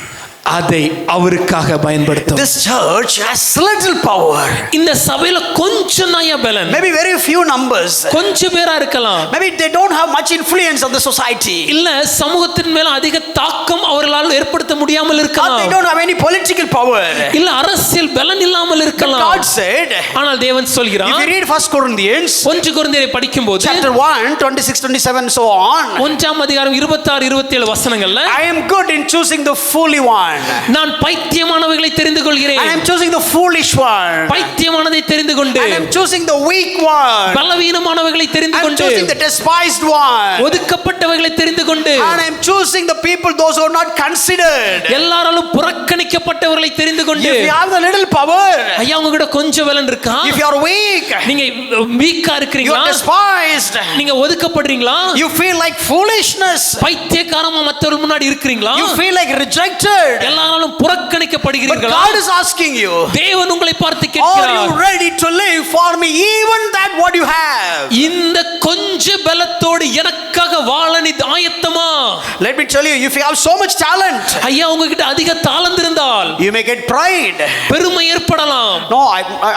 அதை அவருக்காக பயன்படுத்தும். This church has little power. இந்த சபையில கொஞ்சம் தான் பலன். Maybe very few numbers. கொஞ்சம் பேரா இருக்கலாம். Maybe they don't have much influence on the society. இல்ல சமூகத்தின் மேல அதிக தாக்கம் அவர்களால் ஏற்படுத்த முடியாமல் Or இருக்கலாம். they don't have any political power. இல்ல அரசியல் பலன் இல்லாமல் இருக்கலாம். God said, ஆனால் தேவன் சொல்கிறார், if you read 1 Corinthians 1 கொரிந்தியரை படிக்கும்போது chapter 1 26 27 so on, 1ஆம் அதிகாரம் 26 27 வசனங்கள்ல, I am good in choosing the foolish one, நான் பைத்தியமானவைகளை தெரிந்து கொள்கிறேன். and I am choosing the foolish one, பைத்தியமானதை தெரிந்து கொண்டு, and I am choosing the weak one, பலவீனமானவைகளை தெரிந்து I am கொண்டு, choosing the despised one, ஒதுக்கப்பட்டவைகளை தெரிந்து கொண்டு, and I am choosing the people those who are not considered. எல்லாராலும் புறக்கணிக்கப்பட்டவர்களை தெரிந்து கொண்டு. If you have the little power, ஐயா உங்ககிட்ட கொஞ்சம் பலன் இருக்கா? if you are weak, நீங்க வீக்கா you இருக்கீங்களா? are despised, நீங்க ஒதுக்கப்படுறீங்களா? you feel like foolishness, பைத்தியக்காரமா மற்றவர்கள் முன்னாடி இருக்கிறீங்களா? you feel like rejected. எல்லாராலும் But புறக்கணிக்கப்படுகிறீர்களா? God is asking you, தேவன் உங்களை பார்த்து are கேட்கிறார், you ready to live for me even that what you have? இந்த கொஞ்ச பலத்தோடு எனக்காக வாழ நீ ஆயத்தமா? Let me tell you, if you have so much talent, ஐயா உங்ககிட்ட அதிக தாளந்து இருந்தால் you may get pride. பெருமை ஏற்படலாம். No,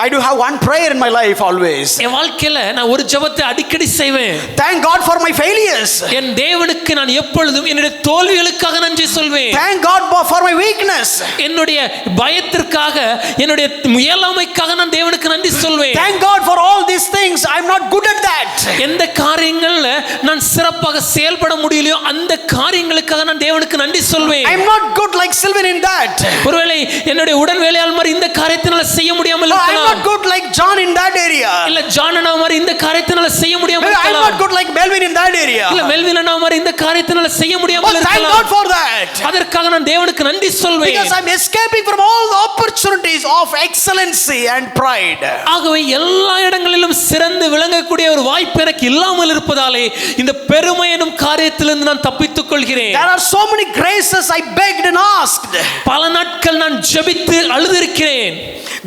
I do have one prayer in my life always. என் வாழ்க்கையில நான் ஒரு ஜெபத்தை அடிக்கடி செய்வேன். Thank God for my failures. என் தேவனுக்கு நான் எப்பொழுதும் என்னுடைய தோல்விகளுக்காக நன்றி சொல்வேன். Thank God for my weakness. என்னுடைய பயத்திற்காக, என்னுடைய இயலாமைக்காக நான் தேவனுக்கு நன்றி சொல்வேன். Thank God for all these things. I'm not good at that. எந்த காரியங்கள்ல நான் சிறப்பாக செயல்பட முடியலையோ அந்த காரியங்களுக்காக நான் தேவனுக்கு நன்றி சொல்வேன். I'm not good like Sylvan in that. ஒருவேளை என்னுடைய உடன் வேலையாள் மாதிரி இந்த காரியத்தினால செய்ய முடியாமல் No, I'm இருக்கலாம். not good like John in that area. இல்ல ஜான் அண்ணா மாதிரி இந்த காரியத்தினால செய்ய முடியாமல் Maybe I'm இருக்கலாம். not good like Melvin in that area. இல்ல மெல்வின் அண்ணா மாதிரி இந்த காரியத்தினால செய்ய Oh, முடியாமல் thank இருக்கலாம். God for that. அதற்காக நான் தேவனுக்கு நன்றி சொல்வேன். Because I'm escaping from all the opportunities of excellency and pride. ஆகவே எல்லா இடங்களிலும் சிறந்து விளங்கக்கூடிய ஒரு வாய்ப்பு எனக்கு இல்லாமல் இருப்பதாலே இந்த பெருமை எனும் காரியத்திலிருந்து நான் தப்பித்துக் கொள்கிறேன். There are so many graces I begged and asked. பல நாட்கள் நான் ஜெபித்து அழுதிருக்கிறேன்.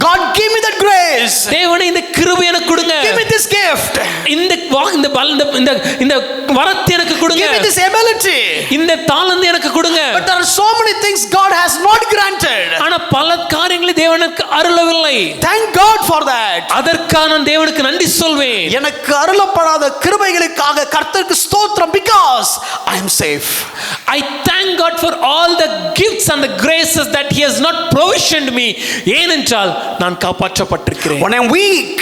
God, give me that grace. தேவனே இந்த கிருபை எனக்கு கொடுங்க. Give me this gift. இந்த வரத்தை எனக்கு கொடுங்க. Give me this ability. இந்த தாளந்து எனக்கு கொடுங்க. But there are so many things God has not granted. ஆனா பல காரியங்களை தேவனுக்கு அருளவில்லை. Thank God for that. அதற்காக நான் தேவனுக்கு நன்றி சொல்வேன். எனக்கு அருளப்படாத கிருபைகளுக்காக கர்த்தருக்கு ஸ்தோத்திரம், because I am safe. I thank God for all the gifts and the graces that he has not provisioned me. ஏனென்றால் நான் காப்பாற்றப்பட்டிருக்கிறேன். When I am weak,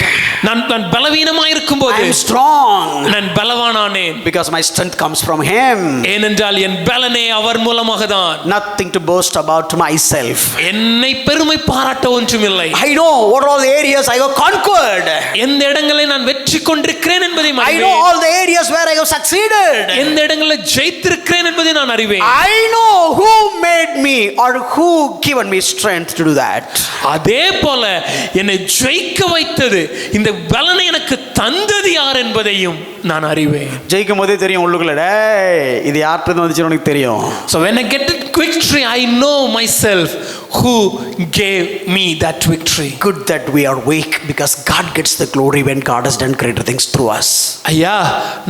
நான் பலவீனமாய் இருக்கும்போது I am strong. நான் பலவானானேன். Because my strength comes from Him. ஏனென்றால் என் பலனே அவர் மூலமாக தான். Nothing to boast about myself. என்னை பெருமை பாராட்ட ஒன்றுமில்லை. I know what all the areas I have conquered. எந்த இடங்களில் நான் வெற்றி கொண்டிருக்கிறேன் என்பதை I know all the areas where I have succeeded. எந்த இடங்களில் ஜெயித்திருக்கிறேன் என்பதை நான் அறிவேன். I know who made me or who given me strength to do that. அதே போல என்னை ஜெயிக்க வைத்தது, இந்த பலனை எனக்கு தந்தது யார் என்பதையும் நான் அறிவேன். ஜெயிக்கும் போதே தெரியும் உள்ளுக்குள்ள, டேய் இது யார்கிட்ட வந்துச்சு உனக்கு தெரியும். So when I get victory, I know myself who gave me that victory. Good that we are weak, because God gets the glory when God has done greater things through us. ஐயா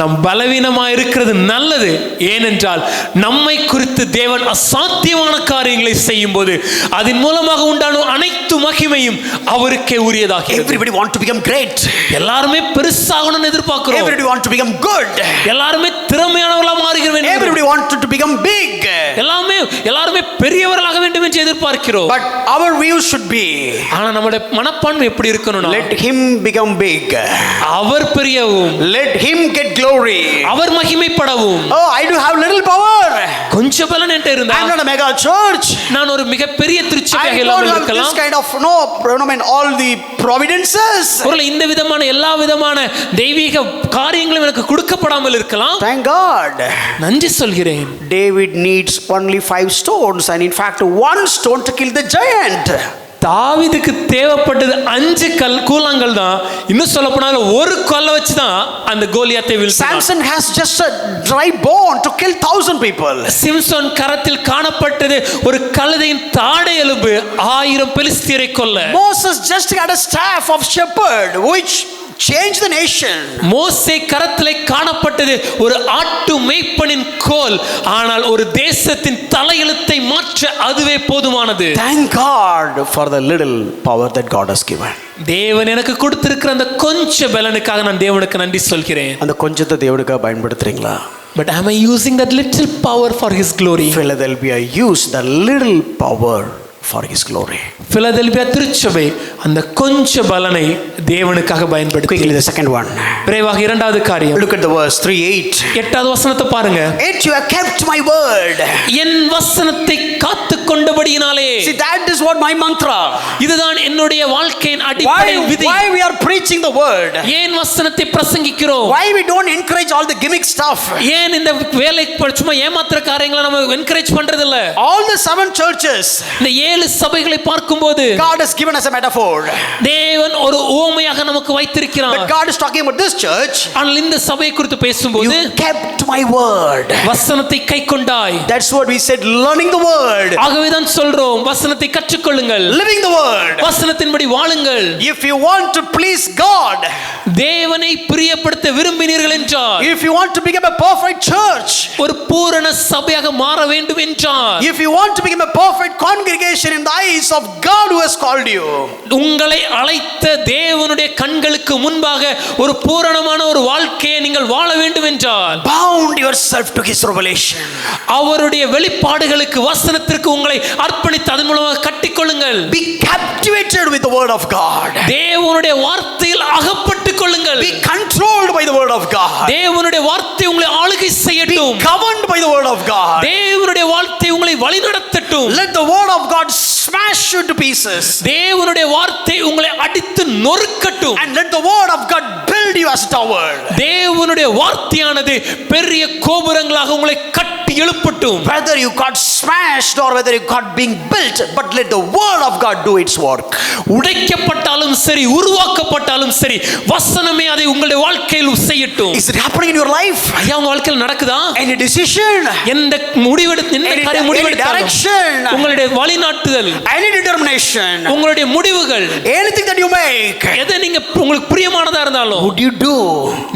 நாம் பலவீனமா இருக்கிறது நல்லது. ஏனென்றால் நம்மை குறித்து தேவன் அசாத்தியமான காரியங்களை செய்யும் போது அதன் மூலமாக உண்டான அனைத்து மகிமையும் அவருக்கே உரியதாகிறது. Everybody want to become great. எல்லாருமே பெருசாகணும்னு எதிர்பார்க்கிறோம். Everybody want to become good. எல்லாருமே திறமையானவர்களா மாறுகிற வேண்டும். Everybody want to become big. எல்லாருமே பெரியவர்களாக வேண்டும் என்று எதிர்பார்க்கிறோம். But our view should be, ஆனா நம்முடைய மனப்பான்மை எப்படி இருக்கணும்னா, let him become big. Our பெரியவும், Let him get glory. Our மகிமைப்படவும். Oh, I do have little power. கொஞ்ச பலன் என்கிட்ட இருந்தா, I'm not a mega church. நான் ஒரு மிகப்பெரிய திருச்சபையாக I don't இல்லாமல் have this இருக்கலாம். kind of all the providences. ஒருவேளை இந்த விதமான எல்லா விதமான தெய்வீக காரியங்களும் எனக்கு கொடுக்கப்படாமல் இருக்கலாம். Thank God. நன்றி சொல்கிறேன். David needs only 5 stones, and in fact 1 stone to kill the giant. தாவீதுக்கு தேவைப்பட்டது 5 கூழாங்கல் தான். இன்னும் சொல்ல போனால் ஒரு கல்லை வச்சு தான் அந்த கோலியாத்தை வீழ்த்தினான். Samson has just a dry bone to kill 1000 people. Samson கரத்தில் காணப்பட்டது ஒரு கழுதையின் தாடை எலும்பு 1000 பெலிஸ்தியரை கொல்ல. Moses just had a staff of shepherd which changed the nation. மோசே கரத்திலே காணப்பட்டது ஒரு ஆட்டு மேய்ப்பனின் கோல். போல், ஆனால் ஒரு தேசத்தின் தலையெழுத்தை மாற்ற அதுவே போதுமானது. Thank God for the little power that God has given. தேவன் எனக்கு கொடுத்திருக்கிற அந்த கொஞ்ச பலனுக்காக நான் தேவனுக்கு நன்றி சொல்கிறேன். அந்த கொஞ்சத்தை தேவனுக்காக பயன்படுத்துறீங்களா? But am I using that little power for His glory? Philadelphia used the little power for His glory. Philadelphia திருச்சபை அந்த கொஞ்ச பலனை தேவனுக்காக பயன்படுத்தி. Quickly the second one. விரைவாக இரண்டாவது காரியம். Look at the verse 3:8. எட்டாவது வசனத்தை பாருங்க. Yet you have kept my word. என் வசனத்தை காத்துக்கொண்டபடியினாலே. See, that is what my mantra. இதுதான் என்னுடைய வாழ்க்கையின் அடிப்படை விதி. Why we are preaching the word? ஏன் வசனத்தை பிரசங்கிக்கிறோம்? Why we don't encourage all the gimmick stuff? ஏன் இந்த வேலை சும்மா ஏமாத்துற காரியங்களை நம்ம என்கரேஜ் பண்றது இல்ல? All the 7 churches, இந்த 7 சபைகளை பார்க்கும்போது God has given us a metaphor. தேவன் ஒரு உவமையாக நமக்கு வைத்திருக்கிறார். But God is talking about this church. ஆனால் இந்த சபையை குறித்து பேசும்போது You kept my word. வசனத்தை கைக்கொண்டாய். That's what we said, learning the word. ஆகவே தான் சொல்றோம் வசனத்தை கற்றுக்கொள்ளுங்கள். Living the word. வசனத்தின்படி வாழுங்கள். If you want to please God, தேவனை பிரியப்படுத்த விரும்பினீர்கள் என்றால், if you want to become a perfect church, ஒரு பூரண சபையாக மாற வேண்டும் என்றால், if you want to become a perfect congregation in the eyes of God who has called you, உங்களை அழைத்த தேவனுடைய கண்களுக்கு முன்பாக ஒரு பூரணமான ஒரு வாழ்க்கையை நீங்கள் வாழ வேண்டும் என்றால், bound yourself to His revelation. அவருடைய வெளிப்பாடுகளுக்கு வசனத்திற்கு உங்களை அர்ப்பணித்து அதன் மூலமாக கட்டிக்கொள்ளுங்கள். Be captivated with the word of God. தேவனுடைய வார்த்தையில் அகப்பட்டுக் கொள்ளுங்கள். Be controlled by the word of God. தேவனுடைய வார்த்தை உங்களை ஆளுகை செய்யட்டும். Be governed by the word of God. தேவனுடைய வார்த்தை உங்களை வழிநடத்தட்டும். Let the word of God smash you to pieces. தேவனுடைய வார்த்தை உங்களை அடித்து நொறுக்கட்டும். And let the word of God build you as a tower. தேவனுடைய வார்த்தையானது பெரிய கோபுரங்களாக உங்களை கட்டி எழுப்பட்டும். Whether you got smashed or whether you got being built, but let the word of God do its work. உடைக்கப்பட்டாலும் சரி, உருவாக்கப்பட்டாலும் சரி, வசனமே அதை உங்களுடைய வாழ்க்கையில் செய்யட்டும். Is it happening in your life? ஐயா உங்க வாழ்க்கையில் நடக்குதா? Any decision? எந்த முடிவெடுத்து எந்த காரியம் முடிவெடுத்தாலும், direction, உங்களுடைய வழிநாட்டுதல், any determination, உங்களுடைய முடிவுகள், anything that you make, எதை நீங்க உங்களுக்கு பிரியமானதா இருந்தாலும் would you do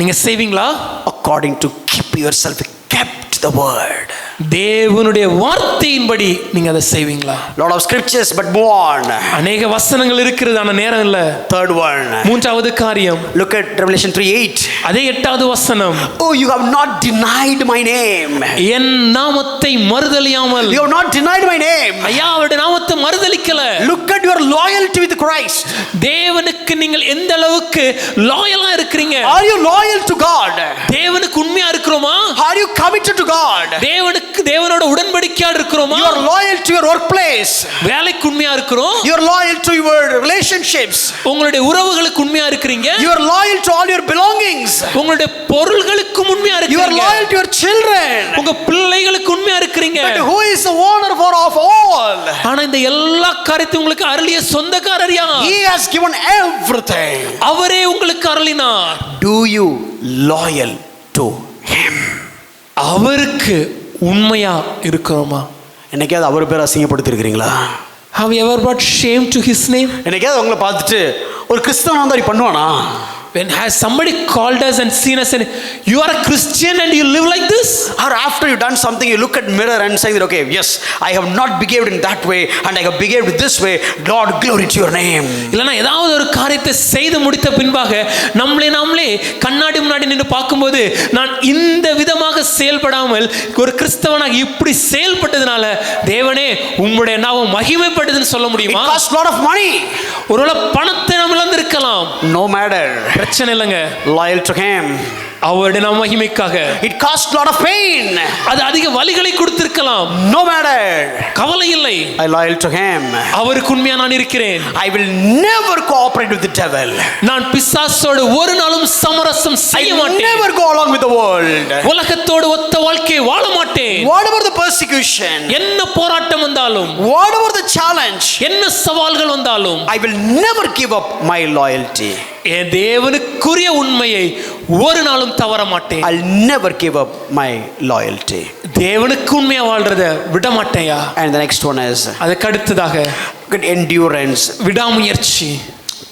நீங்க செய்வீங்களா? according to keep yourself kept the word. தேவனுடைய வார்த்தையின்படி நீங்க அதை செய்வீங்களா? Lot of scriptures, but move on. அநேக வசனங்கள் இருக்கிறது, ஆனா நேரம் இல்ல. Third one. மூன்றாவது காரியம். Look at Revelation 3:8. அதே எட்டாவது வசனம். Oh, you have not denied my name. என் நாமத்தை மறுதலியாமல். You have not denied my name. ஐயா அவருடைய நாமத்தை மறுதலிக்கல. Look at your loyalty with Christ. தேவனுக்கு நீங்கள் எந்த அளவுக்கு லாயலா இருக்கிறீங்க? Are you loyal to God? தேவனுக்கு உண்மையா இருக்கிறோமா? Are you committed to God? தேவனோட உடன்படிக்கையா இருக்கிறோமா? You are loyal to your workplace. வேலைக்கு உண்மையா இருக்கிறோம். You are loyal to your relationships. உங்களுடைய உறவுகளுக்கு உண்மையா இருக்கீங்க. You are loyal to all your belongings. உங்களுடைய பொருள்களுக்கு உண்மையா இருக்கீங்க. You are loyal to your children. உங்க பிள்ளைகளுக்கு உண்மையா இருக்கீங்க. But who is the owner of all? ஆனா இந்த எல்லா காரியத்தையும் உங்களுக்கு அருளிய சொந்தக்காரர் யார்? He has given everything. அவரே உங்களுக்கு அருளினார். Do you loyal to him? அவருக்கு உண்மையா இருக்கிறோமா? என்னைக்காவது அவர் பேர் அசிங்கப்படுத்திருக்கிறீங்களா? Have you ever brought shame to his name? என்னைக்காவது உங்களை பார்த்துட்டு ஒரு கிறிஸ்தவன் வந்து அப்படி பண்ணுவானா? When has somebody called us and seen us and you are a Christian and you live like this? Or after you done something you look at mirror and say that, okay, yes, I have not behaved in that way and I have behaved this way. Lord, glory to your name. இல்லனா ஏதாவது ஒரு காரியத்தை செய்து முடித்த பின்பாக நாமளே கண்ணாடி முன்னாடி நின்று பார்க்கும்போது நான் இந்த விதமாக செயல்படாமல் ஒரு கிறிஸ்தவனாக இப்படி செயல்பட்டதனால தேவனே உம்முடைய நாமம் மகிமைப்பட்டதுன்னு சொல்ல முடியுமா? It costs a lot of money. ஒருவேளை பணத்தை நாம் இழந்திருக்கலாம். No matter. பிரச்சனை இல்லைங்க. Loyal to him. அவருடைய நாம மகிமைக்காக. It costs a lot of pain. அது அதிக வலிகளை கொடுத்திருக்கலாம். No matter. கவலை இல்லை. I loyal to him. அவருக்கு உண்மையா நான் இருக்கிறேன். I will never cooperate with the devil. நான் பிசாசோடு ஒரு நாளும் சமரசம் செய்ய மாட்டேன். I never go along with the world. உலகத்தோடு ஒத்த வாழ்க்கையை வாழ மாட்டேன். Whatever the persecution, என்ன போராட்டம் வந்தாலும், whatever the challenge, என்ன சவால்கள் வந்தாலும், I will never give up my loyalty. என் தேவனுக்குரிய உண்மையை ஒரு நாளும் தவற மாட்டேன். I'll never give up my loyalty. தேவனுக்கு உண்மையா வாழ்றத விட மாட்டேயா. And the next one is அதுக்கு அடுத்ததாக endurance, விடாமுயற்சி,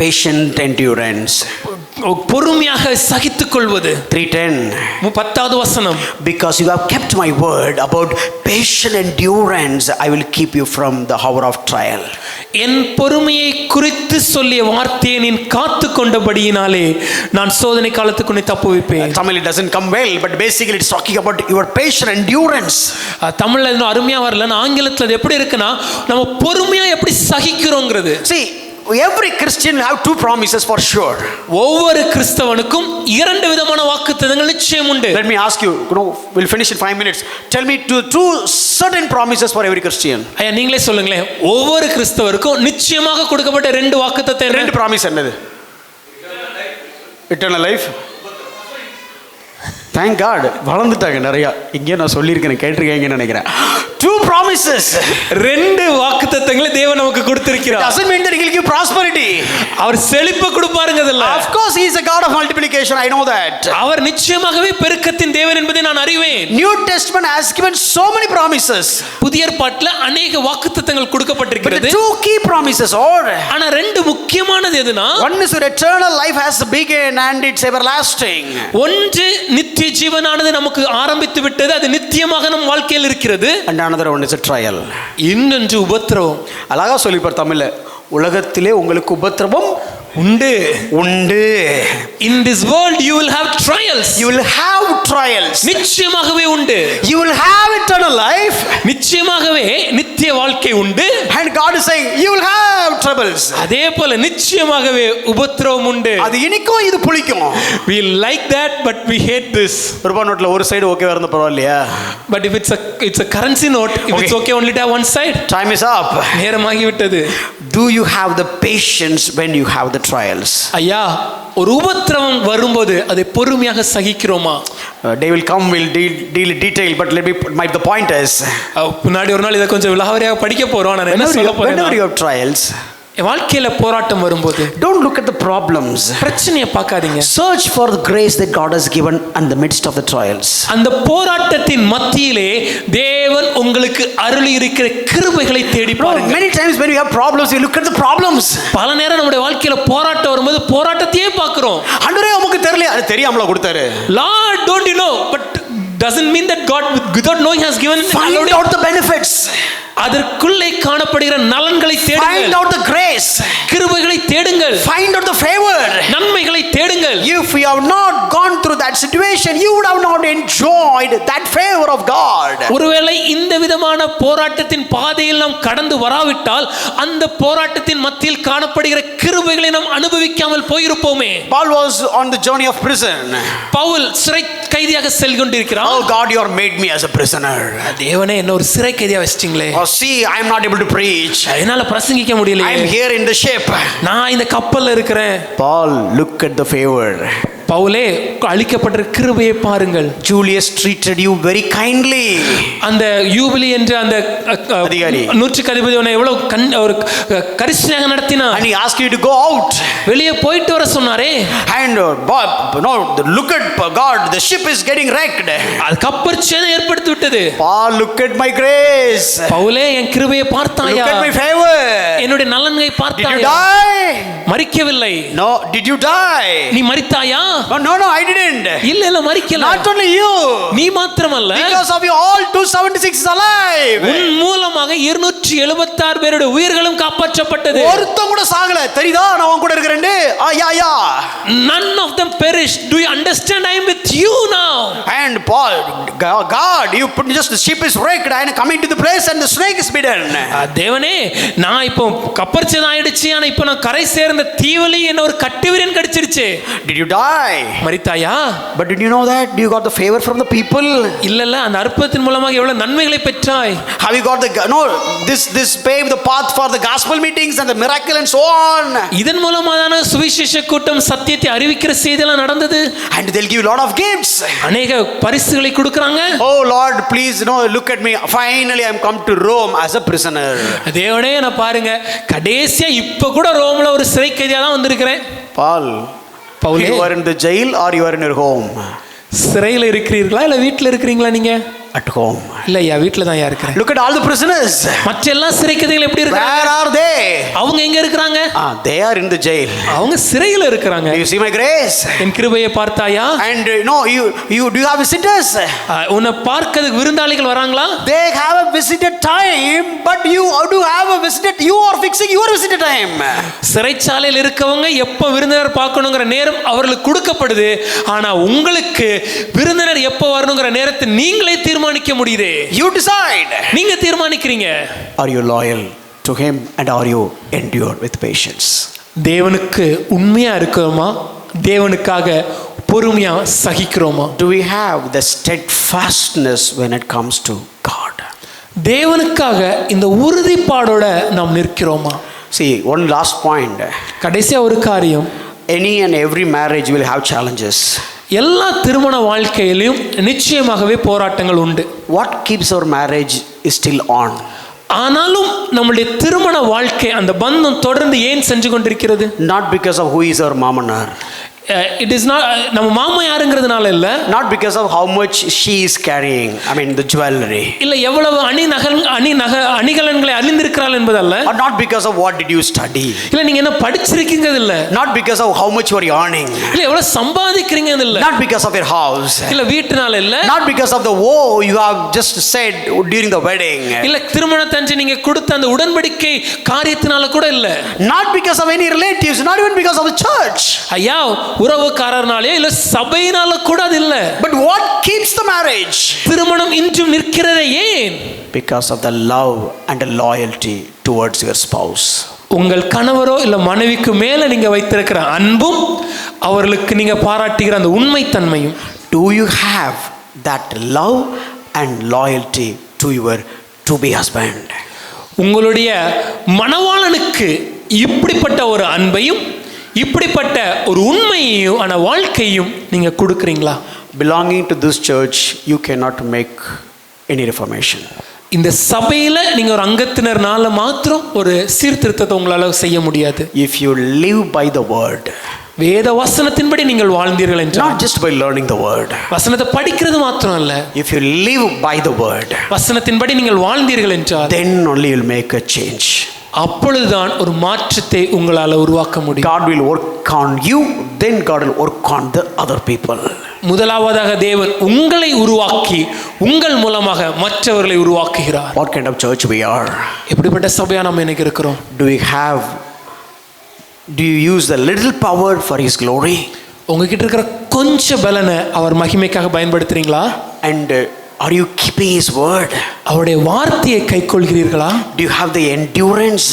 patient endurance. பொறுமையாக சகித்துக் கொள்வது. 3:10. 10வது வசனம். Because you have kept my word about patient endurance, I will keep you from the hour of trial. என் பொறுமையை குறித்து சொல்லிய வார்த்தையை நீ காத்து கொண்டபடியினாலே நான் சோதனை காலத்துக்கு உன்னை தப்புவிப்பேன். Tamil it doesn't come well, but basically it's talking about your patient endurance. தமிழ்ல இன்னும் அருமையா வரல. ஆங்கிலத்துல அது எப்படி இருக்குன்னா நம்ம பொறுமையா எப்படி சகிக்கிறோங்கிறது. See, every Christian will have two promises for sure. ஒவ்வொரு கிறிஸ்தவனுக்கும் இரண்டு விதமான வாக்குத்தத்தங்கள் நிச்சயம் உண்டு. Let me ask you, we'll finish in 5 minutes. Tell me two certain promises for every Christian. ஐயா நீங்களே சொல்லுங்களேன். ஒவ்வொரு கிறிஸ்தவருக்கும் நிச்சயமாக கொடுக்கப்பட்ட ரெண்டு வாக்குத்தத்தம். ரெண்டு promise என்னது? Eternal life. Thank God. வளர்ந்துட்டாங்க நிறைய. இங்கே நான் சொல்லியிருக்கேன், கேட்டிருக்கீங்கன்னு நினைக்கிறேன். Two promises. ரெண்டு வாக்குத்தத்தங்களை தேவன் நமக்கு கொடுத்திருக்கிறார். Doesn't mean that he will give prosperity. அவர் செழிப்பை கொடுப்பாருங்கதல்ல. Of course he is a God of multiplication, I know that. அவர் நிச்சயமாகவே பெருக்கத்தின் தேவன் என்பதை நான் அறிவேன். New Testament has given so many promises. புதிய ஏற்பாட்டில் அநேக வாக்குத்தத்தங்கள் கொடுக்கப்பட்டிருக்கிறது. But the two key promises are, ஆனா ரெண்டு முக்கியமானது எதுனா, one is your eternal life has begun and it's everlasting. ஒன்று நித்திய ஜீவனானது நமக்கு ஆரம்பித்து விட்டது, அது நித்தியமாக நம் வாழ்க்கையில் இருக்கிறது. And another one is a trial. இன்னொன்று உபத்திரவம். அழகா சொல்லிப்பார் தமிழ்ல, உலகத்திலே உங்களுக்கு உபத்திரவம் உண்டு உண்டு. In this world you will have trials. You will have trials. நிச்சயமாகவே உண்டு. You will have eternal life. நிச்சயமாகவே நித்திய வாழ்க்கை உண்டு. And God is saying you will have troubles. அதே போல நிச்சயமாகவே உபத்திரவம் உண்டு. அது இனிக்கும் இது புளிக்கும். We like that but we hate this. ரூபாய் நோட்ல ஒரு சைடு ஓகேவா இருந்தா பரவாயில்லையா? But if it's a currency note, if it's okay only to have one side. Time is up. நேரமாகி விட்டது. Do you have the patience when you have the trials? ஐயா ஒரு உபத்திரவம் வரும்போது அதை பொறுமையாக சகிக்கிறோமா? They will come, will deal in detail, but let me the point is, முன்னாடி ஒரு நாள் இதை கொஞ்சம் விலாவரியாக படிக்க போறோம். நான் என்ன சொல்ல போறேன், whenever you have trials, வாழ்க்கையில போராட்டம் வரும்போது don't look at the problems. பிரச்சனையை பார்க்காதீங்க. Search for the grace that God has given in the midst of the trials. அந்த போராட்டத்தின் மத்தியிலே தேவன் உங்களுக்கு அருளி இருக்கிற கிருபைகளை தேடி பாருங்க. Many times when you have problems, you look at the problems. பல நேரம் நம்முடைய வாழ்க்கையில போராட்டம் வரும்போது போராட்டத்தையே பார்க்கிறோம். ஆண்டவரே உங்களுக்கு தெரியல, அது தெரியாமல கொடுத்தாரு. Lord, don't you know? But doesn't mean that God without knowing has given. Find out the benefits. அதற்குள்ளே காணப்படுகிற நலன்களை தேடுங்கள். Find out the grace. கிருபைகளை தேடுங்கள். Find out the favor. நன்மைகளை தேடுங்கள். If you have not gone through that situation, you would have not enjoyed that favor of God. ஒருவேளை இந்த விதமான போராட்டத்தின் பாதையில் நாம் கடந்து வராவிட்டால் அந்த போராட்டத்தின் மத்தியில் காணப்படுகிற கிருபைகளை நாம் அனுபவிக்காமல் போயிருப்போமே. Paul was on the journey of prison. Pavul சிறை கைதியாக சென்று கொண்டிருக்கிறார். Oh God, you have made me as a prisoner. தேவனே என்ன ஒரு சிறை கைதியா வச்சிட்டீங்களே. Oh see, I am not able to preach. என்னால பிரசங்கிக்க முடியல. I am here in the ship. நான் இந்த கப்பல்ல இருக்கிறேன். Paul, look at the favor. பவுலே அளிக்கப்பட்ட கிருபையை பாருங்கள். Julius treated you very kindly. அந்த யூபிலி என்ற அந்த அதிகாரி நூற்றுக்கு அதிபதி உன்னை எவ்வளவு ஒரு கரிசனையாக நடத்தினார். And he asked you to go out. வெளியே போயிட்டு வர சொன்னாரே. And no, look at God, the ship is getting wrecked. அது கப்பல் சேதம் ஏற்படுத்தி விட்டது. Paul, look at my grace. பவுலே என் கிருபையை பார்த்தாயா? Look at my favor. என்னுடைய நலன்களை பார்த்தாயா? Did you die? மரிக்கவில்லை. No, did you die? நீ மரித்தாயா? No, I didn't. இல்ல மரிக்கல. Not only you. நீ மாத்திரமல்ல. Because of you all 276 is alive. உன் மூலமாக 276 பேருடைய உயிர்களும் காப்பாற்றப்பட்டது. ஒருத்தன் கூட சாகல. தெரியுதா நான் உன் கூட இருக்கறேன்னு? யா. None of them perished. Do you understand? I am with you now. And Paul, God, you put just the ship is wrecked and coming to the place and the snake is bitten. தேவனே நான் இப்போ கப்பல் சேதம் ஆயிடுச்சு. ஆனா இப்போ நான் கரை சேர்ந்த தீவலி என்ன ஒரு கட்டுவிரியன் கடிச்சிருச்சு. Did you die? மரித்தாயா? But did you know that you got the favor from the people? இல்ல அந்த அற்பத்தின் மூலமாக எவ்வளவு நன்மைகளை பெற்றாய். Have you got this paved the path for the gospel meetings and the miracle and so on? இதன் மூலமான சுவிசேஷ கூட்டம் சத்தியத்தை அறிவிக்கிற செய்தியெல்லாம் நடந்தது. And they'll give you a lot of gifts. அநேக பரிசுகளை கொடுக்கறாங்க. Oh Lord, please look at me. Finally I am come to Rome as a prisoner. தேவனே நான் பாருங்க கடைசியா இப்ப கூட ரோம்ல ஒரு சிறை கைதியா தான் வந்திருக்கிறேன். Paul, பவுலே, you are in the jail or you are in your home? சிறையில் இருக்கிறீர்களா இல்ல வீட்டில் இருக்கிறீங்களா? நீங்க at home. இல்ல ஐயா வீட்ல தான் இருக்கிறேன். Look at all the prisoners. மற்ற எல்லா சிறை கைதிகள் எப்படி இருக்காங்க? Where are they? அவங்க எங்க இருக்காங்க? They are in the jail. அவங்க சிறையில இருக்காங்க. Do you see my grace? என் கிருபையை பார்த்தாயா? And you do you have visitors? உன்னை பார்க்கிறதுக்கு விருந்தாளிகள் வராங்களா? They have a visited time, but you do have a visited. You are fixing your visited time. சிறைச்சாலையில் இருக்கவங்க எப்போ விருந்தினர் பார்க்கணுங்கிற நேரம் அவர்களுக்கு கொடுக்கப்படுது. ஆனா உங்களுக்கு விருந்தினர் எப்போ வரணுங்கிற நேரத்தை நீங்களே தீர்மானிக்க முடியுது. You decide. நீங்க தீர்மானிக்கிறீங்க. Are you loyal to him and are you endured with patience? தேவனுக்கு உண்மையா இருக்கிறோமா? தேவனுக்காக பொறுமையா சகிக்கிறோமா? Do we have the steadfastness when it comes to God? தேவனுக்காக இந்த உறுதிப்பாடோட நாம் நிற்கிறோமா? See, one last point. கடைசியா ஒரு காரியம், Any and every marriage will have challenges. எல்லா திருமண வாழ்க்கையிலும் நிச்சயமாகவே போராட்டங்கள் உண்டு. What keeps our marriage is still on? ஆனாலும் நம்முடைய திருமண வாழ்க்கை அந்த பந்தம் தொடர்ந்து ஏன் செஞ்சு கொண்டிருக்கிறது? Not because of who is our mamanar. It is not நம்ம மாமா யாருங்கிறதுனால இல்ல. Not because of how much she is carrying, I mean the jewelry. இல்ல எவ்வளவு அணிகலன்களை அணிந்திருக்கிறாள் என்பதல்ல. Or not because of what did you study. இல்ல நீங்க என்ன படிச்சிருக்கீங்க இல்ல. Not because of how much you are earning. இல்ல எவ்வளவு சம்பாதிக்கிறீங்க இல்ல. Not because of your house. இல்ல வீட்டுனால இல்ல. Not because of the woe you have just said during the wedding. இல்ல திருமணத்தன்று நீங்க கொடுத்த அந்த உடன்படிக்கை காரியத்தினால கூட இல்ல. Not because of any relatives, not even because of the church. ஐயா உறவுக்காரர்னாலே இல்ல சபையினால கூட அது இல்ல. But what keeps the marriage? திருமணம் இன்றும் நிற்கிறதே ஏன்? Because of the love and the loyalty towards your spouse. உங்கள் கணவரோ இல்ல மனைவிக்கு மேல நீங்க வைத்திருக்கிற அன்பும் அவர்களுக்கு நீங்க பாராட்டுகிற அந்த உண்மைத்தன்மையும். Do you have that love and loyalty to your to be husband? உங்களுடைய மணவாளனுக்கு இப்படிப்பட்ட ஒரு அன்பையும் இப்படிப்பட்ட ஒரு உண்மையையும் ஆன வாழ்க்கையும் நீங்க கொடுக்குறீங்களா? Belonging to this church, you cannot make any reformation. இந்த சபையில நீங்க ஒரு அங்கத்தினர்னால மாத்திரம் ஒரு சீர்திருத்தத்தை உங்களால செய்ய முடியாது. If you live by the word, வேத வசனத்தின்படி நீங்கள் வாழ்ந்தீர்கள் என்றால், not just by learning the word, வசனத்தை படிக்கிறது மாத்திரம் அல்ல, if you live by the word, வசனத்தின்படி நீங்கள் வாழ்ந்தீர்கள் என்றால், then only you will make a change. அப்பொழுதுதான் ஒரு மாற்றத்தை உங்களால உருவாக்க முடியும். God will work on you, then God will work on the other people. முதலாவதாக தேவன் உங்களை உருவாக்கி உங்கள் மூலமாக மற்றவர்களை உருவாக்குகிறார். What kind of church we are? எப்படிப்பட்ட சபையா நாம் இன்னைக்கு இருக்கிறோம்? Do you use the little power for his glory? உங்ககிட்ட இருக்கிற கொஞ்சம் பலனை அவர் மகிமைக்காக பயன்படுத்துறீங்களா? And are you keeping his word? அவருடைய வார்த்தையை கைக்கொள்கிறீர்களா? Do you have the endurance?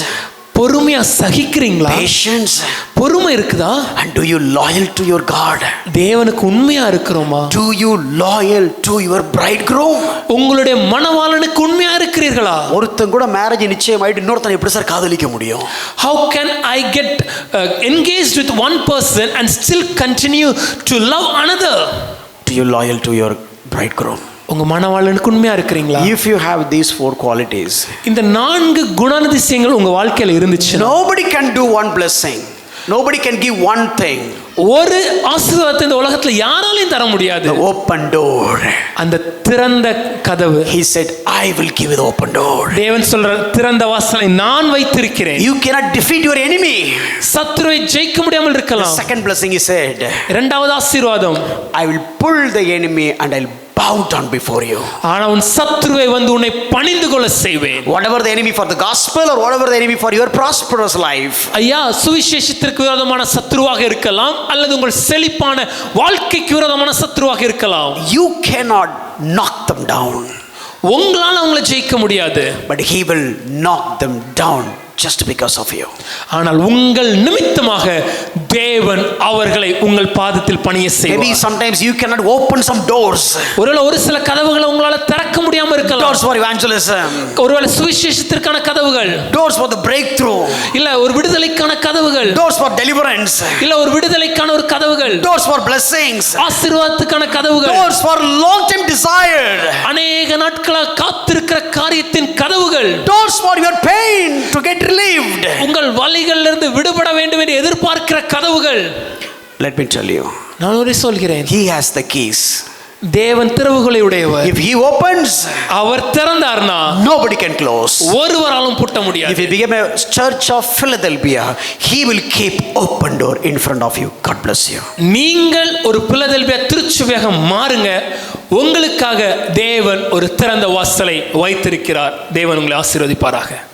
பொறுமையா சகிக்கிறீங்களா? Patience. பொறுமை இருக்குதா? And do you loyal to your God? தேவனுக்கு உண்மையா இருக்கிறோமா? Do you loyal to your bridegroom? உங்களுடைய மணவாளனுக்கு உண்மையா இருக்கிறீர்களா? ஒருத்தன் கூட மேரேஜ் நிச்சயமாயிட்டு இன்னொருத்தனை எப்படி சார் காதலிக்க முடியும்? How can I get engaged with one person and still continue to love another? Do you loyal to your bridegroom? உங்க மணவாளனுக்கு உண்மையா இருக்கிறீங்களா? If you have these four qualities, இந்த 4 குணாதிசயங்கள் உங்க வாழ்க்கையில இருந்துச்சு, nobody can do one blessing, nobody can give one thing. ஒரு ஆசீர்வாதத்தை இந்த உலகத்துல யாராலையும் தர முடியாது. The open door, அந்த திறந்த கதவு. he said I will give you the open door. தேவன் சொல்றார், திறந்த வாசலை நான் வைத்திருக்கிறேன். You cannot defeat your enemy. சத்துருவை ஜெயிக்க முடியாமல் இருக்கலாம். Second blessing he said, இரண்டாவது ஆசீர்வாதம், I will pull the enemy and I'll bow down before you. ஆனா உன் சத்துருவை வந்து உன்னை பணிந்து கொள்ள செய்வேன். Whatever the enemy for the gospel or whatever the enemy for your prosperous life. ஐயா, சுவிசேஷத்திற்கு விரோதமான சத்துருவாக இருக்கலாம் அல்லது உங்கள் செழிப்பான வாழ்க்கைக்கு விரோதமான சத்துருவாக இருக்கலாம். You cannot knock them down. உங்களால அவங்களை ஜெயிக்க முடியாது. But he will knock them down just because of you. ஆனால் உங்கள் நிமித்தமாக தேவன் அவர்களை உங்கள் பாதத்தில் பணிய செய்வார். Maybe sometimes you cannot open some doors. ஒருவேளை ஒரு சில கதவுகளை உங்களால திறக்க முடியாம இருக்கலாம். Doors for evangelism. ஒருவேளை சுவிசேஷத்திற்கான கதவுகள். Doors for the breakthrough. இல்ல ஒரு விடுதலைக்கான கதவுகள். Doors for deliverance. இல்ல ஒரு விடுதலைக்கான ஒரு கதவுகள். Doors for blessings. ஆசீர்வாதத்துக்கான கதவுகள். Doors for long time desired. அநேக நாட்களா காத்திருக்கிற காரியத்தின் கதவுகள். Doors for your pain to get relieved. உங்கள் வலிகளிலிருந்து விடுபட வேண்டும் என்று எதிர்பார்க்கிற கதவுகள். Let me tell you, நான் ஒரே சொல்கிறேன், he has the keys. தேவன் திறவுகளை உடையவர். If he opens, our திறந்தார்னா nobody can close. ஒருவராலும் பூட்ட முடியாது. If you become a church of Philadelphia, he will keep open door in front of you. God bless you. நீங்கள் ஒரு பிலதெல்பியா திருச்சபையாக மாறுங்க. உங்களுக்காக தேவன் ஒரு திறந்த வாசலை வைத்திருக்கிறார். தேவன் உங்களை ஆசீர்வதிப்பாராக.